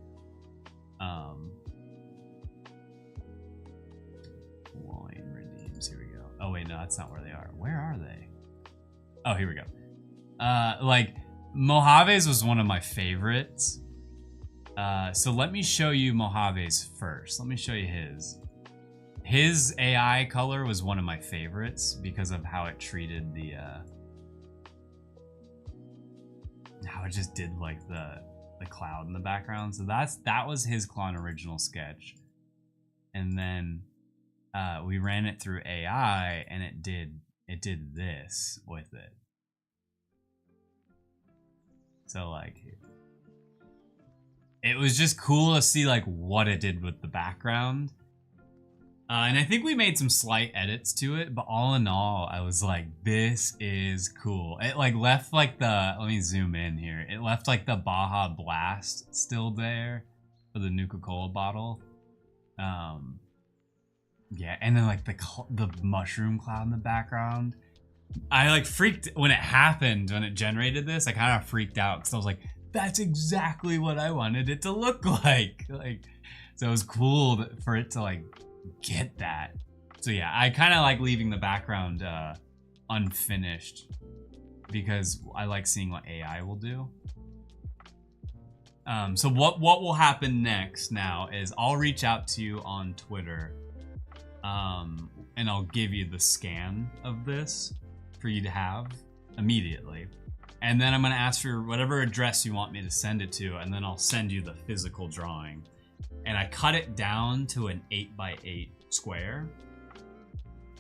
Line redeems. Here we go. Oh wait, no, that's not where they are. Where are they? Oh, here we go. Like Mojave's was one of my favorites. So let me show you Mojave's first. Let me show you his. His AI color was one of my favorites because of how it treated the how it just did like the cloud in the background. So that was his CLON original sketch. And then we ran it through AI and it did this with it. So like it was just cool to see like what it did with the background. And I think we made some slight edits to it, but all in all, I was like, this is cool. It like left like the, let me zoom in here. It left like the Baja Blast still there for the Nuka-Cola bottle. Yeah, and then like the mushroom cloud in the background. I like freaked when it happened, when it generated this, I kind of freaked out because I was like, that's exactly what I wanted it to look like. Like, so it was cool for it to like get that. So yeah, I kind of like leaving the background unfinished because I like seeing what AI will do. So what will happen next now is I'll reach out to you on Twitter, and I'll give you the scan of this for you to have immediately. And then I'm gonna ask for whatever address you want me to send it to, and then I'll send you the physical drawing. And I cut it down to an 8x8 square.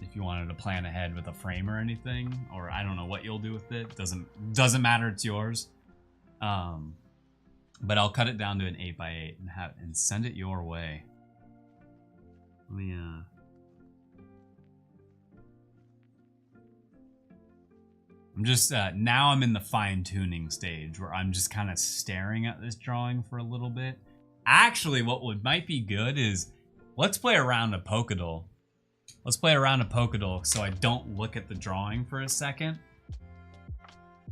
If you wanted to plan ahead with a frame or anything, or I don't know what you'll do with it. Doesn't matter, it's yours. But I'll cut it down to an 8x8 and send it your way. Let me I'm just now I'm in the fine-tuning stage where I'm just kind of staring at this drawing for a little bit. Actually, what might be good is let's play a round of Pokédoll. Let's play a round of Pokédoll so I don't look at the drawing for a second.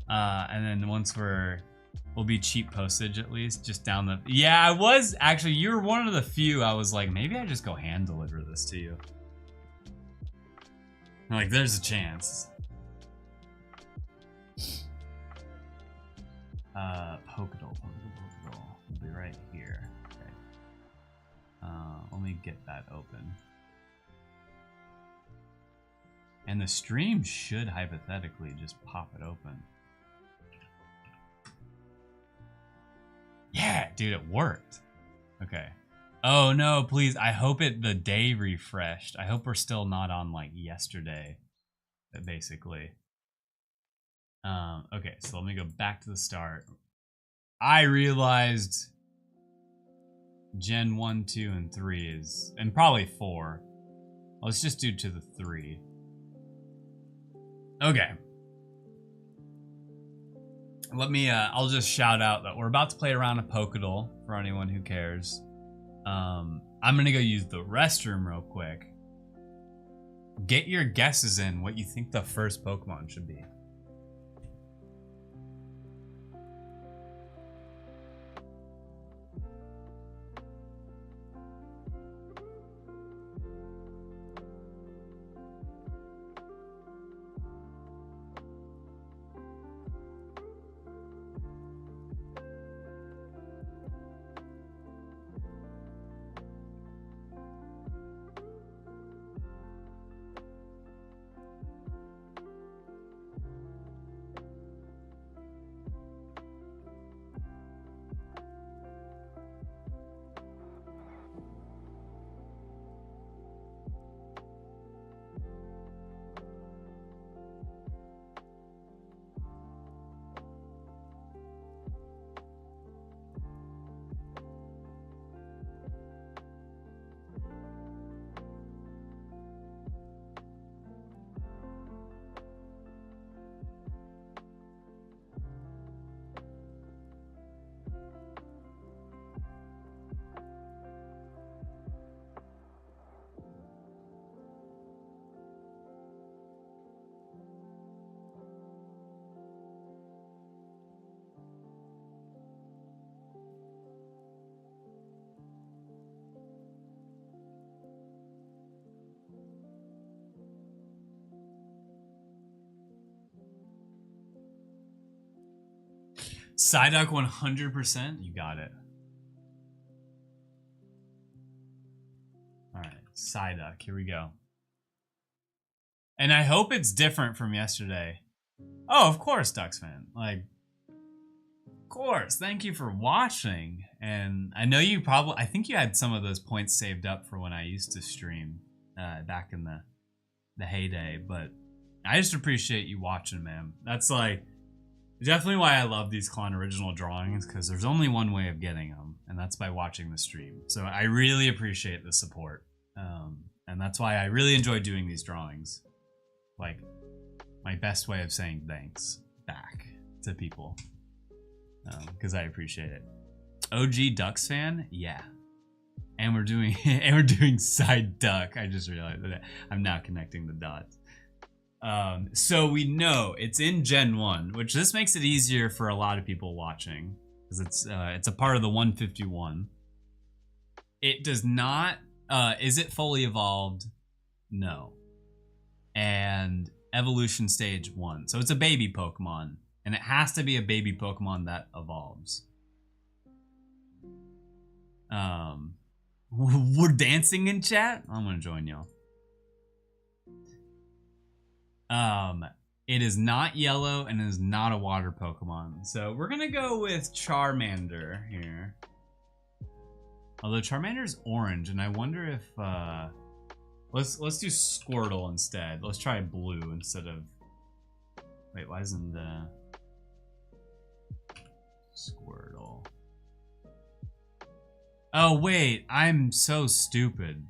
And then once we'll be cheap postage at least, just down the... Yeah, I was actually, you were one of the few I was like, maybe I just go hand deliver this to you. Like, there's a chance. Pokédoll. We'll be right here. Okay. Let me get that open. And the stream should hypothetically just pop it open. Yeah, dude, it worked. Okay. Oh no, please. I hope the day refreshed. I hope we're still not on like yesterday, basically. Okay, so let me go back to the start. I realized Gen 1, 2, and 3 is, and probably 4. Let's just do to the 3. Okay. Let me, I'll just shout out that we're about to play around a Pokédoll for anyone who cares. I'm gonna go use the restroom real quick. Get your guesses in what you think the first Pokemon should be. Psyduck 100%. You got it. All right, Psyduck. Here we go. And I hope it's different from yesterday. Oh, of course, Duxfan. Like, of course. Thank you for watching. And I know you probably, I think you had some of those points saved up for when I used to stream back in the heyday. But I just appreciate you watching, man. That's like definitely why I love these CLON original drawings, because there's only one way of getting them, and that's by watching the stream. So I really appreciate the support. And that's why I really enjoy doing these drawings. Like, my best way of saying thanks back to people, because I appreciate it. OG Ducks fan, yeah. And we're doing side duck. I just realized that I'm now connecting the dots. So we know it's in Gen 1, which this makes it easier for a lot of people watching, because it's a part of the 151. It does not. Is it fully evolved? No. And evolution stage 1. So it's a baby Pokemon, and it has to be a baby Pokemon that evolves. We're dancing in chat? I'm gonna join y'all. It is not yellow and it is not a water Pokemon. So we're gonna go with Charmander here. Although Charmander's orange, and I wonder if let's do Squirtle instead. Let's try blue instead of. Wait, why isn't the Squirtle? Oh wait, I'm so stupid.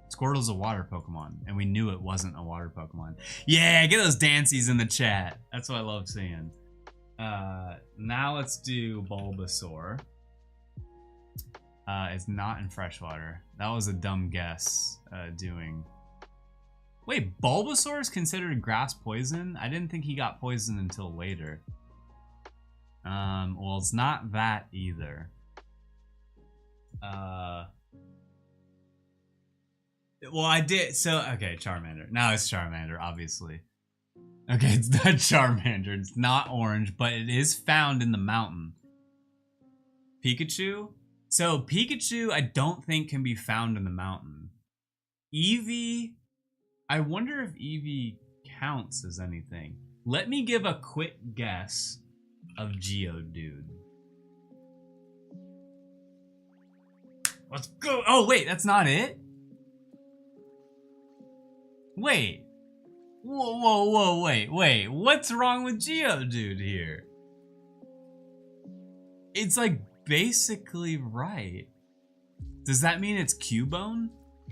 Squirtle's a water Pokemon, and we knew it wasn't a water Pokemon. Yeah, get those dancies in the chat. That's what I love seeing. Now let's do Bulbasaur. It's not in freshwater. That was a dumb guess. Wait, Bulbasaur is considered grass poison? I didn't think he got poisoned until later. Well, it's not that either. Well, I did. So, okay, Charmander. Now it's Charmander, obviously. Okay, it's not Charmander. It's not orange, but it is found in the mountain. Pikachu? So, Pikachu, I don't think can be found in the mountain. Eevee, I wonder if Eevee counts as anything. Let me give a quick guess of Geodude. Let's go. Oh, wait, that's not it? Wait. Whoa, wait. What's wrong with Geodude here? It's like basically right. Does that mean it's Cubone?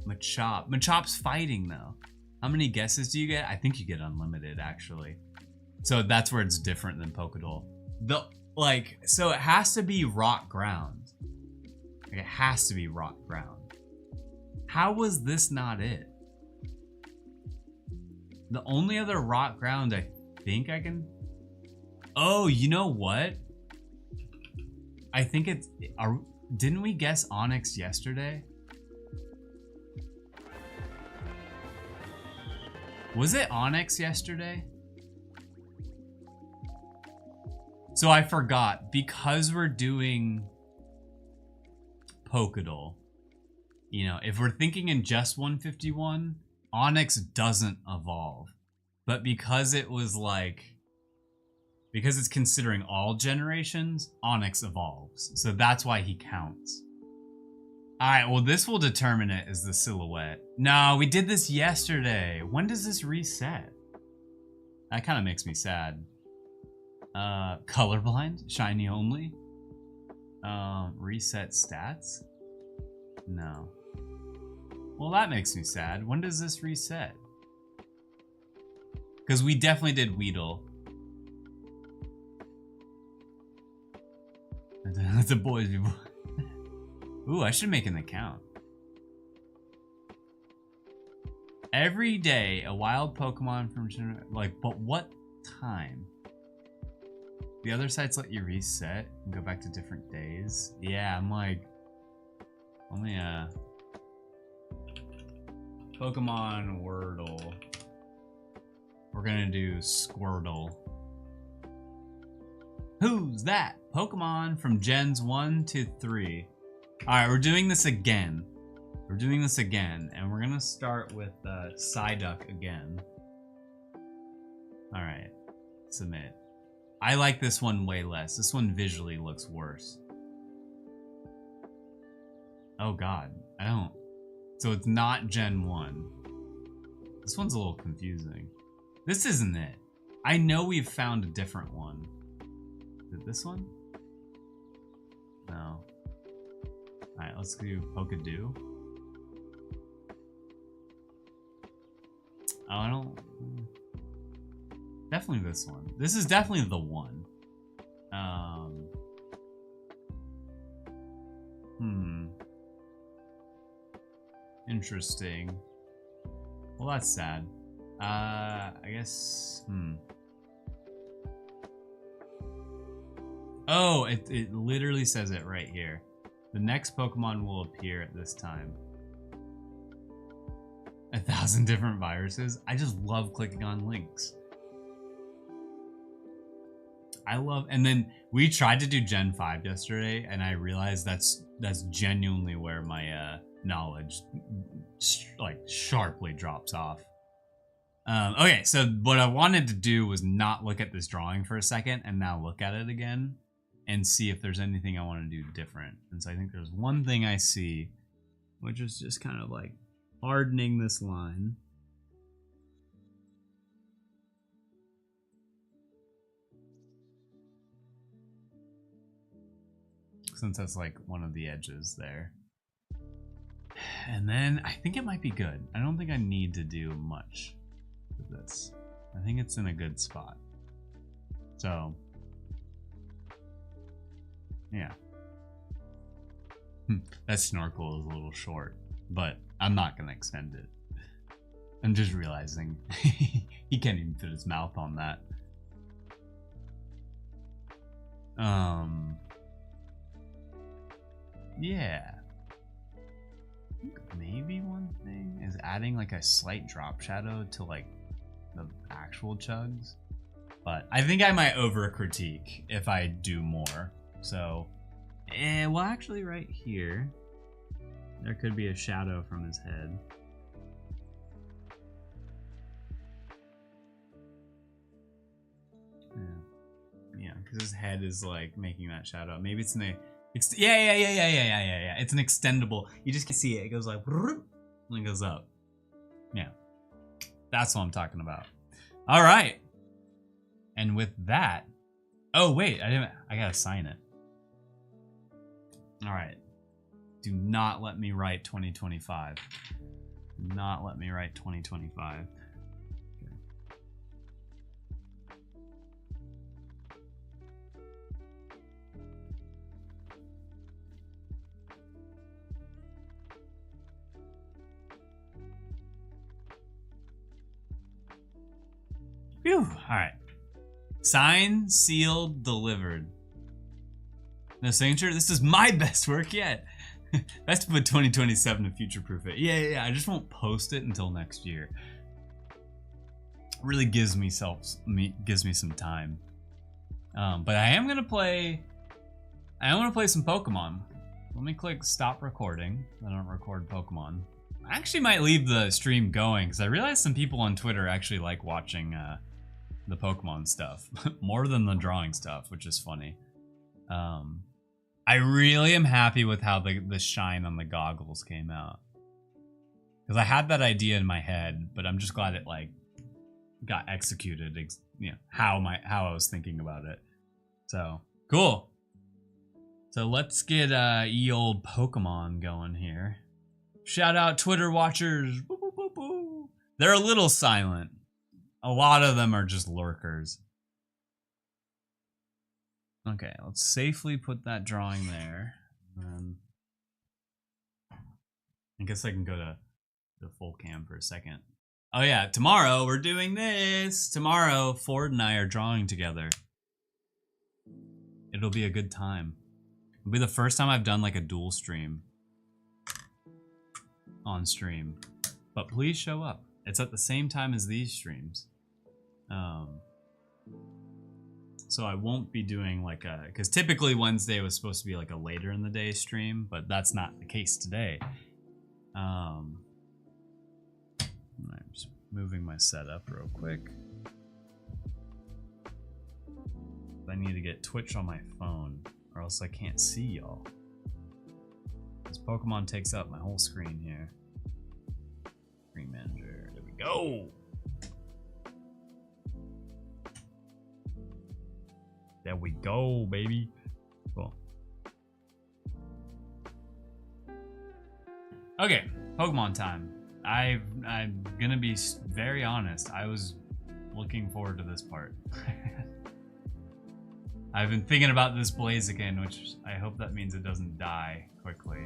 Machop. Machop's fighting though. How many guesses do you get? I think you get unlimited actually. So that's where it's different than Pokédoll. So it has to be rock ground. Like it has to be rock ground. How was this not it? The only other rock ground I think I can... Oh, you know what? I think it's... Didn't we guess Onyx yesterday? Was it Onyx yesterday? So I forgot. Because we're doing Pokédoll, you know, if we're thinking in just 151... Onyx doesn't evolve, but because it was like, because it's considering all generations, Onyx evolves. So that's why he counts. All right, well, this will determine it as the silhouette. No, we did this yesterday. When does this reset? That kind of makes me sad. Colorblind, shiny only. Reset stats? No. Well, that makes me sad. When does this reset? Because we definitely did Weedle. That's a boys. Ooh, I should make an account. Every day, a wild Pokemon from... Like, but what time? The other sites let you reset and go back to different days. Yeah, I'm like... Only Pokemon Wordle. We're gonna do Squirtle. Who's that? Pokemon from Gens 1 to 3. Alright, we're doing this again. We're doing this again, and we're gonna start with Psyduck again. Alright, submit. I like this one way less. This one visually looks worse. Oh god, I don't. So it's not Gen 1. This one's a little confusing. This isn't it. I know we've found a different one. Is it this one? No. Alright, let's do Pokadu. Oh, I don't... Definitely this one. This is definitely the one. Interesting. Well, that's sad. I guess... Oh, it literally says it right here. The next Pokemon will appear at this time. 1,000 different viruses. I just love clicking on links. I love, and then we tried to do Gen 5 yesterday, and I realized that's genuinely where my knowledge like sharply drops off. Okay, so what I wanted to do was not look at this drawing for a second, and now look at it again, and see if there's anything I want to do different. And so I think there's one thing I see, which is just kind of like hardening this line. Since that's like one of the edges there. And then I think it might be good. I don't think I need to do much with this. I think it's in a good spot. So, yeah. That snorkel is a little short, but I'm not gonna extend it. I'm just realizing he can't even fit his mouth on that. Yeah. I think maybe one thing is adding like a slight drop shadow to like the actual chugs. But I think I might over critique if I do more. So, well, actually right here, there could be a shadow from his head. Yeah, because his head is like making that shadow. Maybe it's in a... yeah. It's an extendable. You just can see it. It goes like, and it goes up. Yeah, that's what I'm talking about. All right. And with that, oh wait, I gotta sign it. All right. Do not let me write 2025. Do not let me write 2025. Phew. Alright. Signed, sealed, delivered. No signature? This is my best work yet. That's to put 2027 to future-proof it. Yeah. I just won't post it until next year. Really gives me some time. But I am gonna play some Pokemon. Let me click stop recording. I don't record Pokemon. I actually might leave the stream going because I realized some people on Twitter actually like watching the Pokemon stuff more than the drawing stuff, which is funny. I really am happy with how the shine on the goggles came out, because I had that idea in my head, but I'm just glad it like got executed. You know, how I was thinking about it. So cool. So let's get ye old Pokemon going here. Shout out Twitter watchers. Woo, woo, woo, woo. They're a little silent. A lot of them are just lurkers. Okay, let's safely put that drawing there. I guess I can go to the full cam for a second. Oh yeah, tomorrow we're doing this. Tomorrow, Ford and I are drawing together. It'll be a good time. It'll be the first time I've done like a dual stream. On stream. But please show up. It's at the same time as these streams. So I won't be doing like a, because typically Wednesday was supposed to be like a later in the day stream, but that's not the case today. I'm just moving my setup real quick. I need to get Twitch on my phone or else I can't see y'all. This Pokemon takes up my whole screen here. Screen manager, there we go. There we go, baby. Cool. Okay, Pokemon time. I'm gonna be very honest. I was looking forward to this part. I've been thinking about this Blaziken, which I hope that means it doesn't die quickly.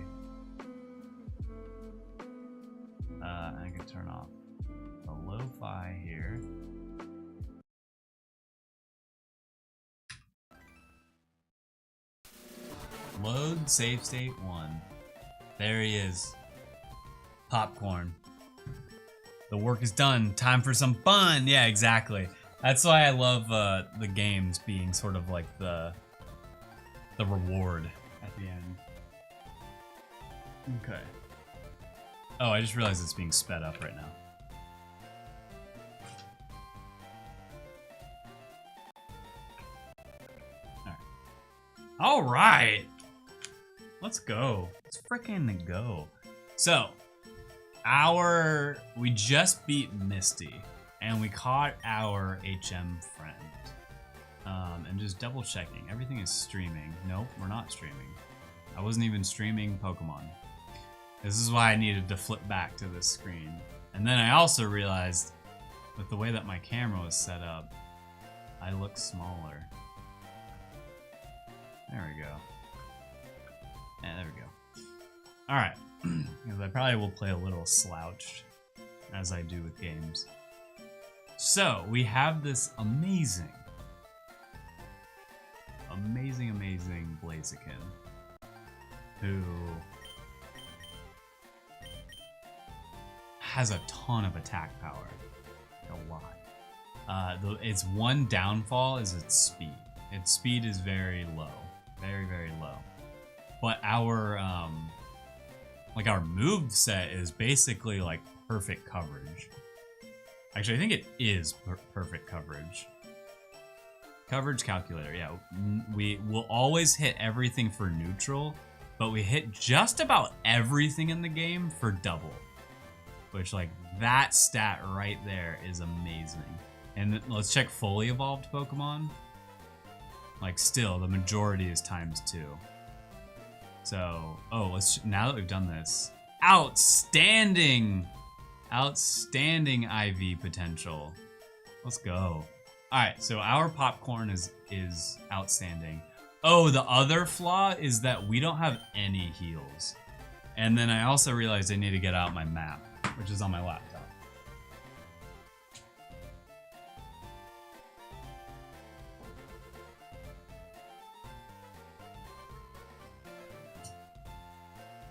I can turn off the lo-fi here. Load save state 1. There he is. Popcorn. The work is done. Time for some fun. Yeah, exactly. That's why I love the games being sort of like the reward at the end. Okay. Oh, I just realized it's being sped up right now. All right. Let's go. Let's frickin' go. So, we just beat Misty, and we caught our HM friend. And just double checking, everything is streaming. Nope, we're not streaming. I wasn't even streaming Pokemon. This is why I needed to flip back to this screen. And then I also realized, with the way that my camera was set up, I look smaller. There we go. Yeah, there we go. Alright. Because I probably will play a little slouched, as I do with games. So, we have this amazing Blaziken, who has a ton of attack power. A lot. Its one downfall is its speed. Its speed is very low. Very, very low. But our move set is basically like perfect coverage. Actually, I think it is perfect coverage. Coverage calculator, yeah. We will always hit everything for neutral, but we hit just about everything in the game for double. Which, like, that stat right there is amazing. And let's check fully evolved Pokemon. Like, still, the majority is ×2. So, now that we've done this, outstanding IV potential. Let's go. Alright, so our Popcorn is outstanding. Oh, the other flaw is that we don't have any heals. And then I also realized I need to get out my map, which is on my laptop.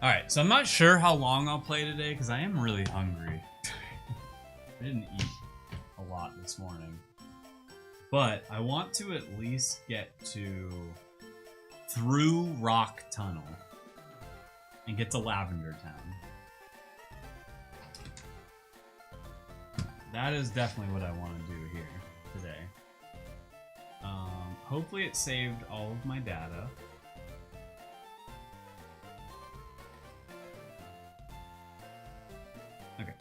Alright, so I'm not sure how long I'll play today because I am really hungry. I didn't eat a lot this morning. But I want to at least get through Rock Tunnel and get to Lavender Town. That is definitely what I want to do here today. Hopefully it saved all of my data. Okay.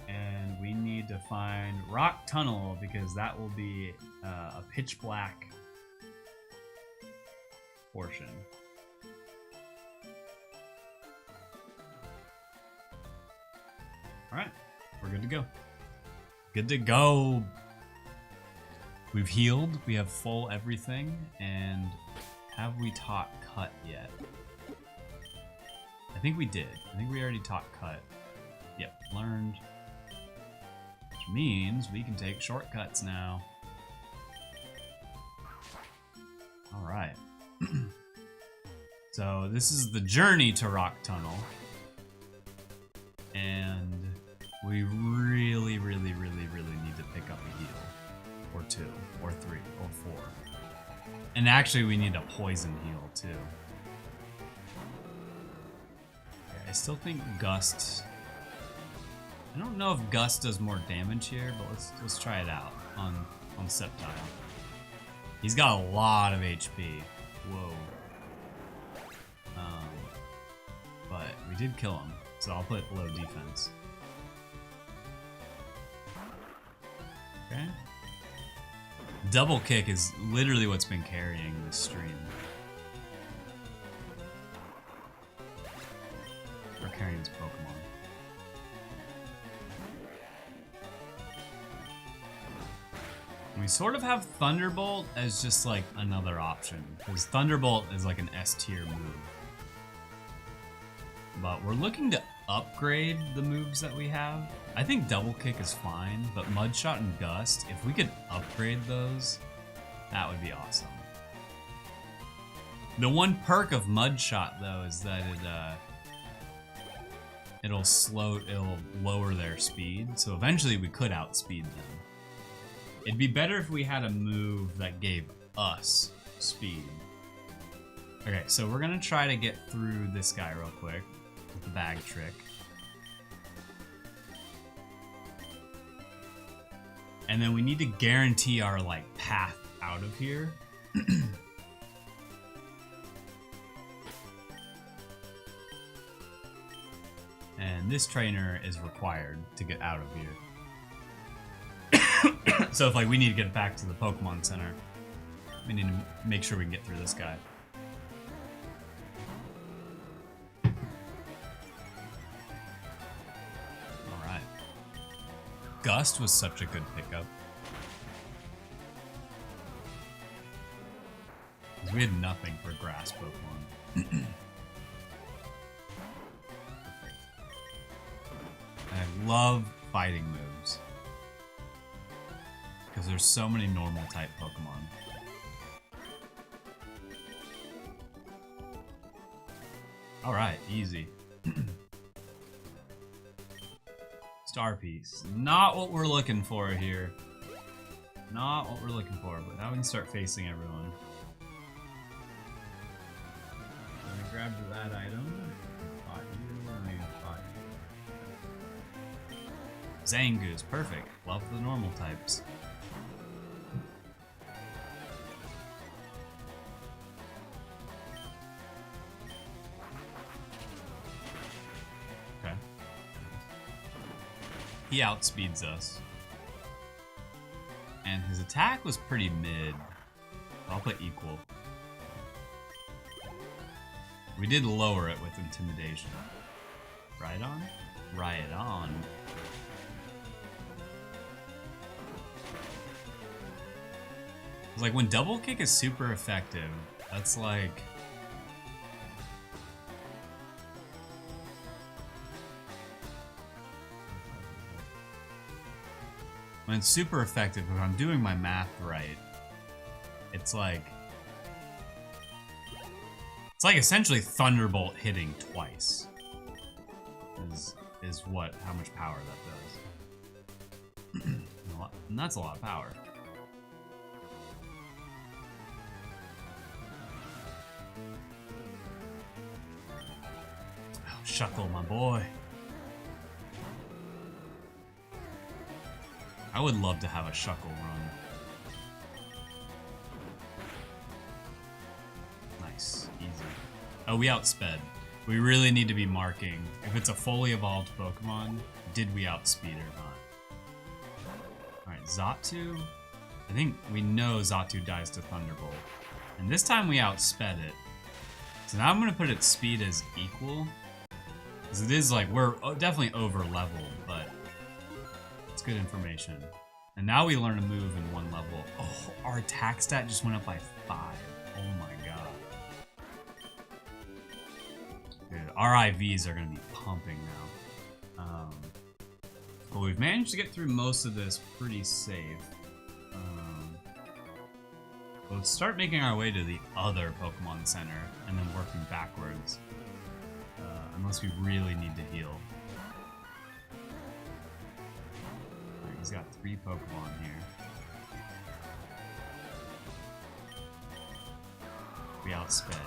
And we need to find Rock Tunnel because that will be a pitch black portion. Alright, we're good to go. Good to go. We've healed, we have full everything, and have we taught Cut yet? I think we did. I think we already taught Cut. Yep, learned. Which means we can take shortcuts now. Alright. So this is the journey to Rock Tunnel. And we really need to pick up a heal. Or 2, or 3, or 4. And actually, we need a poison heal too. Okay, I still think Gust. I don't know if Gust does more damage here, but let's try it out on Sceptile. He's got a lot of HP. Whoa. But we did kill him, so I'll put low defense. Okay. Double kick is literally what's been carrying this stream. Or carrying this Pokemon. We sort of have Thunderbolt as just like another option, because Thunderbolt is like an S tier move. But we're looking to upgrade the moves that we have. I think Double Kick is fine, but Mudshot and Gust, if we could upgrade those, that would be awesome. The one perk of Mudshot though is that it'll lower their speed, so eventually we could outspeed them. It'd be better if we had a move that gave us speed. Okay, so we're gonna try to get through this guy real quick with the bag trick. And then we need to guarantee our like path out of here. And this trainer is required to get out of here. So if like we need to get back to the Pokemon Center, we need to make sure we can get through this guy. Alright. Gust was such a good pickup. We had nothing for grass Pokemon. I love fighting moves. Because there's so many normal type Pokemon. Alright, easy. Star Piece. Not what we're looking for here. Not what we're looking for, but now we can start facing everyone. Let me grab that item. Spot you, let me spot you. Zangoose, perfect. Love the normal types. Okay. He outspeeds us. And his attack was pretty mid. I'll put equal. We did lower it with intimidation. Right on? Right on. It's like when double kick is super effective, that's like... When it's super effective, if I'm doing my math right, it's like essentially Thunderbolt hitting twice is how much power that does. And that's a lot of power. Oh, Shuckle, my boy. I would love to have a Shuckle run. Nice, easy. Oh, we outsped. We really need to be marking, if it's a fully evolved Pokemon, did we outspeed or not? Alright, Xatu. I think we know Xatu dies to Thunderbolt. And this time we outsped it. So now I'm going to put its speed as equal. Because it is like, we're definitely over leveled, but it's good information. And now we learn a move in one level. Oh, our attack stat just went up by 5. Oh my god. Dude, our IVs are going to be pumping now. But we've managed to get through most of this pretty safe. Let's start making our way to the other Pokemon Center and then working backwards. Unless we really need to heal. Alright, he's got 3 Pokemon here. We outsped.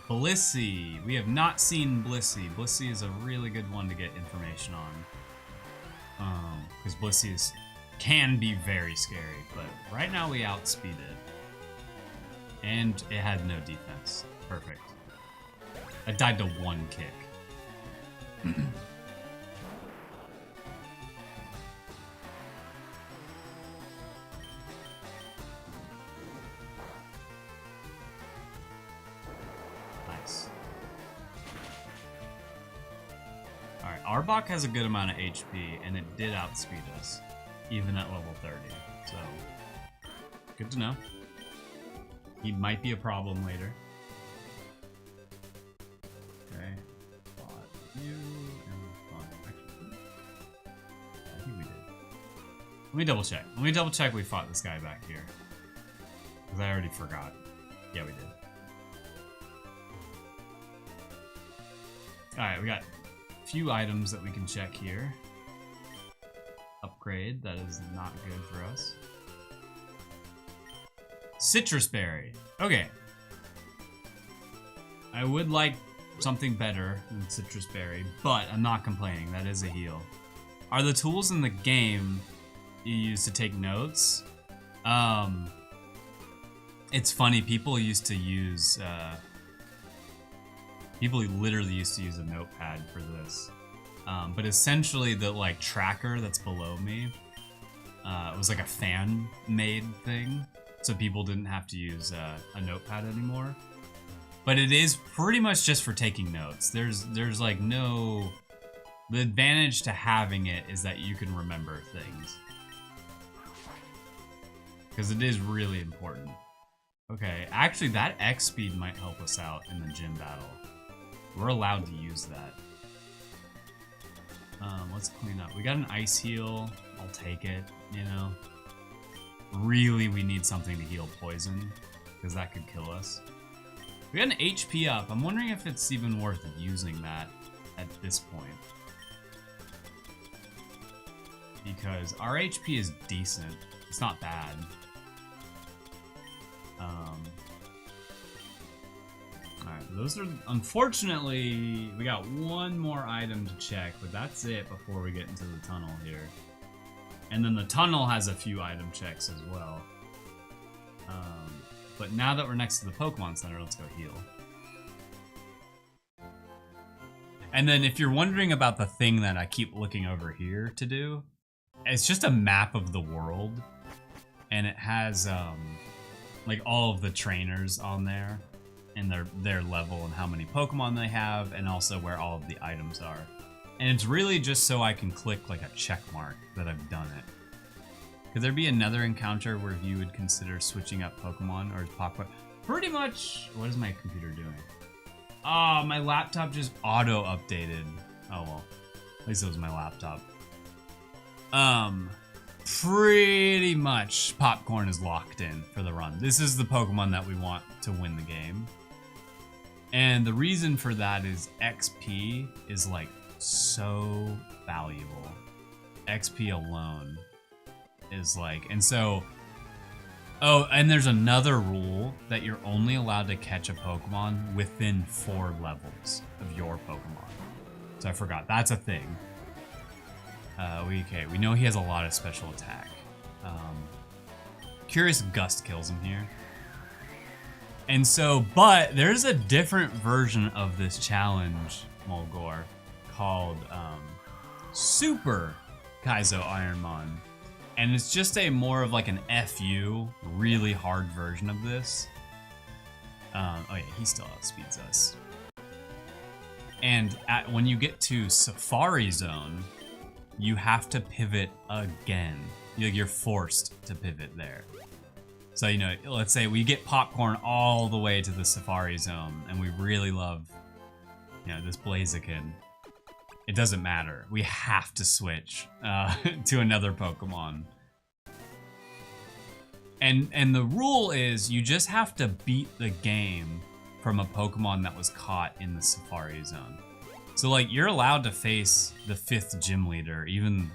Blissey. We have not seen Blissey. Blissey is a really good one to get information on. Because Blissey can be very scary, but right now we outspeed it. And it had no defense. Perfect. I died to one kick. Nice. Alright, Arbok has a good amount of HP, and it did outspeed us, even at level 30. So, good to know. He might be a problem later. Okay. Fought you and fought. Actually, I think we did. Let me double check. Let me double check we fought this guy back here. Because I already forgot. Yeah, we did. Alright, we got a few items that we can check here. Upgrade, that is not good for us. Citrus berry. Okay. I would like something better than citrus berry, but I'm not complaining. That is a heal. Are the tools in the game you use to take notes? It's funny. People used to use. People literally used to use a notepad for this. But essentially, the like tracker that's below me, it was like a fan-made thing. So people didn't have to use a notepad anymore. But it is pretty much just for taking notes. There's like no... The advantage to having it is that you can remember things. Because it is really important. Okay, actually that X speed might help us out in the gym battle. We're allowed to use that. Let's clean up. We got an ice heal. I'll take it, you know. Really, we need something to heal poison, because that could kill us. We got an HP up. I'm wondering if it's even worth using that at this point. Because our HP is decent. It's not bad. Alright, those are... Unfortunately, we got one more item to check, but that's it before we get into the tunnel here. And then the tunnel has a few item checks as well. But now that we're next to the Pokemon Center, let's go heal. And then if you're wondering about the thing that I keep looking over here to do, it's just a map of the world. And it has like all of the trainers on there and their level and how many Pokemon they have, and also where all of the items are. And it's really just so I can click like a check mark that I've done it. Could there be another encounter where you would consider switching up Pokemon or Pokemon? Pretty much. What is my computer doing? Oh, my laptop just auto-updated. Oh well, at least it was my laptop. Pretty much Popcorn is locked in for the run. This is the Pokemon that we want to win the game. And the reason for that is XP is like so valuable. XP alone is like, and so, oh, and there's another rule that you're only allowed to catch a Pokemon within 4 levels of your Pokemon. So I forgot, that's a thing. We know he has a lot of special attack. Curious Gust kills him here. And so, but there's a different version of this challenge, Mulgore, called Super Kaizo Ironmon. And it's just a more of like an FU, really hard version of this. Oh yeah, he still outspeeds us. And when you get to Safari Zone, you have to pivot again. You're forced to pivot there. So, you know, let's say we get Popcorn all the way to the Safari Zone, and we really love, you know, this Blaziken. It doesn't matter. We have to switch to another Pokemon. And the rule is you just have to beat the game from a Pokemon that was caught in the Safari Zone. So like you're allowed to face the 5th gym leader, even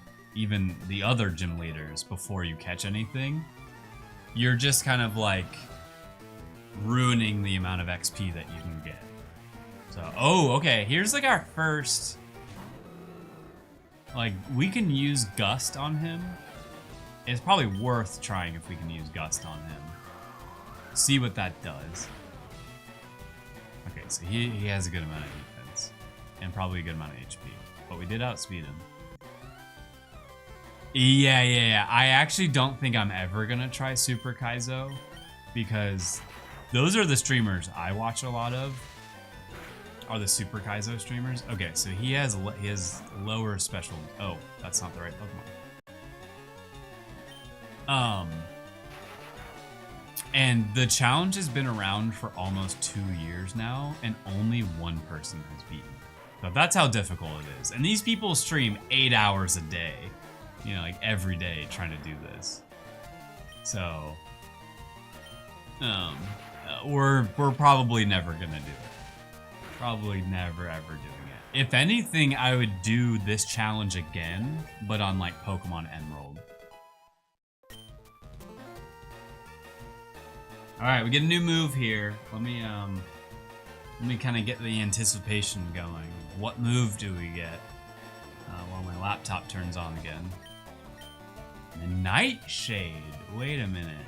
the other gym leaders before you catch anything. You're just kind of like ruining the amount of XP that you can get. So, oh, okay, here's like our first, like we can use Gust on him. It's probably worth trying if we can use Gust on him. See what that does. Okay, so he has a good amount of defense and probably a good amount of HP, but we did outspeed him. Yeah. I actually don't think I'm ever gonna try Super Kaizo because those are the streamers I watch a lot of. Are the Super Kaizo streamers? Okay, so he has lower special. Oh, that's not the right Pokemon. And the challenge has been around for almost 2 years now, and only one person has beaten it. So that's how difficult it is. And these people stream 8 hours a day, you know, like every day trying to do this. So, we're probably never gonna do it. Probably never ever doing it. If anything, I would do this challenge again, but on like Pokemon Emerald. All right, we get a new move here. Let me kind of get the anticipation going. What move do we get? While my laptop turns on again. The Nightshade. Wait a minute.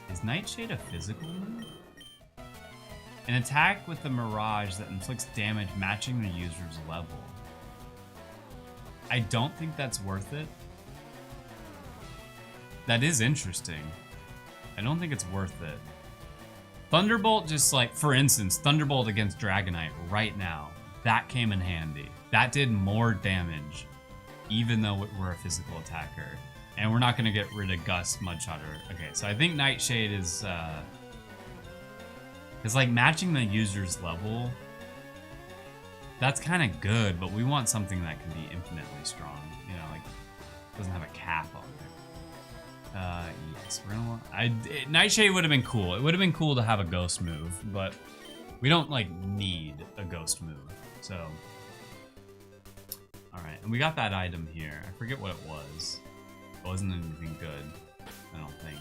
Is Nightshade a physical move? An attack with the Mirage that inflicts damage matching the user's level. I don't think that's worth it. That is interesting. I don't think it's worth it. Thunderbolt, just like, for instance, Thunderbolt against Dragonite right now. That came in handy. That did more damage, even though we're a physical attacker. And we're not going to get rid of Gust, Mudshot, or... Okay, so I think Nightshade is... It's like matching the user's level. That's kind of good, but we want something that can be infinitely strong. You know, like, doesn't have a cap on it. Yes, we're gonna want... Nightshade would have been cool. It would have been cool to have a ghost move, but we don't, like, need a ghost move, so... Alright, and we got that item here. I forget what it was. It wasn't anything good, I don't think.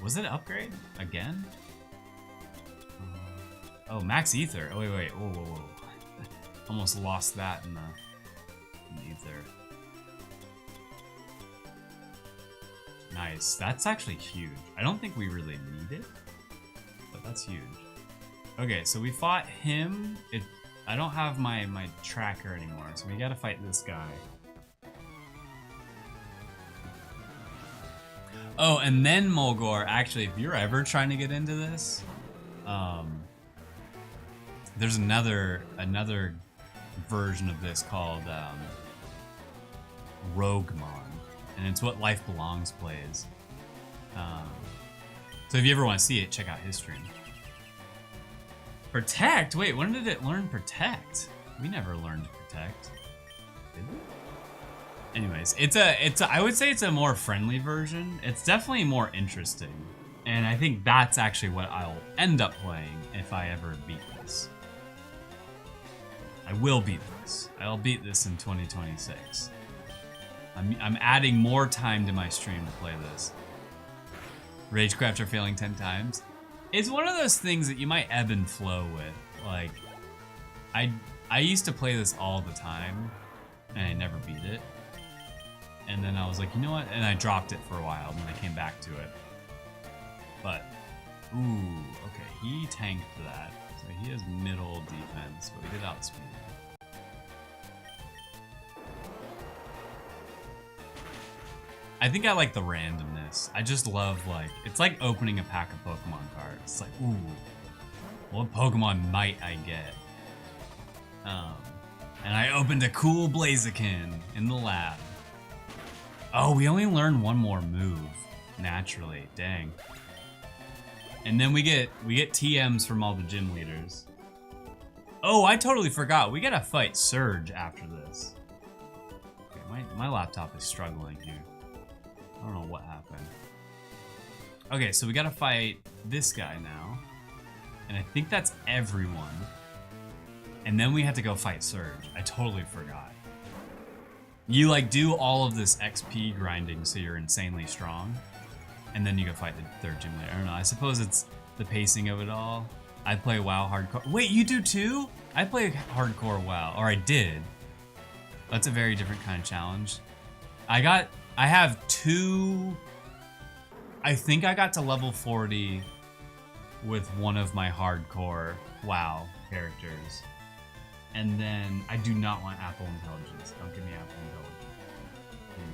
Was it an upgrade? Again? Oh, Max Ether. Oh, wait. Whoa. Almost lost that in the Ether. Nice. That's actually huge. I don't think we really need it, but that's huge. Okay, so we fought him. I don't have my tracker anymore, so we gotta fight this guy. Oh, and then Mulgore, actually, if you're ever trying to get into this, there's another version of this called Roguemon, and it's what Life Belongs plays. So if you ever want to see it, check out his stream. Protect? Wait, when did it learn Protect? We never learned Protect. Did we? Anyways, I would say it's a more friendly version. It's definitely more interesting. And I think that's actually what I'll end up playing if I ever beat this. I will beat this. I'll beat this in 2026. I'm adding more time to my stream to play this. Ragecrafter failing 10 times. It's one of those things that you might ebb and flow with. Like, I used to play this all the time, and I never beat it. And then I was like, you know what? And I dropped it for a while, and then I came back to it. But, ooh, okay, he tanked that. So he has middle defense, but we did outspeed him. I think I like the randomness. I just love, like, it's like opening a pack of Pokemon cards. It's like, ooh, what Pokemon might I get? And I opened a cool Blaziken in the lab. Oh, we only learn one more move, naturally, dang. And then we get TMs from all the gym leaders. Oh, I totally forgot. We gotta fight Surge after this. Okay, my laptop is struggling here. I don't know what happened. Okay, so we gotta fight this guy now. And I think that's everyone. And then we had to go fight Surge. I totally forgot. You like do all of this XP grinding so you're insanely strong. And then you go fight the third gym leader. I don't know. I suppose it's the pacing of it all. I play WoW hardcore. Wait, you do too? I play hardcore WoW, or I did. That's a very different kind of challenge. I have two. I think I got to level 40 with one of my hardcore WoW characters. And then I do not want Apple Intelligence. Don't give me Apple Intelligence.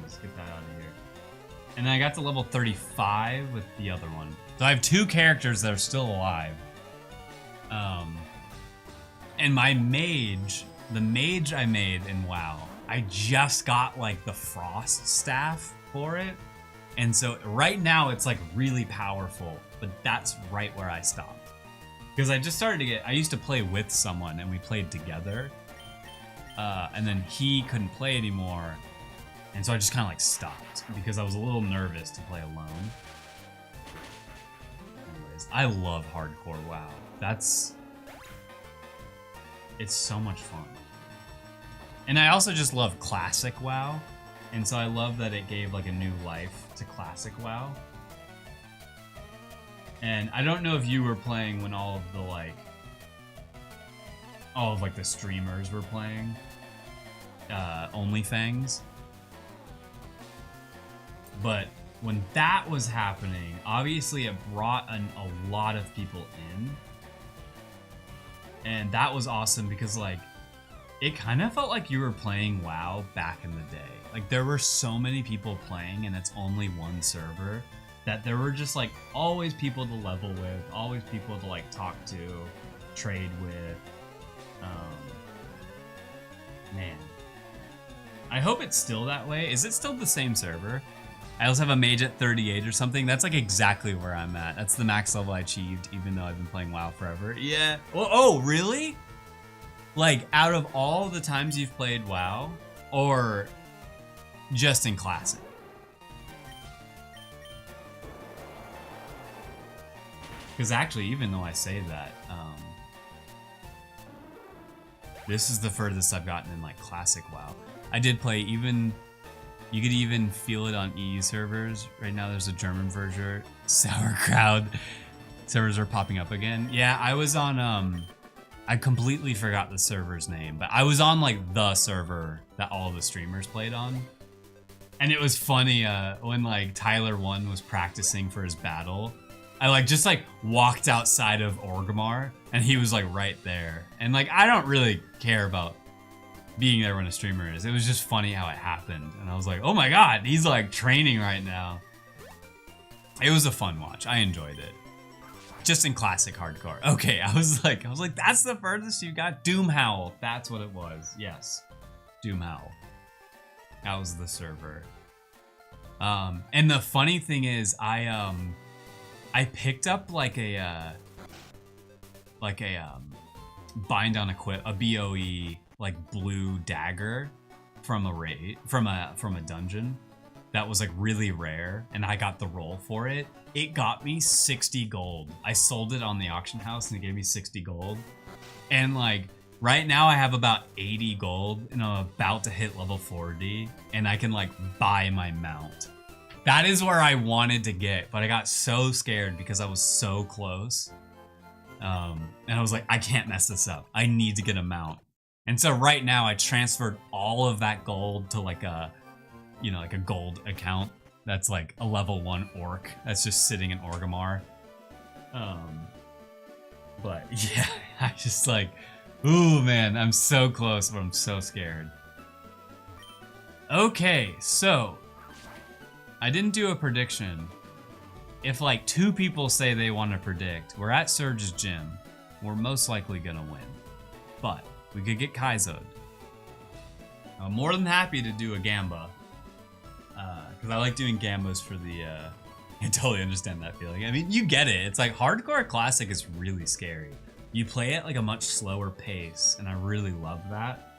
Please get that out of here. And then I got to level 35 with the other one. So I have two characters that are still alive. And my mage, the mage I made in WoW, I just got like the frost staff for it. And so right now it's like really powerful, but that's right where I stopped. Because I just started to get, I used to play with someone and we played together. And then he couldn't play anymore. And so I just kind of like stopped because I was a little nervous to play alone. Anyways, I love hardcore WoW. It's so much fun. And I also just love classic WoW. And so I love that it gave like a new life to classic WoW. And I don't know if you were playing when all of like the streamers were playing. OnlyFans. But when that was happening, obviously it brought a lot of people in. And that was awesome because like, it kind of felt like you were playing WoW back in the day. Like there were so many people playing and it's only one server that there were just like always people to level with, always people to like talk to, trade with. Man. I hope it's still that way. Is it still the same server? I also have a mage at 38 or something. That's like exactly where I'm at. That's the max level I achieved, even though I've been playing WoW forever. Yeah. Oh, really? Like, out of all the times you've played WoW, or just in Classic? Because actually, even though I say that, this is the furthest I've gotten in like Classic WoW. I did play even, you could even feel it on EU servers. Right now there's a German version, Sauerkraut. Servers are popping up again. Yeah, I was on, I completely forgot the server's name, but I was on like the server that all of the streamers played on. And it was funny when like Tyler 1 was practicing for his battle. I like just like walked outside of Orgrimmar and he was like right there. And like, I don't really care about being there when a streamer is. It was just funny how it happened. And I was like, oh my God, he's like training right now. It was a fun watch. I enjoyed it. Just in classic hardcore. Okay, I was like, that's the furthest you got? Doomhowl. That's what it was. Yes. Doomhowl. That was the server. And the funny thing is, I picked up like a bind on equip, a BOE like blue dagger from a raid, from a dungeon that was like really rare, and I got the roll for it. It got me 60 gold. I sold it on the auction house and it gave me 60 gold. And like right now I have about 80 gold and I'm about to hit level 40 and I can like buy my mount. That is where I wanted to get, but I got so scared because I was so close. And I was like, I can't mess this up. I need to get a mount. And so right now I transferred all of that gold to like a, you know, like a gold account. That's like a level 1 orc that's just sitting in Orgrimmar. But yeah, I just like, ooh man, I'm so close, but I'm so scared. Okay, so I didn't do a prediction. If like 2 people say they want to predict, we're at Surge's gym, we're most likely gonna win. But we could get Kaizo'd. I'm more than happy to do a Gamba. Because I like doing Gambas for the, I totally understand that feeling. I mean, you get it. It's like hardcore classic is really scary. You play at like a much slower pace, and I really love that.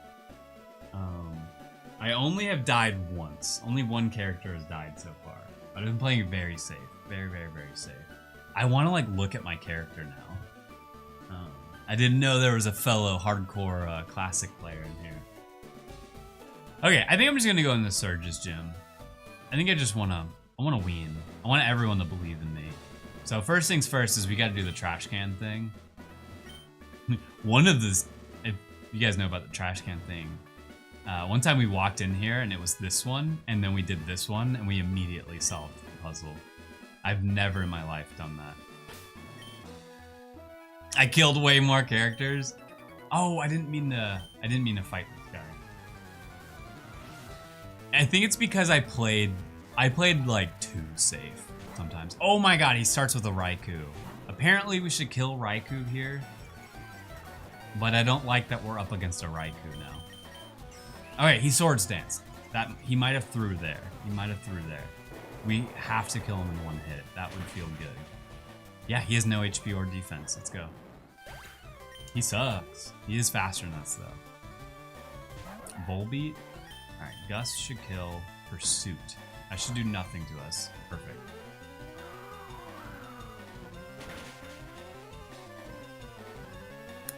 I only have died once. Only one character has died so far. But I've been playing very safe. Very, very, very safe. I want to like look at my character now. I didn't know there was a fellow hardcore classic player in here. Okay, I think I'm just gonna go in the Surge's gym. I think I wanna win. I want everyone to believe in me. So first things first is we gotta do the trash can thing. One of the, if you guys know about the trash can thing, one time we walked in here and it was this one, and then we did this one, and we immediately solved the puzzle. I've never in my life done that. I killed way more characters. Oh, I didn't mean to fight this guy. I think it's because I played like too safe sometimes. Oh my god, he starts with a Raikou. Apparently we should kill Raikou here. But I don't like that we're up against a Raikou now. Okay, he Swords Danced. That he might have through there. We have to kill him in one hit. That would feel good. Yeah, he has no HP or defense. Let's go. He sucks. He is faster than us though. Volbeat. Alright, Gus should kill Pursuit. That should do nothing to us. Perfect.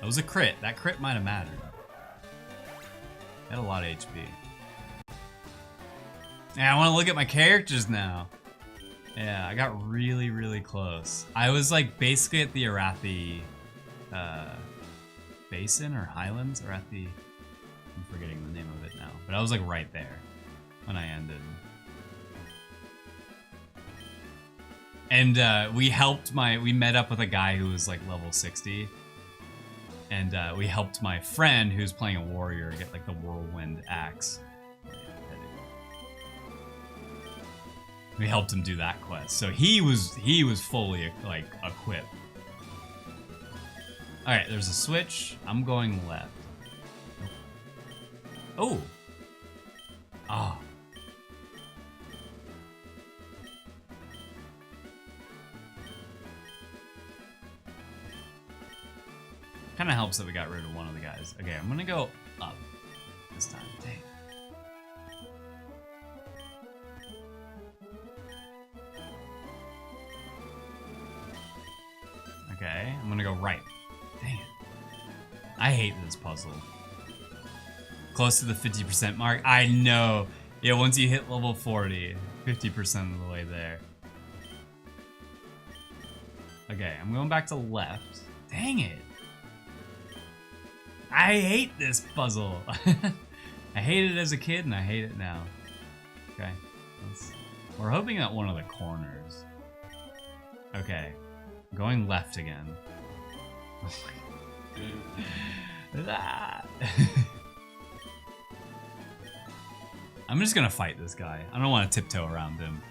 That was a crit. That crit might have mattered. Had a lot of HP. Yeah, I want to look at my characters now. Yeah, I got really, really close. I was like basically at the Arathi Basin or Highlands. Arathi, I'm forgetting the name of it now. But I was like right there when I ended. And we met up with a guy who was like level 60. And we helped my friend who's playing a warrior get like the whirlwind axe. We helped him do that quest. So he was fully like equipped. Alright, there's a switch. I'm going left. Oh. Ah. Kind of helps that we got rid of one of the guys. Okay, I'm gonna go up this time. Dang. Okay, I'm gonna go right. Dang it. I hate this puzzle. Close to the 50% mark. I know. Yeah, once you hit level 40, 50% of the way there. Okay, I'm going back to left. Dang it. I hate this puzzle. I hated it as a kid and I hate it now. Okay. We're hoping at one of the corners. Okay. Going left again. I'm just gonna fight this guy. I don't want to tiptoe around him.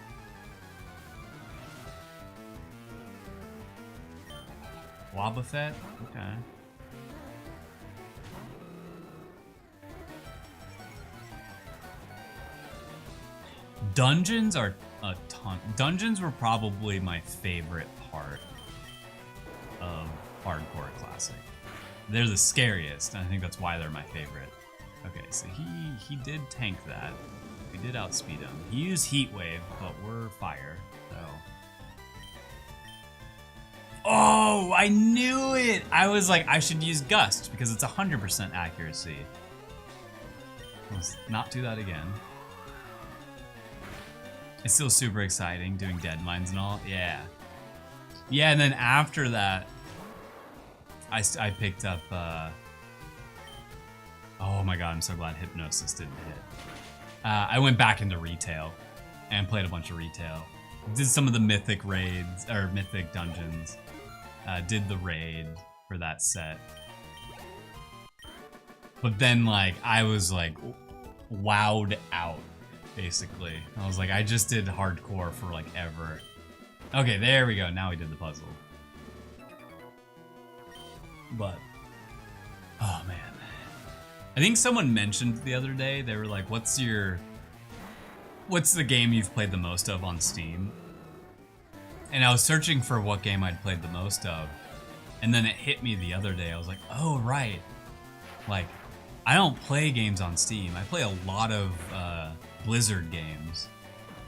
Wobbuffet? Okay. Dungeons are a ton. Dungeons were probably my favorite part of Hardcore Classic. They're the scariest, and I think that's why they're my favorite. Okay, so he did tank that. We did outspeed him. He used Heat Wave, but we're fire, so. Oh, I knew it! I was like, I should use Gust because it's 100% accuracy. Let's not do that again. It's still super exciting doing dead mines and all. Yeah. Yeah, and then after that, I picked up, oh my god, I'm so glad Hypnosis didn't hit. I went back into retail and played a bunch of retail. Did some of the mythic raids, or mythic dungeons. Did the raid for that set. But then, like, I was, like, wowed out, basically. I was like, I just did hardcore for, like, ever. Okay, there we go. Now we did the puzzle. But, oh, man. I think someone mentioned the other day, they were like, what's the game you've played the most of on Steam? And I was searching for what game I'd played the most of. And then it hit me the other day. I was like, oh, right. Like, I don't play games on Steam. I play a lot of Blizzard games.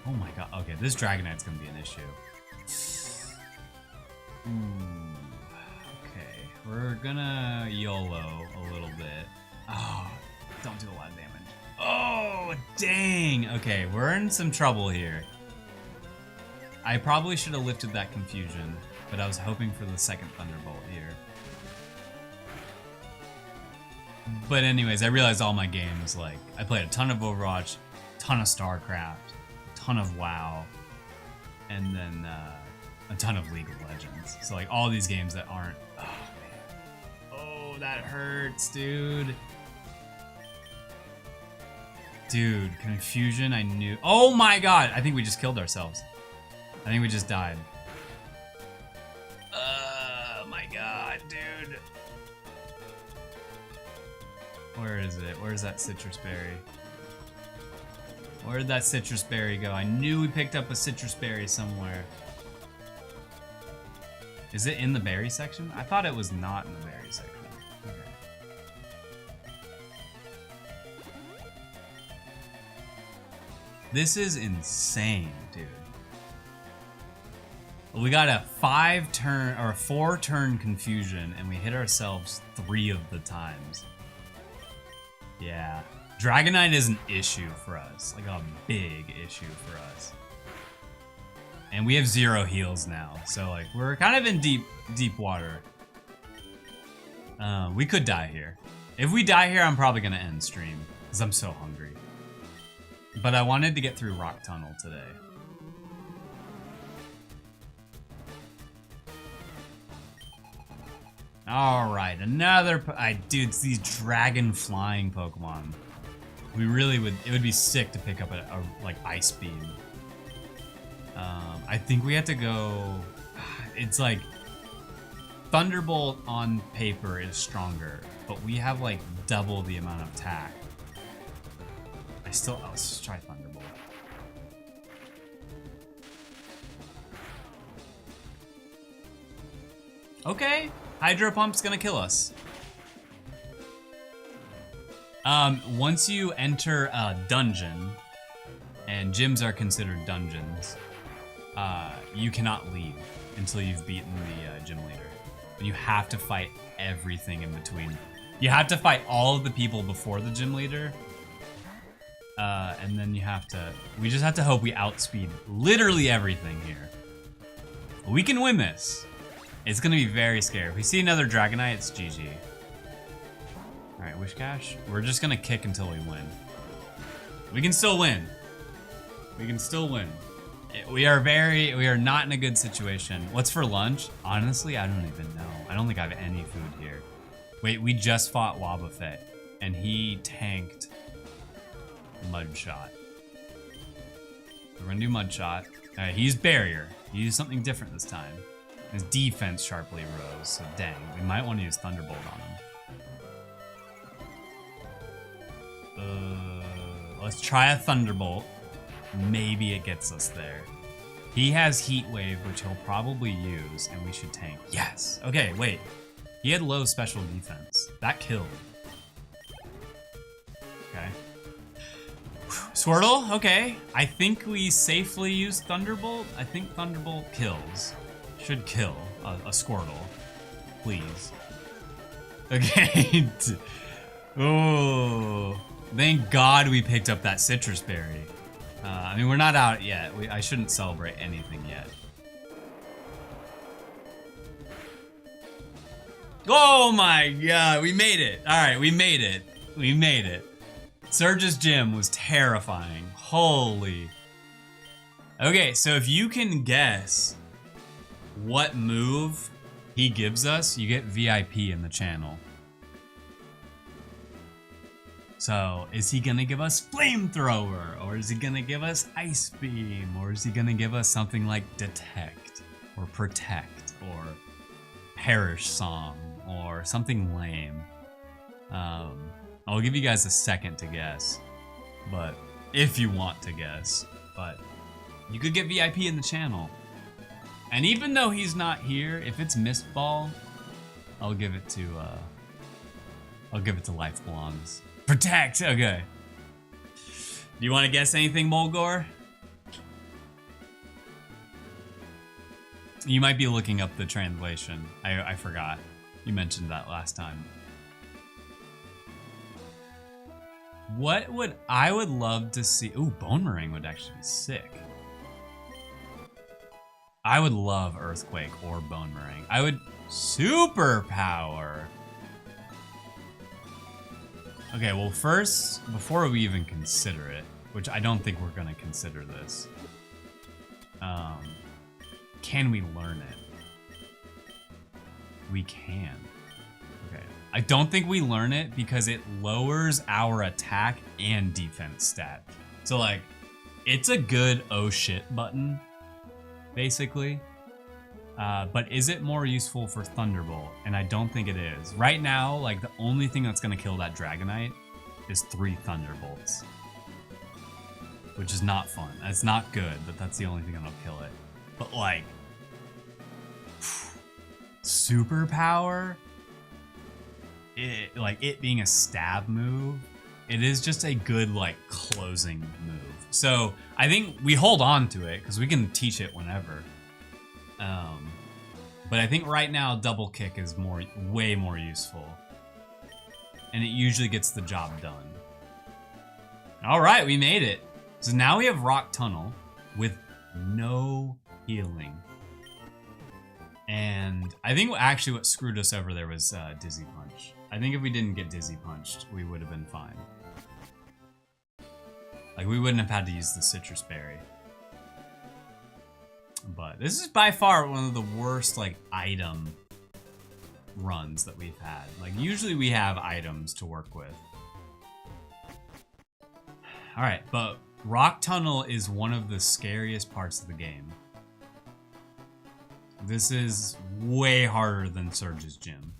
Oh my god. Okay, this Dragonite's gonna be an issue. Ooh. Okay, we're gonna YOLO a little bit. Oh, don't do a lot of damage. Oh, dang. Okay, we're in some trouble here. I probably should have lifted that confusion, but I was hoping for the second Thunderbolt here. But anyways, I realized all my games, like, I played a ton of Overwatch, ton of StarCraft, a ton of WoW, and then a ton of League of Legends. So like all these games that aren't, oh man. Oh, that hurts, dude. Dude, confusion, I knew. Oh my god, I think we just killed ourselves. I think we just died. Oh my god, dude. Where is it? Where's that citrus berry? Where did that citrus berry go? I knew we picked up a citrus berry somewhere. Is it in the berry section? I thought it was not in the berry section. Okay. This is insane, dude. We got a 4-turn confusion and we hit ourselves 3 of the times. Yeah. Dragonite is an issue for us, like a big issue for us. And we have 0 heals now, so like we're kind of in deep water. We could die here. If we die here, I'm probably gonna end stream because I'm so hungry. But I wanted to get through Rock Tunnel today. All right, another. Dude, it's these dragon flying Pokemon. We really would. It would be sick to pick up a like Ice Beam. I think we have to go. It's like Thunderbolt on paper is stronger, but we have like double the amount of attack. Let's just try Thunderbolt. Okay, Hydro Pump's gonna kill us. Once you enter a dungeon, and gyms are considered dungeons, you cannot leave until you've beaten the gym leader. And you have to fight everything in between. You have to fight all of the people before the gym leader. And then we just have to hope we outspeed literally everything here. We can win this. It's gonna be very scary. If we see another Dragonite, it's GG. All right, Wishcash. We're just gonna kick until we win. We can still win. We can still win. We are not in a good situation. What's for lunch? Honestly, I don't even know. I don't think I have any food here. Wait, we just fought Wobbuffet, and he tanked Mudshot. We're gonna do Mudshot. All right, he's Barrier. He used something different this time. His defense sharply rose, so dang, we might want to use Thunderbolt on him. Let's try a Thunderbolt. Maybe it gets us there. He has Heat Wave, which he'll probably use, and we should tank. Yes! Okay, wait. He had low special defense. That killed. Okay. Squirtle, okay. I think we safely use Thunderbolt. I think Thunderbolt kills. Should kill a Squirtle. Please. Okay. Oh. Thank God we picked up that citrus berry. I mean, we're not out yet. I shouldn't celebrate anything yet. Oh my god, we made it. All right, we made it. We made it. Surge's Gym was terrifying. Holy. Okay, so if you can guess what move he gives us, you get VIP in the channel. So, is he gonna give us Flamethrower? Or is he gonna give us Ice Beam? Or is he gonna give us something like Detect? Or Protect? Or Perish Song? Or something lame? I'll give you guys a second to guess. But, if you want to guess. But, you could get VIP in the channel. And even though he's not here, if it's Mist Ball, I'll give it to Life Belongs. Protect! Okay. Do you want to guess anything, Mulgore? You might be looking up the translation. I forgot. You mentioned that last time. What would I would love to see? Ooh, Bone Meringue would actually be sick. I would love Earthquake or Bone Meringue. I would superpower. Okay, well first, before we even consider it, which I don't think we're gonna consider this, can we learn it? We can. Okay. I don't think we learn it because it lowers our attack and defense stat. So like, it's a good oh shit button, basically. But is it more useful for Thunderbolt? And I don't think it is. Right now, like the only thing that's gonna kill that Dragonite is 3 Thunderbolts. Which is not fun. That's not good, but that's the only thing that'll kill it. But like, superpower, it being a stab move, it is just a good like closing move. So I think we hold on to it because we can teach it whenever. But I think right now double kick is way more useful, and it usually gets the job done. All right, we made it. So now we have Rock Tunnel with no healing. And I think actually what screwed us over there was Dizzy Punch. I think if we didn't get Dizzy Punched, we would have been fine. Like, we wouldn't have had to use the Citrus Berry. But this is by far one of the worst, like, item runs that we've had. Like, usually we have items to work with. Alright, but Rock Tunnel is one of the scariest parts of the game. This is way harder than Surge's Gym.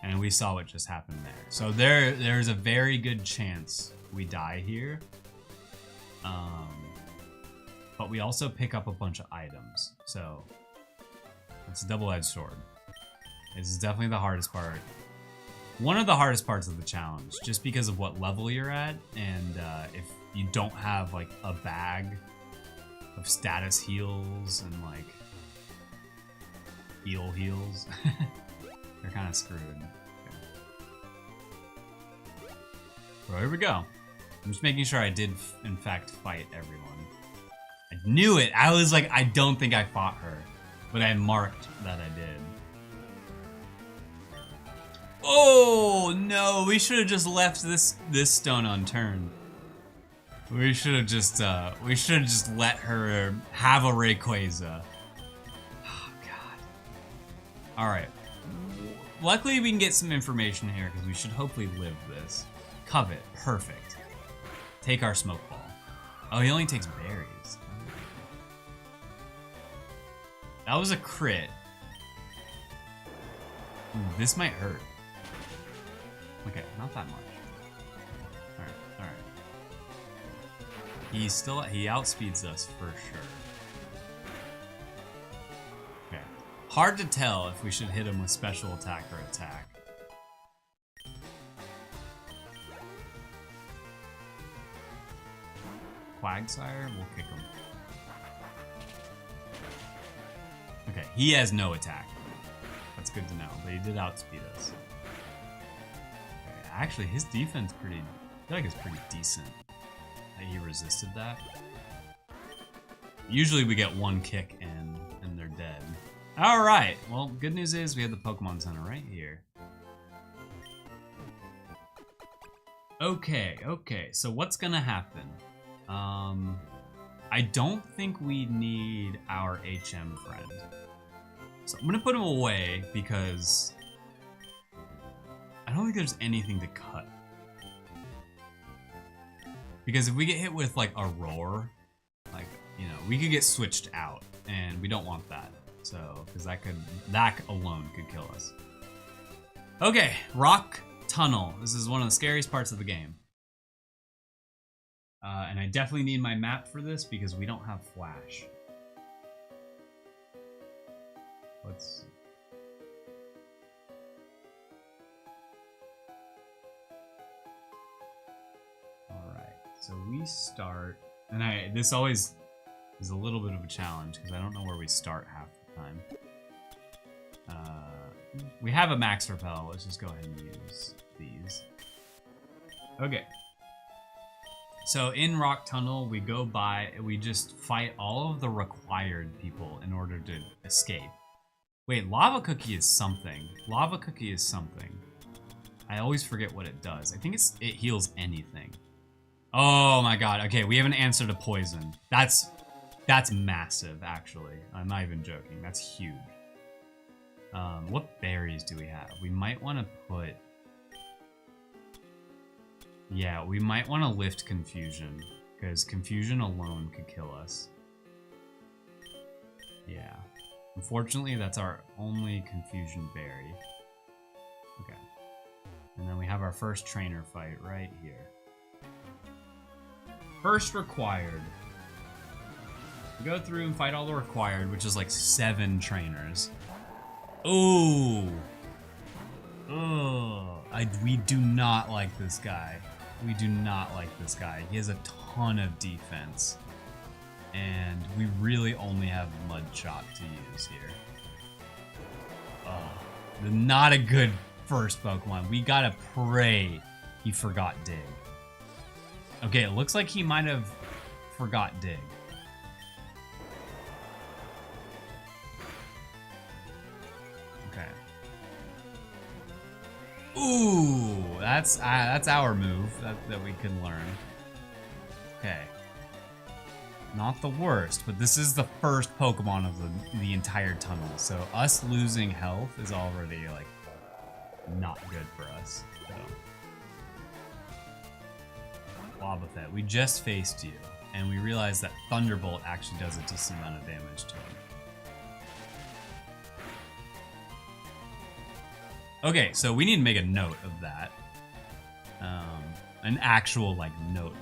And we saw what just happened there. So there's a very good chance we die here. But we also pick up a bunch of items. So it's a double-edged sword. This is definitely the hardest part. One of the hardest parts of the challenge, just because of what level you're at, and if you don't have like a bag of status heals and like heals, they're kind of screwed. Okay. Well, here we go. I'm just making sure I did in fact fight everyone. I knew it. I was like, I don't think I fought her, but I marked that I did. Oh no, we should have just left this stone unturned. We should have just let her have a Rayquaza. Oh god. Alright. Luckily we can get some information here because we should hopefully live this. Covet, perfect. Take our smoke ball. Oh, he only takes berries. That was a crit. Ooh, this might hurt. Okay, not that much. Alright. He outspeeds us for sure. Okay. Hard to tell if we should hit him with special attack or attack. Quagsire, we'll kick him. Okay, he has no attack. That's good to know, but he did outspeed us. Actually, his defense I feel like it's pretty decent. That he resisted that. Usually we get one kick and they're dead. Alright, well, good news is we have the Pokemon Center right here. Okay, so what's gonna happen? I don't think we need our HM friend. So I'm gonna put him away because I don't think there's anything to cut. Because if we get hit with like a roar, like, you know, we could get switched out and we don't want that. So, because that alone could kill us. Okay, Rock Tunnel. This is one of the scariest parts of the game. And I definitely need my map for this because we don't have Flash. Let's see. So we start, and this always is a little bit of a challenge because I don't know where we start half the time. We have a max repel. Let's just go ahead and use these. Okay. So in Rock Tunnel, we go by, we just fight all of the required people in order to escape. Wait, Lava Cookie is something. Lava Cookie is something. I always forget what it does. I think it heals anything. Oh my god. Okay, we have an answer to poison. That's massive, actually. I'm not even joking. That's huge. What berries do we have? We might want to put... Yeah, we might want to lift Confusion, because Confusion alone could kill us. Yeah. Unfortunately, that's our only Confusion berry. Okay. And then we have our first trainer fight right here. First required. We go through and fight all the required, which is like 7 trainers. Ooh. Oh. We do not like this guy. We do not like this guy. He has a ton of defense. And we really only have Mud Chop to use here. Oh. Not a good first Pokemon. We gotta pray he forgot Dig. Okay, it looks like he might have forgot Dig. Okay. Ooh, that's our move that we can learn. Okay. Not the worst, but this is the first Pokemon of the entire tunnel, so us losing health is already, like, not good for us. So. Wobbuffet, we just faced you, and we realized that Thunderbolt actually does a decent amount of damage to him. Okay, so we need to make a note of that. An actual, like, note.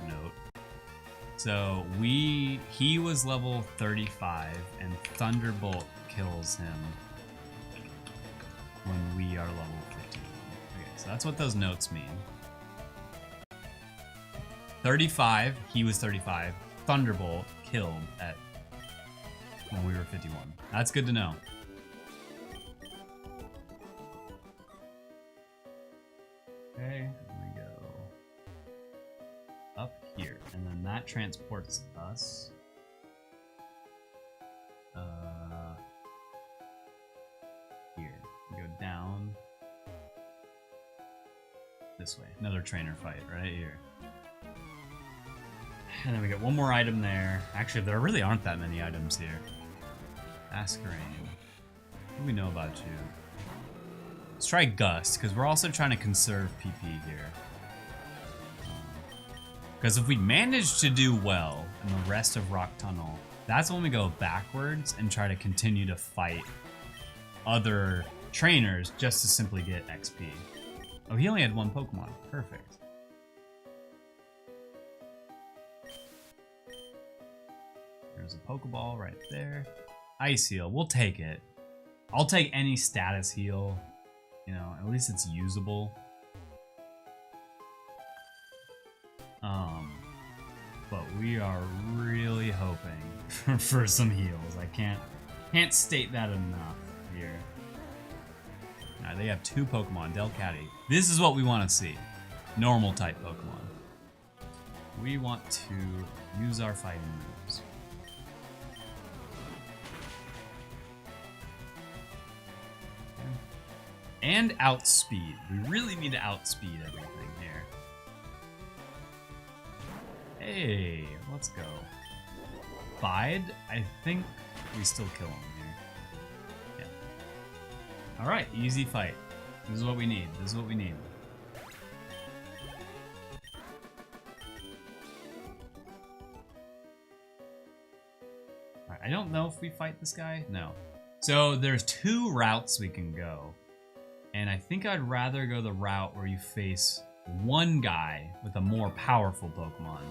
So he was level 35, and Thunderbolt kills him when we are level 51. Okay, so that's what those notes mean. 35, he was 35. Thunderbolt killed at when we were 51. That's good to know. Okay, we go up here, and then that transports us. Here. We go down this way. Another trainer fight right here. And then we get one more item there. Actually, there really aren't that many items here. Askarane. What do we know about you? Let's try Gust, because we're also trying to conserve PP here. Because if we manage to do well in the rest of Rock Tunnel, that's when we go backwards and try to continue to fight other trainers just to simply get XP. Oh, he only had one Pokemon. Perfect. There's a Pokeball right there. Ice Heal, we'll take it. I'll take any status heal. You know, at least it's usable. But we are really hoping for some heals. I can't state that enough here. Now they have 2 Pokemon, Delcatty. This is what we want to see. Normal type Pokemon. We want to use our fighting moves. And outspeed. We really need to outspeed everything here. Hey, let's go. Bide, I think we still kill him here. Yeah. Alright, easy fight. This is what we need. This is what we need. Alright, I don't know if we fight this guy. No. So there's 2 routes we can go. And I think I'd rather go the route where you face one guy with a more powerful Pokemon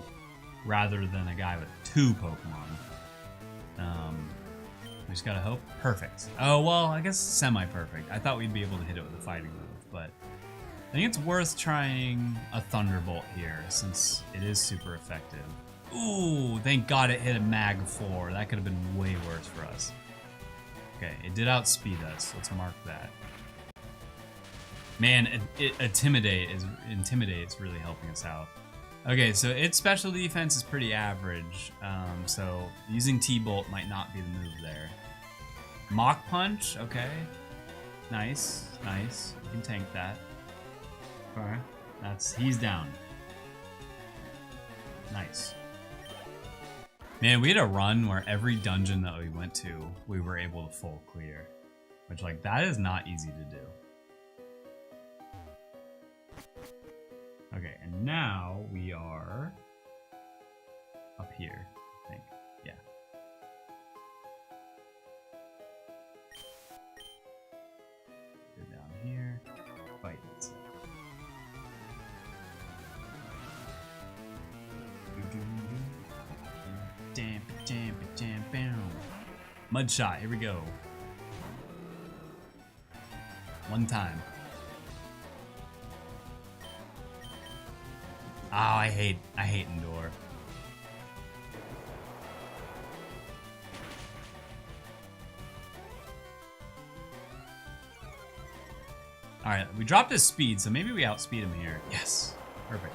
rather than a guy with 2 Pokemon. We just gotta hope. Perfect. Oh, well, I guess semi-perfect. I thought we'd be able to hit it with a fighting move, but I think it's worth trying a Thunderbolt here since it is super effective. Ooh, thank God it hit a Mag 4. That could have been way worse for us. Okay, it did outspeed us. Let's mark that. Man, Intimidate is really helping us out. Okay, so its special defense is pretty average, so using T-Bolt might not be the move there. Mach Punch, okay. Nice, nice. You can tank that. Alright, he's down. Nice. Man, we had a run where every dungeon that we went to, we were able to full clear. Which, like, that is not easy to do. Okay, and now we are up here, I think. Yeah. Go down here. Fight. Mud shot, here we go. One time. Oh, I hate Endure. Alright, we dropped his speed, so maybe we outspeed him here. Yes. Perfect.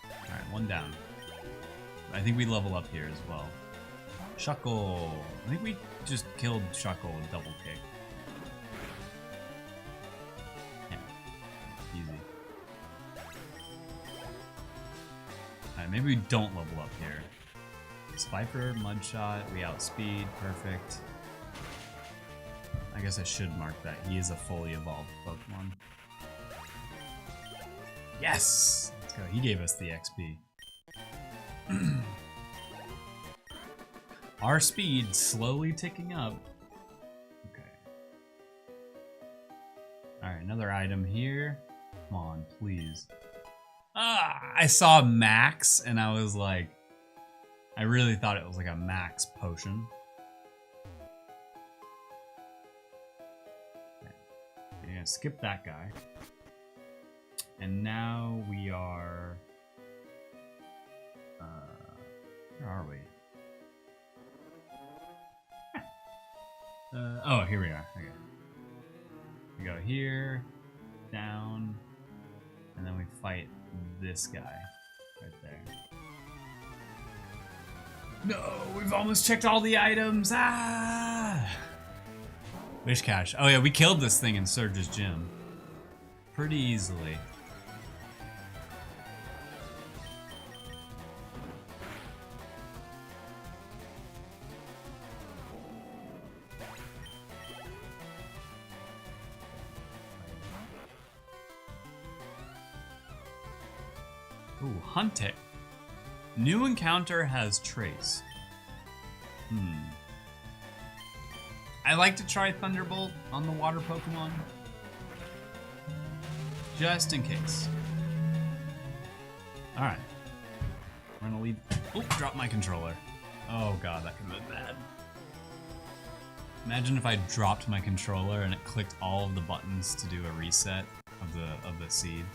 Alright, one down. I think we level up here as well. Shuckle. I think we just killed Shuckle with double kick. Yeah. Easy. Alright, maybe we don't level up here. Spiper, Mudshot, we outspeed, perfect. I guess I should mark that. He is a fully evolved Pokemon. Yes! Let's go. He gave us the XP. Our speed slowly ticking up. Okay. Alright, another item here. Come on, please. I saw Max and I was like, I really thought it was like a Max potion. Okay. We're gonna skip that guy. And now we are... where are we? Oh, here we are. Okay. We go here, down, and then we fight this guy right there. No, we've almost checked all the items. Ah! Wish Cache. Oh yeah, we killed this thing in Surge's gym pretty easily. Ooh, Hunt It. New encounter has Trace. I like to try Thunderbolt on the water Pokemon. Just in case. Alright. We're gonna leave. Oh, drop my controller. Oh god, that could have been bad. Imagine if I dropped my controller and it clicked all of the buttons to do a reset of the seed.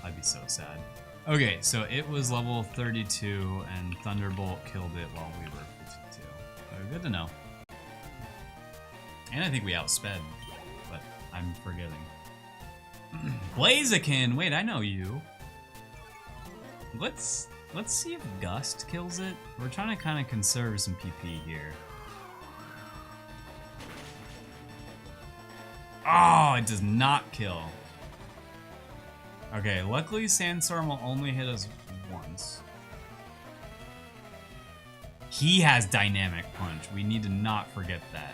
I'd be so sad. Okay, so it was level 32 and Thunderbolt killed it while we were 52. So good to know. And I think we outsped, but I'm forgetting. Blaziken! Wait, I know you. Let's see if Gust kills it. We're trying to kind of conserve some PP here. Oh, it does not kill. Okay, luckily Sandstorm will only hit us once. He has Dynamic Punch. We need to not forget that.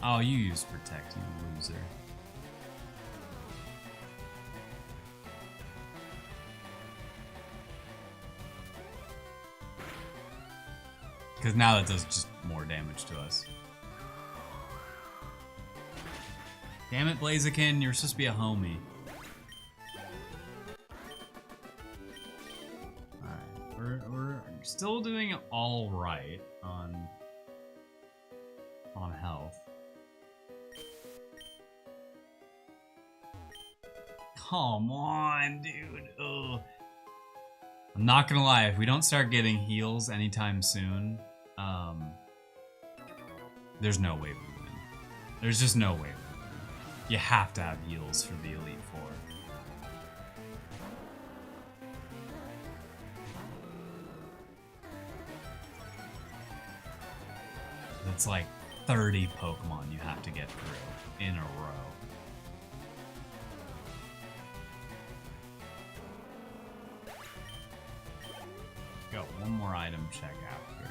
Oh, you used Protect, you loser. Because now that does just more damage to us. Damn it, Blaziken, you're supposed to be a homie. Alright, we're still doing all right on health. Come on, dude. Ugh. I'm not gonna lie, if we don't start getting heals anytime soon, there's no way we win. There's just no way we win. You have to have heals for the Elite Four. It's like 30 Pokemon you have to get through in a row. Got one more item check after.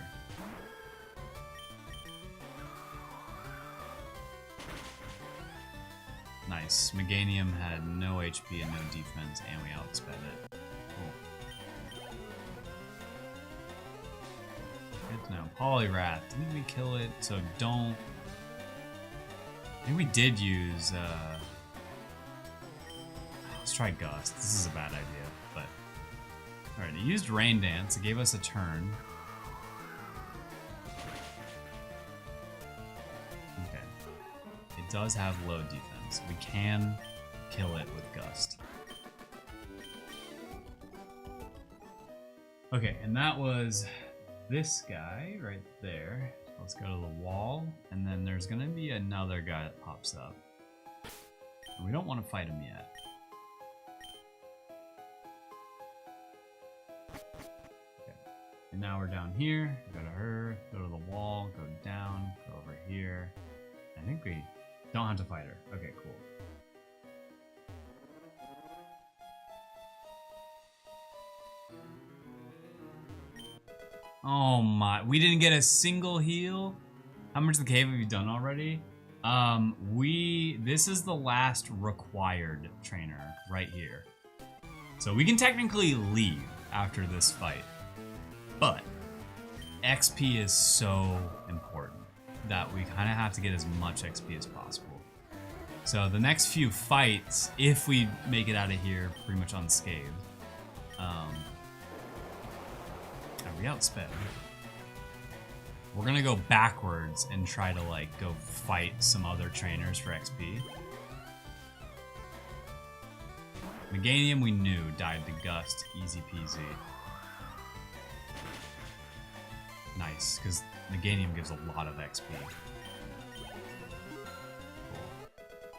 Nice. Meganium had no HP and no defense, and we outsped it. Cool. Good to know. Poliwrath. Didn't we kill it? So don't... I think we did use... Let's try Gust. This is a bad idea, but... Alright, it used Rain Dance. It gave us a turn. Okay. It does have low defense. We can kill it with Gust. Okay, and that was this guy right there. Let's go to the wall, and then there's gonna be another guy that pops up. And we don't want to fight him yet. And now we're down here, go to her, go to the wall, go down, go over here. I think we don't have to fight her. Okay, cool. Oh my, we didn't get a single heal? How much of the cave have you done already? This is the last required trainer right here. So we can technically leave after this fight. But XP is so important that we kind of have to get as much XP as possible. So the next few fights, if we make it out of here pretty much unscathed, are we outsped? We're gonna go backwards and try to like go fight some other trainers for XP. Meganium we knew died to Gust, easy peasy. Nice, because Meganium gives a lot of XP. Cool.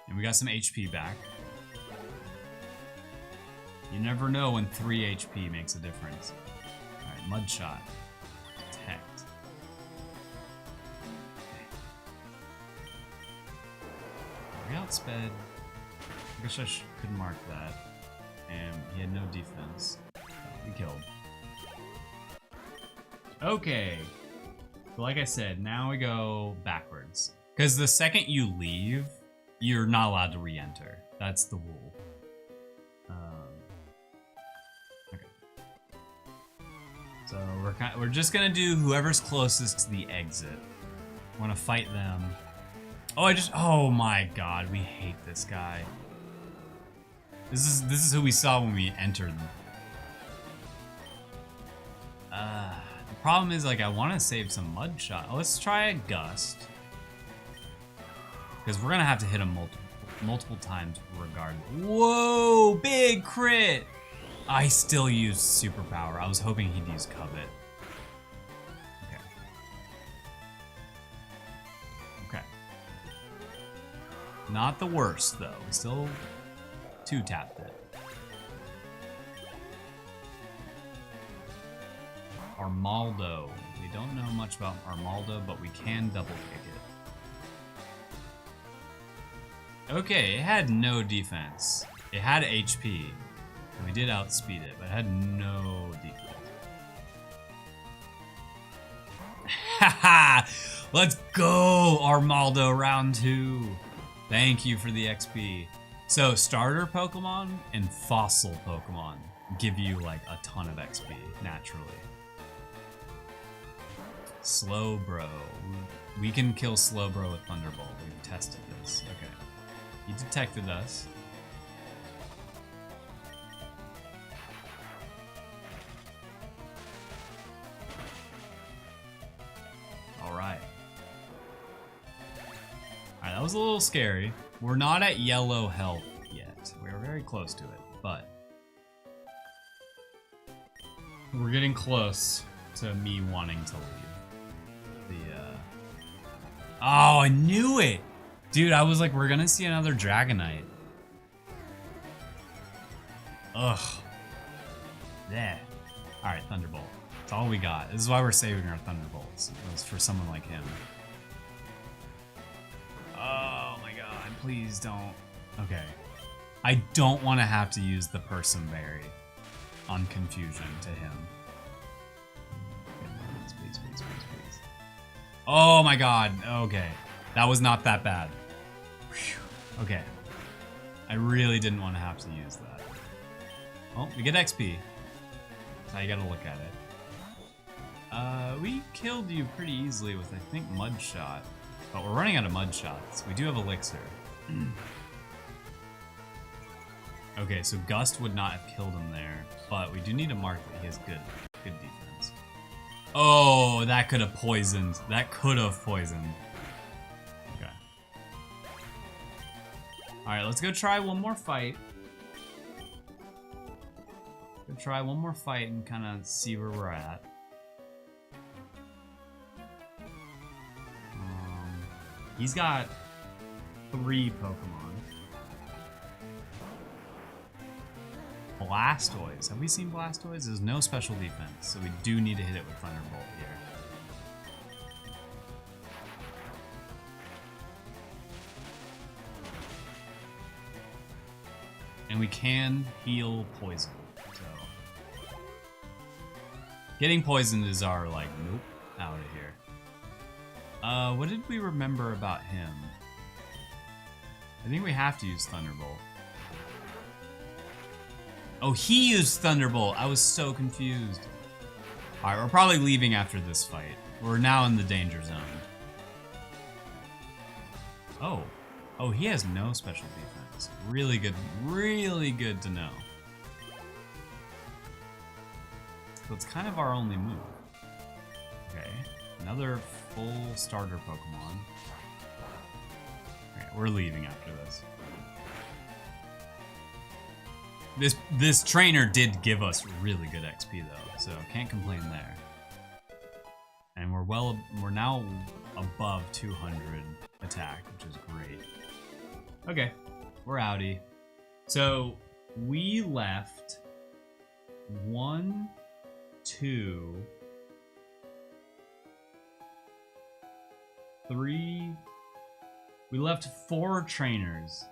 And we got some HP back. You never know when 3 HP makes a difference. Alright, Mud Shot. Detect. Okay. We outsped. I guess I could mark that. And he had no defense. We killed. Okay, so like I said, now we go backwards. Because the second you leave, you're not allowed to re-enter. That's the rule. Okay. So we're just gonna do whoever's closest to the exit. I want to fight them. Oh my god, we hate this guy. This is who we saw when we entered. The problem is, like, I want to save some Mud Shot. Let's try a Gust. Because we're going to have to hit him multiple times regardless. Whoa! Big crit! I still used Superpower. I was hoping he'd use Covet. Okay. Okay. Not the worst, though. We still 2-tapped it. Armaldo. We don't know much about Armaldo, but we can double kick it. Okay, it had no defense. It had HP. And we did outspeed it, but it had no defense. Haha! Let's go, Armaldo round 2. Thank you for the XP. So starter Pokemon and fossil Pokemon give you like a ton of XP naturally. Slowbro. We can kill Slowbro with Thunderbolt. We've tested this. Okay. He detected us. Alright. Alright, that was a little scary. We're not at yellow health yet. We're very close to it, but we're getting close to me wanting to leave. Oh, I knew it! Dude, I was like, we're gonna see another Dragonite. Ugh. Yeah. Alright, Thunderbolt. That's all we got. This is why we're saving our Thunderbolts. It was for someone like him. Oh my god, please don't. Okay. I don't want to have to use the Person Berry on Confusion to him. Please, please, please, please. Oh my god, okay. That was not that bad. Whew. Okay. I really didn't want to have to use that. Well, we get XP. That's how you gotta look at it. We killed you pretty easily with, I think, Mud Shot. But we're running out of Mud Shots. We do have Elixir. Okay, so Gust would not have killed him there. But we do need to mark that he has good defense. Oh, that could have poisoned. That could have poisoned. Okay. Alright, let's go try one more fight. Go try one more fight and kind of see where we're at. He's got 3 Pokemon. Blastoise. Have we seen Blastoise? There's no special defense, so we do need to hit it with Thunderbolt here. And we can heal poison. So getting poisoned is our, like, nope, out of here. What did we remember about him? I think we have to use Thunderbolt. Oh, he used Thunderbolt! I was so confused. Alright, we're probably leaving after this fight. We're now in the danger zone. Oh. Oh, he has no special defense. Really good to know. So it's kind of our only move. Okay. Another full starter Pokemon. Alright, we're leaving after this. This trainer did give us really good XP though, so can't complain there. And we're now above 200 attack, which is great. Okay, we're outie. So we left 1, 2, 3. We left 4 trainers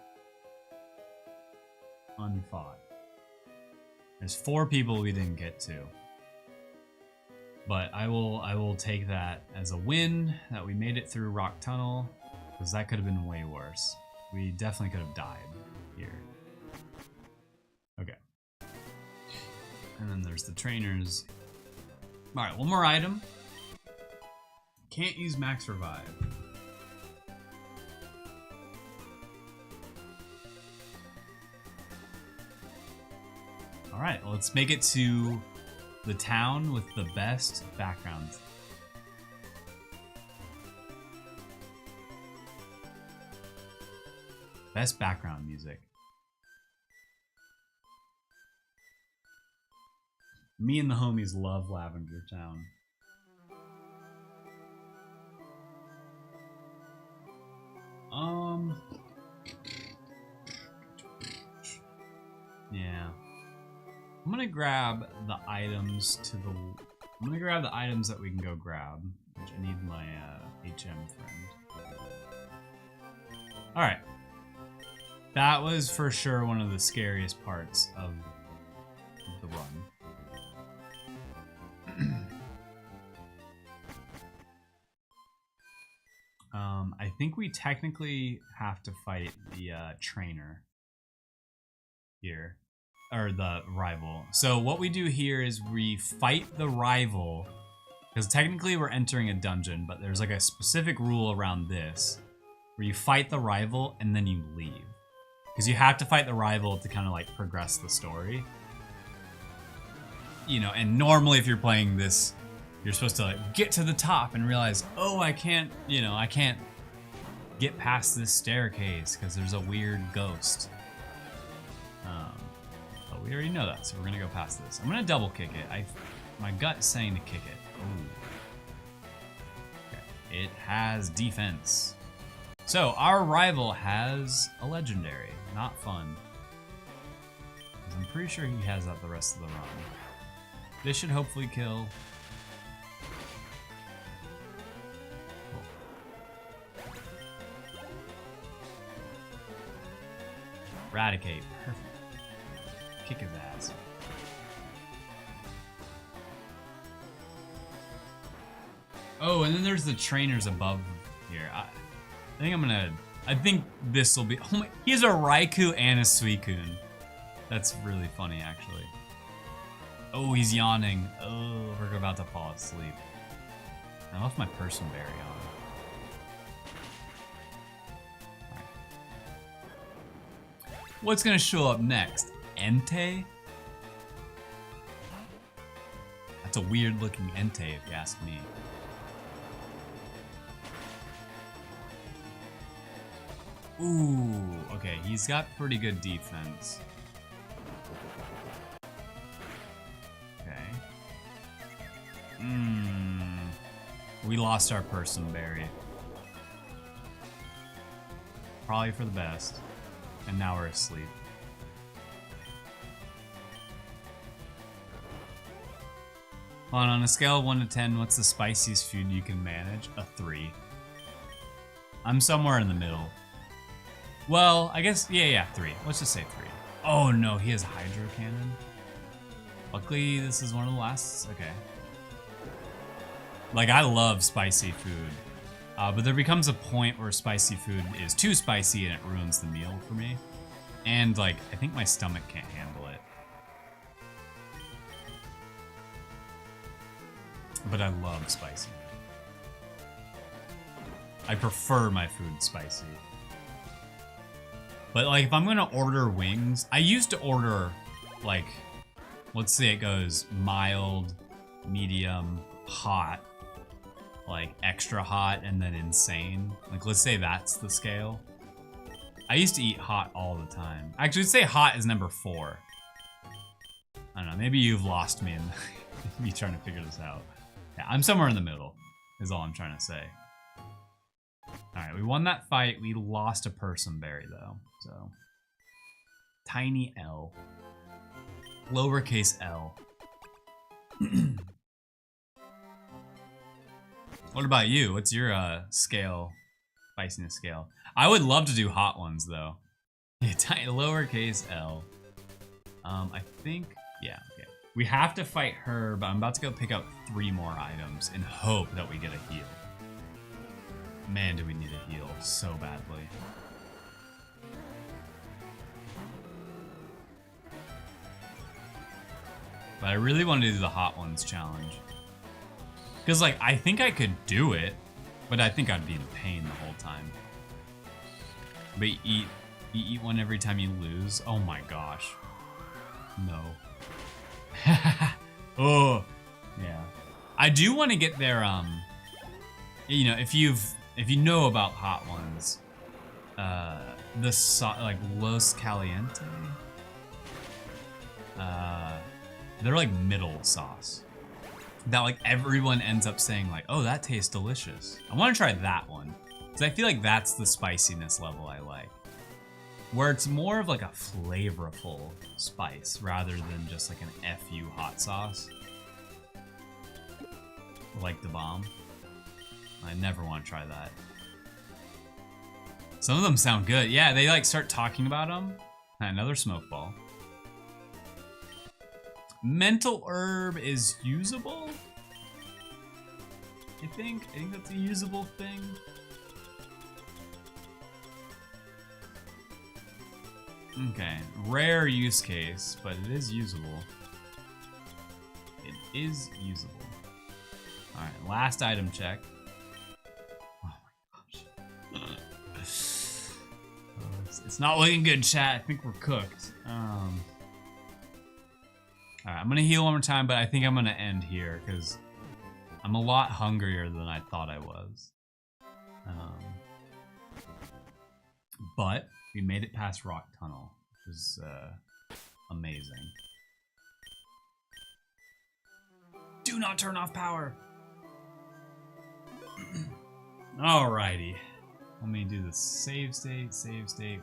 unfought. There's 4 people we didn't get to. But I will take that as a win that we made it through Rock Tunnel, because that could have been way worse. We definitely could have died here. Okay. And then there's the trainers. Alright, one more item. Can't use Max Revive. Alright, let's make it to the town with the best background. Best background music. Me and the homies love Lavender Town. Yeah. I'm gonna grab the items I'm gonna grab the items that we can go grab, which I need my HM friend. Alright. That was for sure one of the scariest parts of the run. I think we technically have to fight the trainer here, or the rival. So what we do here is we fight the rival, because technically we're entering a dungeon, but there's like a specific rule around this, where you fight the rival and then you leave. Because you have to fight the rival to kind of like progress the story. You know, and normally if you're playing this, you're supposed to like get to the top and realize, oh, I can't, you know, I can't get past this staircase because there's a weird ghost. But we already know that, so we're gonna go past this. I'm gonna double kick it. My gut's saying to kick it. Ooh. It has defense. So our rival has a legendary. Not fun. 'Cause I'm pretty sure he has that the rest of the run. This should hopefully kill. Eradicate. Perfect. Kick his ass. Oh, and then there's the trainers above here. I think this will be. Oh my! He has a Raikou and a Suicune. That's really funny, actually. Oh, he's yawning. Oh, we're about to fall asleep. I left my Person Berry on. What's gonna show up next? Entei? That's a weird looking Entei, if you ask me. Ooh, okay, he's got pretty good defense. Okay. We lost our Person Berry. Probably for the best. And now we're asleep. On a scale of 1 to 10, what's the spiciest food you can manage? A 3. I'm somewhere in the middle. Well, I guess, yeah, 3. Let's just say 3. Oh no, he has Hydro Cannon. Luckily, this is one of the last. Okay. Like, I love spicy food. But there becomes a point where spicy food is too spicy and it ruins the meal for me. And, like, I think my stomach can't handle it. But I love spicy. I prefer my food spicy. But, like, if I'm gonna order wings, I used to order, like, let's say it goes mild, medium, hot, like extra hot, and then insane. Like, let's say that's the scale. I used to eat hot all the time. Actually, I'd say hot is number 4. I don't know, maybe you've lost me in me trying to figure this out. Yeah, I'm somewhere in the middle, is all I'm trying to say. Alright, we won that fight. We lost a Person Berry, though, so. Tiny L. Lowercase L. What about you? What's your scale, spiciness scale? I would love to do hot ones though. Yeah, tiny lowercase L. I think, yeah, okay. We have to fight her, but I'm about to go pick up 3 more items and hope that we get a heal. Man, do we need a heal so badly. But I really want to do the hot ones challenge. Because, like, I think I could do it, but I think I'd be in pain the whole time. But you eat one every time you lose? Oh my gosh. No. Oh, yeah. I do want to get their, you know, if you know about hot ones, like Los Caliente, they're like middle sauce. That like everyone ends up saying like, oh, that tastes delicious. I want to try that one. Because I feel like that's the spiciness level I like. Where it's more of like a flavorful spice rather than just like an FU hot sauce. Like the bomb. I never want to try that. Some of them sound good. Yeah, they like start talking about them. Another smoke ball. Mental herb is usable? I think that's a usable thing. Okay, rare use case, but it is usable. It is usable. Alright, last item check. Oh my gosh. It's not looking good, chat. I think we're cooked. Alright, I'm gonna heal one more time, but I think I'm gonna end here because I'm a lot hungrier than I thought I was. But we made it past Rock Tunnel, which is amazing. Do not turn off power. Alrighty. Let me do the save state 1.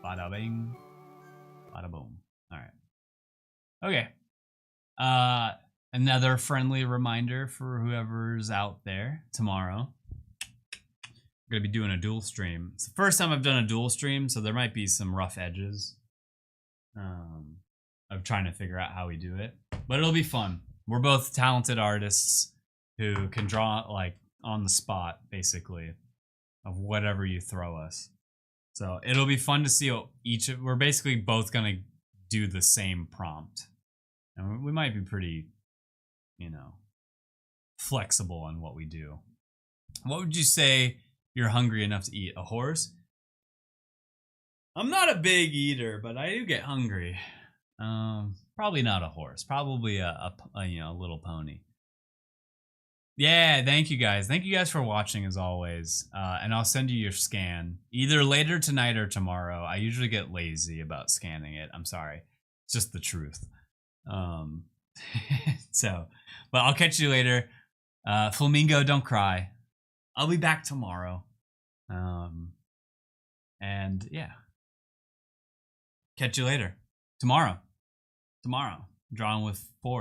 Bada bing. Bada boom. Alright. Okay. Another friendly reminder for whoever's out there tomorrow. I'm gonna be doing a dual stream. It's the first time I've done a dual stream, so there might be some rough edges. Of trying to figure out how we do it. But it'll be fun. We're both talented artists who can draw like on the spot, basically, of whatever you throw us. So it'll be fun to see we're basically both gonna do the same prompt. And we might be pretty, flexible on what we do. What would you say you're hungry enough to eat? A horse? I'm not a big eater, but I do get hungry. Probably not a horse. Probably a little pony. Yeah, thank you guys. Thank you guys for watching as always. And I'll send you your scan either later tonight or tomorrow. I usually get lazy about scanning it. I'm sorry. It's just the truth. So, but I'll catch you later. Flamingo, don't cry. I'll be back tomorrow. And yeah. Catch you later. Tomorrow. Drawing with 4.